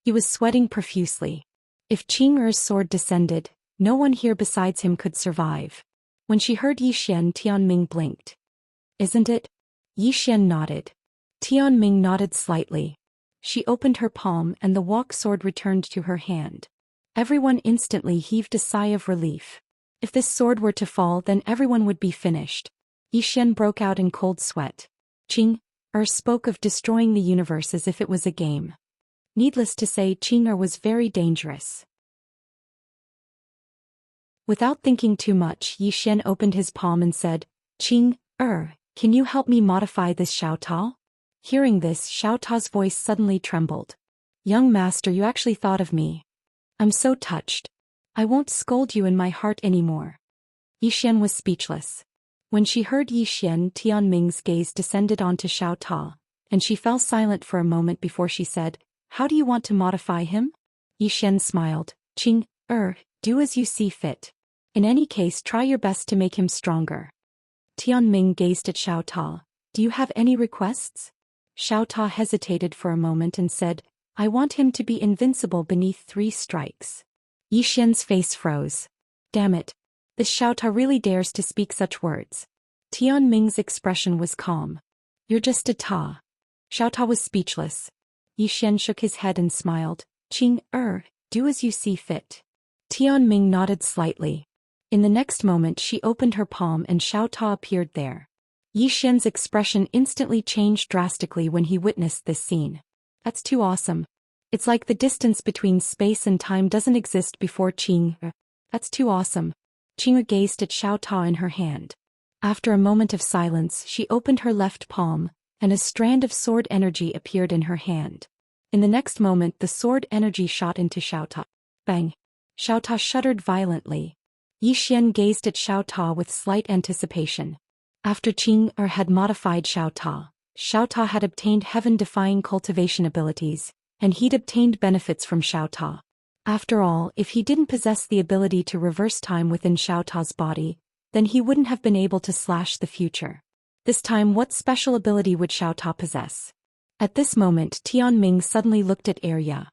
He was sweating profusely. If Er's sword descended, no one here besides him could survive. When she heard Yi Xian, Tianming blinked. Isn't it? Yi Xian nodded. Tianming nodded slightly. She opened her palm and the walk sword returned to her hand. Everyone instantly heaved a sigh of relief. If this sword were to fall, then everyone would be finished. Yi Xian broke out in cold sweat. Spoke of destroying the universe as if it was a game. Needless to say, was very dangerous. Without thinking too much, Yi Xian opened his palm and said, can you help me modify this Xiao Ta? Hearing this, Xiao Ta's voice suddenly trembled. Young master, you actually thought of me. I'm so touched. I won't scold you in my heart anymore. Yi Xian was speechless. When she heard Yi Xian, Tianming's gaze descended onto Xiao Ta, and she fell silent for a moment before she said, How do you want to modify him? Yi Xian smiled. Do as you see fit. In any case, try your best to make him stronger. Tianming gazed at Xiao Ta. Do you have any requests? Xiao Ta hesitated for a moment and said, I want him to be invincible beneath 3 strikes. Xian's face froze. Damn it. This Xiaota really dares to speak such words. Tianming's expression was calm. You're just a ta. Xiaota was speechless. Xian shook his head and smiled. Do as you see fit. Tianming nodded slightly. In the next moment she opened her palm and Xiaota appeared there. Xian's expression instantly changed drastically when he witnessed this scene. That's too awesome. It's like the distance between space and time doesn't exist before Qing. That's too awesome. Qing gazed at Xiaota in her hand. After a moment of silence she opened her left palm, and a strand of sword energy appeared in her hand. In the next moment the sword energy shot into Xiaota. Bang! Xiaota shuddered violently. Xian gazed at Xiaota with slight anticipation. After Qing had modified Xiaota, Xiaota had obtained heaven-defying cultivation abilities, and he'd obtained benefits from Xiaota. After all, if he didn't possess the ability to reverse time within Xiaota's body, then he wouldn't have been able to slash the future. This time what special ability would Xiaota possess? At this moment Tianming suddenly looked at Arya.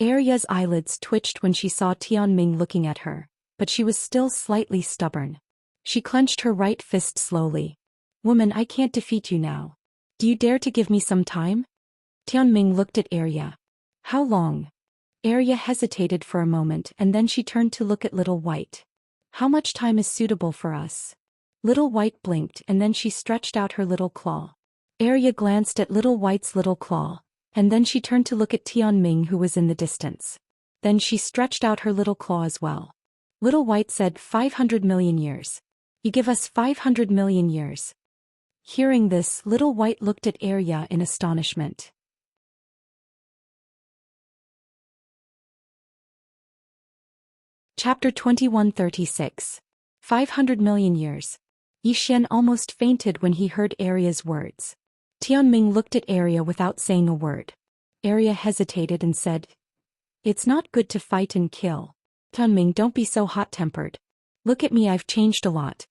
Arya's eyelids twitched when she saw Tianming looking at her, but she was still slightly stubborn. She clenched her right fist slowly. Woman, I can't defeat you now. Do you dare to give me some time? Tianming looked at Arya. How long? Arya hesitated for a moment and then she turned to look at Little White. How much time is suitable for us? Little White blinked and then she stretched out her little claw. Arya glanced at Little White's little claw, and then she turned to look at Tianming who was in the distance. Then she stretched out her little claw as well. Little White said 500 million years. You give us 500 million years. Hearing this, Little White looked at Arya in astonishment. Chapter 2136. 500 million years. Xian almost fainted when he heard Arya's words. Tianming looked at Arya without saying a word. Arya hesitated and said, It's not good to fight and kill. Tianming, don't be so hot-tempered. Look at me, I've changed a lot.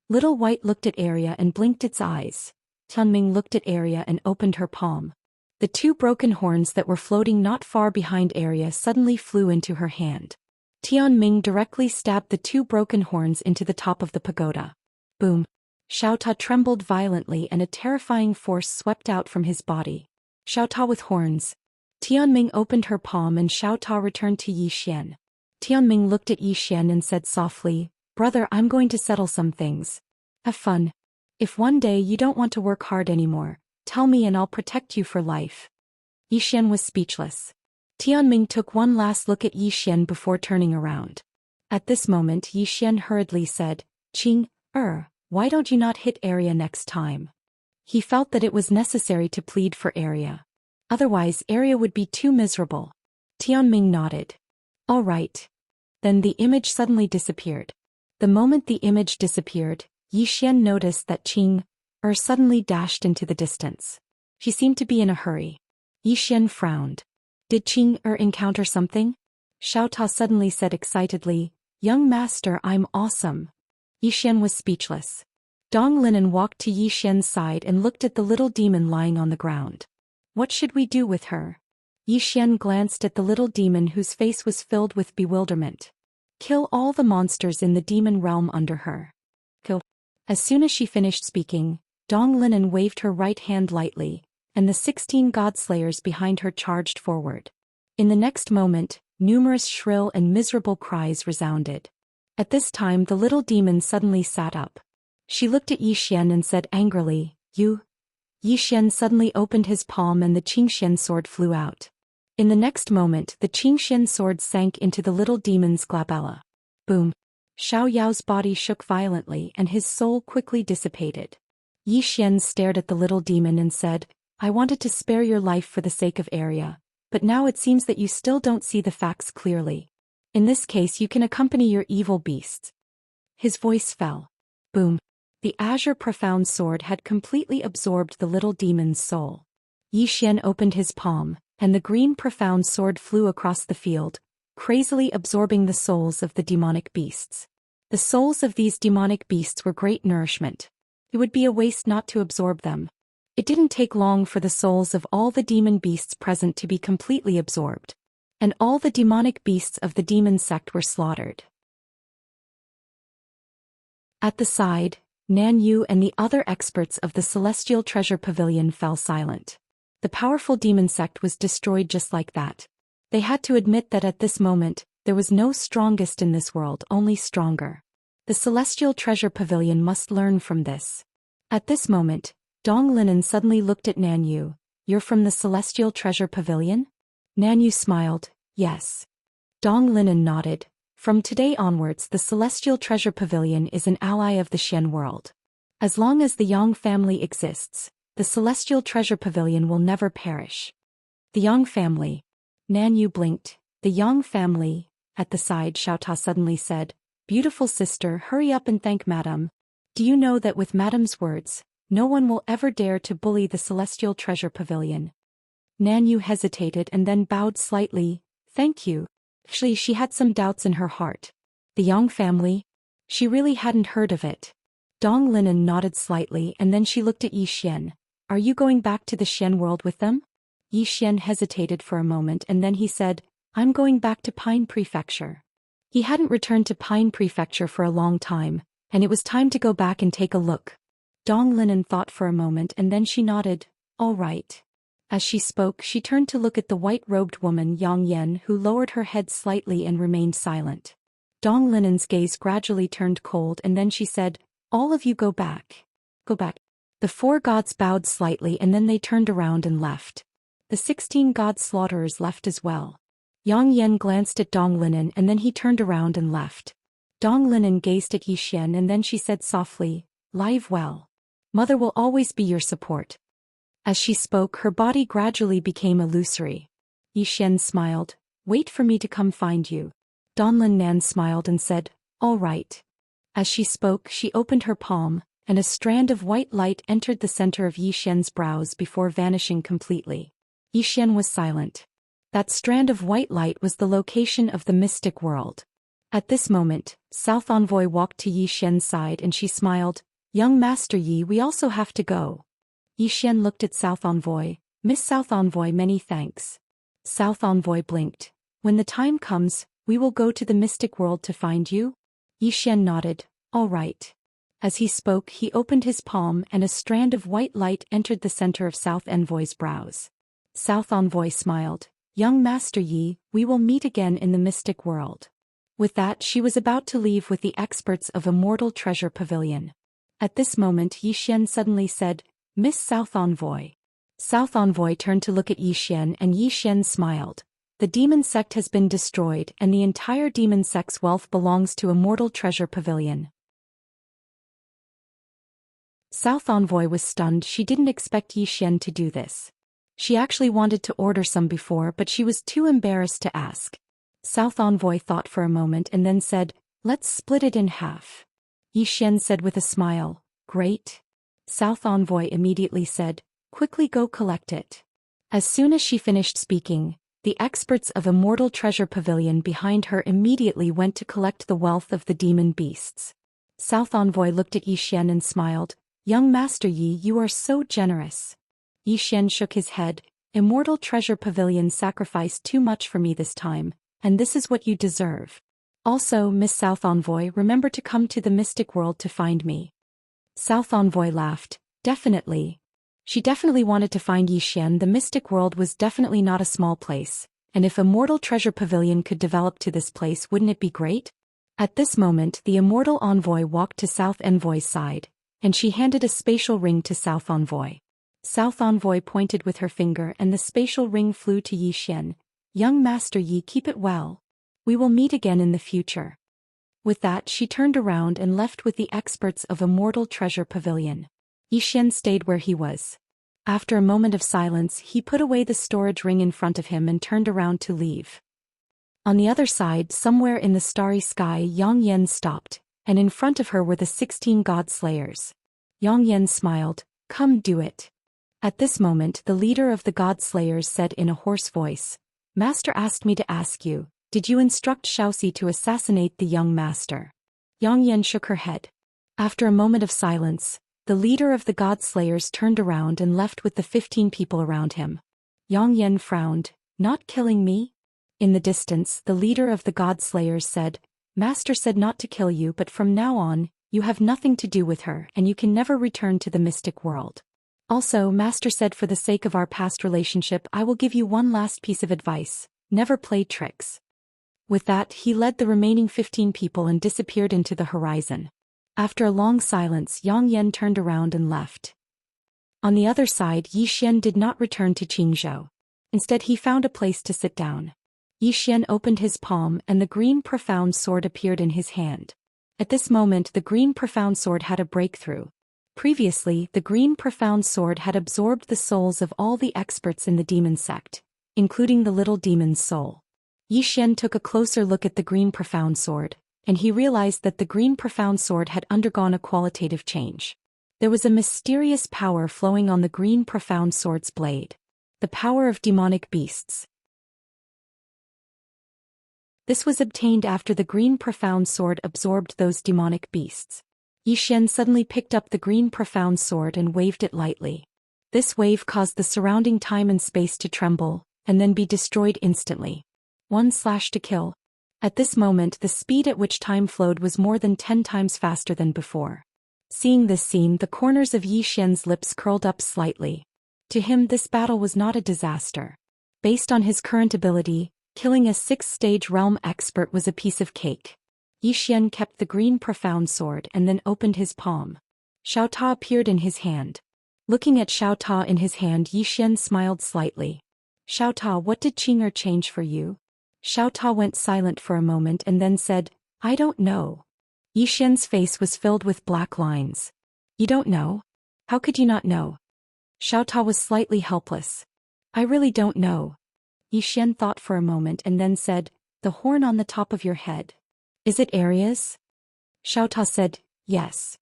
Little White looked at Arya and blinked its eyes. Tianming looked at Arya and opened her palm. The two broken horns that were floating not far behind Arya suddenly flew into her hand. Tianming directly stabbed the two broken horns into the top of the pagoda. Boom! Xiaota trembled violently and a terrifying force swept out from his body. Xiaota with horns. Tianming opened her palm and Xiaota returned to Xian. Tianming looked at Xian and said softly, Brother, I'm going to settle some things. Have fun. If one day you don't want to work hard anymore, tell me and I'll protect you for life. Xian was speechless. Tianming took one last look at Xian before turning around. At this moment Xian hurriedly said, Qing, why don't you not hit Arya next time? He felt that it was necessary to plead for Arya. Otherwise Arya would be too miserable. Tianming nodded. All right. Then the image suddenly disappeared. The moment the image disappeared, Xian noticed that Qing suddenly dashed into the distance. She seemed to be in a hurry. Xian frowned. Did Qing encounter something? Xiaota suddenly said excitedly, Young master, I'm awesome. Xian was speechless. Dong Linen walked to Xian's side and looked at the little demon lying on the ground. What should we do with her? Xian glanced at the little demon whose face was filled with bewilderment. Kill all the monsters in the demon realm under her. Kill. As soon as she finished speaking, Dong Linen waved her right hand lightly, and the 16 godslayers behind her charged forward. In the next moment, numerous shrill and miserable cries resounded. At this time the little demon suddenly sat up. She looked at Xian and said angrily, You? Xian suddenly opened his palm and the Qingxian sword flew out. In the next moment the Qingxian sword sank into the little demon's glabella. Boom! Xiao Yao's body shook violently and his soul quickly dissipated. Xian stared at the little demon and said, I wanted to spare your life for the sake of Arya, but now it seems that you still don't see the facts clearly. In this case you can accompany your evil beasts. His voice fell. Boom! The azure profound sword had completely absorbed the little demon's soul. Xian opened his palm, and the green profound sword flew across the field, crazily absorbing the souls of the demonic beasts. The souls of these demonic beasts were great nourishment. It would be a waste not to absorb them. It didn't take long for the souls of all the demon beasts present to be completely absorbed. and all the demonic beasts of the demon sect were slaughtered. At the side, Nan Yu and the other experts of the Celestial Treasure Pavilion fell silent. The powerful demon sect was destroyed just like that. They had to admit that at this moment, there was no strongest in this world, only stronger. The Celestial Treasure Pavilion must learn from this. At this moment, Dong Linen suddenly looked at Nan Yu. "You're from the Celestial Treasure Pavilion?" Nan Yu smiled, "Yes." Dong Linen nodded. "From today onwards, the Celestial Treasure Pavilion is an ally of the Xian world. As long as the Yang family exists, the Celestial Treasure Pavilion will never perish." The Yang family. Nan Yu blinked. "The Yang family." At the side, Xiaota suddenly said, "Beautiful sister, hurry up and thank Madame. Do you know that with Madame's words, no one will ever dare to bully the Celestial Treasure Pavilion?" Nan Yu hesitated and then bowed slightly. "Thank you." Actually, she had some doubts in her heart. The Yang family? She really hadn't heard of it. Dong Linen nodded slightly and then she looked at Yi Xian. "Are you going back to the Xian world with them?" Yi Xian hesitated for a moment and then he said, "I'm going back to Pine Prefecture." He hadn't returned to Pine Prefecture for a long time, and it was time to go back and take a look. Dong Linen thought for a moment and then she nodded, "All right." As she spoke, she turned to look at the white-robed woman Yang Yan, who lowered her head slightly and remained silent. Dong Linen's gaze gradually turned cold and then she said, "All of you go back. Go back." The 4 gods bowed slightly and then they turned around and left. The 16 god slaughterers left as well. Yang Yan glanced at Dong Linen and then he turned around and left. Dong Linen gazed at Yi Xian and then she said softly, "Live well. Mother will always be your support." As she spoke, her body gradually became illusory. Yi Xian smiled, "Wait for me to come find you." Donlin Nan smiled and said, "All right." As she spoke, she opened her palm, and a strand of white light entered the center of Yi Xian's brows before vanishing completely. Yi Xian was silent. That strand of white light was the location of the mystic world. At this moment, South Envoy walked to Yi Xian's side and she smiled, "Young Master Yi, we also have to go." Yi Xian looked at South Envoy. "Miss South Envoy, many thanks." South Envoy blinked. "When the time comes, we will go to the mystic world to find you?" Yi Xian nodded, "All right." As he spoke, he opened his palm and a strand of white light entered the center of South Envoy's brows. South Envoy smiled, "Young Master Yi, we will meet again in the mystic world." With that, she was about to leave with the experts of Immortal Treasure Pavilion. At this moment, Yi Xian suddenly said, "Miss South Envoy." South Envoy turned to look at Yi Xian and Yi Xian smiled. "The demon sect has been destroyed and the entire demon sect's wealth belongs to Immortal Treasure Pavilion." South Envoy was stunned. She didn't expect Yi Xian to do this. She actually wanted to order some before but she was too embarrassed to ask. South Envoy thought for a moment and then said, "Let's split it in half." Yi Xian said with a smile, "Great." South Envoy immediately said, "Quickly go collect it." As soon as she finished speaking, the experts of Immortal Treasure Pavilion behind her immediately went to collect the wealth of the demon beasts. South Envoy looked at Yi Xian and smiled, "Young Master Yi, you are so generous." Yi Xian shook his head, "Immortal Treasure Pavilion sacrificed too much for me this time, and this is what you deserve. Also, Miss South Envoy, remember to come to the mystic world to find me." South Envoy laughed, "Definitely." She definitely wanted to find Yi Xian. The mystic world was definitely not a small place, and if Immortal Treasure Pavilion could develop to this place, wouldn't it be great? At this moment, the Immortal Envoy walked to South Envoy's side, and she handed a spatial ring to South Envoy. South Envoy pointed with her finger and the spatial ring flew to Yi Xian. "Young Master Yi, keep it well. We will meet again in the future." With that, she turned around and left with the experts of Immortal Treasure Pavilion. Yi Xian stayed where he was. After a moment of silence, he put away the storage ring in front of him and turned around to leave. On the other side, somewhere in the starry sky, Yang Yan stopped, and in front of her were the 16 god slayers. Yang Yan smiled, "Come do it." At this moment, the leader of the god slayers said in a hoarse voice, "Master asked me to ask you, did you instruct Xiaoxi to assassinate the young master?" Yang Yan shook her head. After a moment of silence, the leader of the god slayers turned around and left with the 15 people around him. Yang Yan frowned, "Not killing me?" In the distance, the leader of the God-slayers said, "Master said not to kill you, but from now on, you have nothing to do with her and you can never return to the mystic world. Also, Master said for the sake of our past relationship I will give you one last piece of advice, never play tricks." With that, he led the remaining 15 people and disappeared into the horizon. After a long silence, Yang Yan turned around and left. On the other side, Yi Xian did not return to Qingzhou. Instead he found a place to sit down. Yi Xian opened his palm and the green profound sword appeared in his hand. At this moment the green profound sword had a breakthrough. Previously, the green profound sword had absorbed the souls of all the experts in the demon sect, including the little demon's soul. Yi Xian took a closer look at the green profound sword, and he realized that the green profound sword had undergone a qualitative change. There was a mysterious power flowing on the green profound sword's blade. The power of demonic beasts. This was obtained after the green profound sword absorbed those demonic beasts. Yi Xian suddenly picked up the green profound sword and waved it lightly. This wave caused the surrounding time and space to tremble, and then be destroyed instantly. 1/to-kill. At this moment the speed at which time flowed was more than 10 times faster than before. Seeing this scene, the corners of Yi Xian's lips curled up slightly. To him this battle was not a disaster. Based on his current ability, killing a 6th-stage realm expert was a piece of cake. Yi Xian kept the green profound sword and then opened his palm. Xiao Ta appeared in his hand. Looking at Xiao Ta in his hand, Yi Xian smiled slightly. "Xiao Ta, what did Qing'er change for you?" Xiao Ta went silent for a moment and then said, "I don't know." Yi Xian's face was filled with black lines. "You don't know? How could you not know?" Xiao Ta was slightly helpless. "I really don't know." Yi Xian thought for a moment and then said, "The horn on the top of your head. Is it Aria's?" Xiao Ta said, "Yes."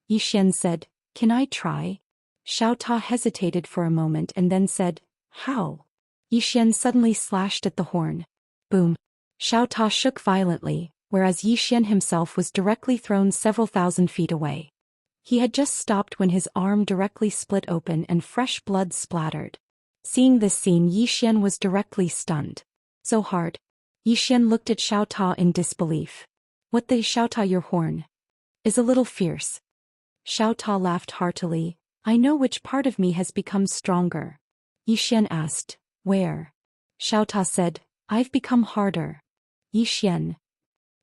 Yi Xian said, "Can I try?" Xiao Ta hesitated for a moment and then said, "How?" Yi Xian suddenly slashed at the horn. Boom. Xiao Ta shook violently, whereas Yi Xian himself was directly thrown several thousand feet away. He had just stopped when his arm directly split open and fresh blood splattered. Seeing this scene, Yi Xian was directly stunned. "So hard." Yi Xian looked at Xiao Ta in disbelief. "What the Xiao Ta, your horn is a little fierce." Xiao Ta laughed heartily. "I know which part of me has become stronger." Yi Xian asked, "Where?" Xiao Ta said, "I've become harder." Yi Xian.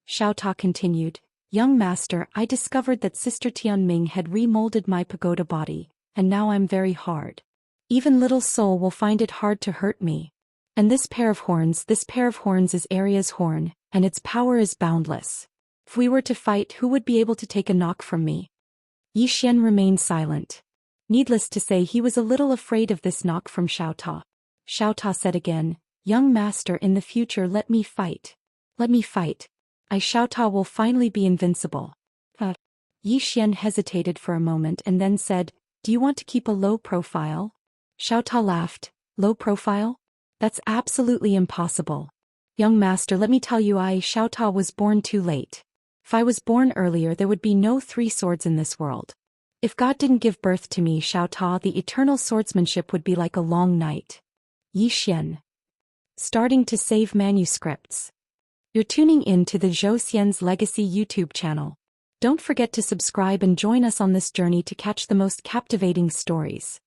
Xiao Ta continued, "Young master, I discovered that Sister Tianming had remolded my pagoda body, and now I'm very hard. Even little soul will find it hard to hurt me. And this pair of horns is Aria's horn, and its power is boundless. If we were to fight, who would be able to take a knock from me?" Yi Xian remained silent. Needless to say, he was a little afraid of this knock from Xiao Ta. Xiao Ta said again, "Young master, in the future let me fight. Let me fight. I Xiao Ta will finally be invincible." Yi Xian hesitated for a moment and then said, "Do you want to keep a low profile?" Xiao Ta laughed. "Low profile? That's absolutely impossible. Young master, let me tell you, I Xiao Ta was born too late. If I was born earlier there would be no 3 swords in this world. If God didn't give birth to me, Xiao Ta, the eternal swordsmanship would be like a long night." Yi Xian. Starting to save manuscripts. You're tuning in to the Zhou Xian's Legacy YouTube channel. Don't forget to subscribe and join us on this journey to catch the most captivating stories.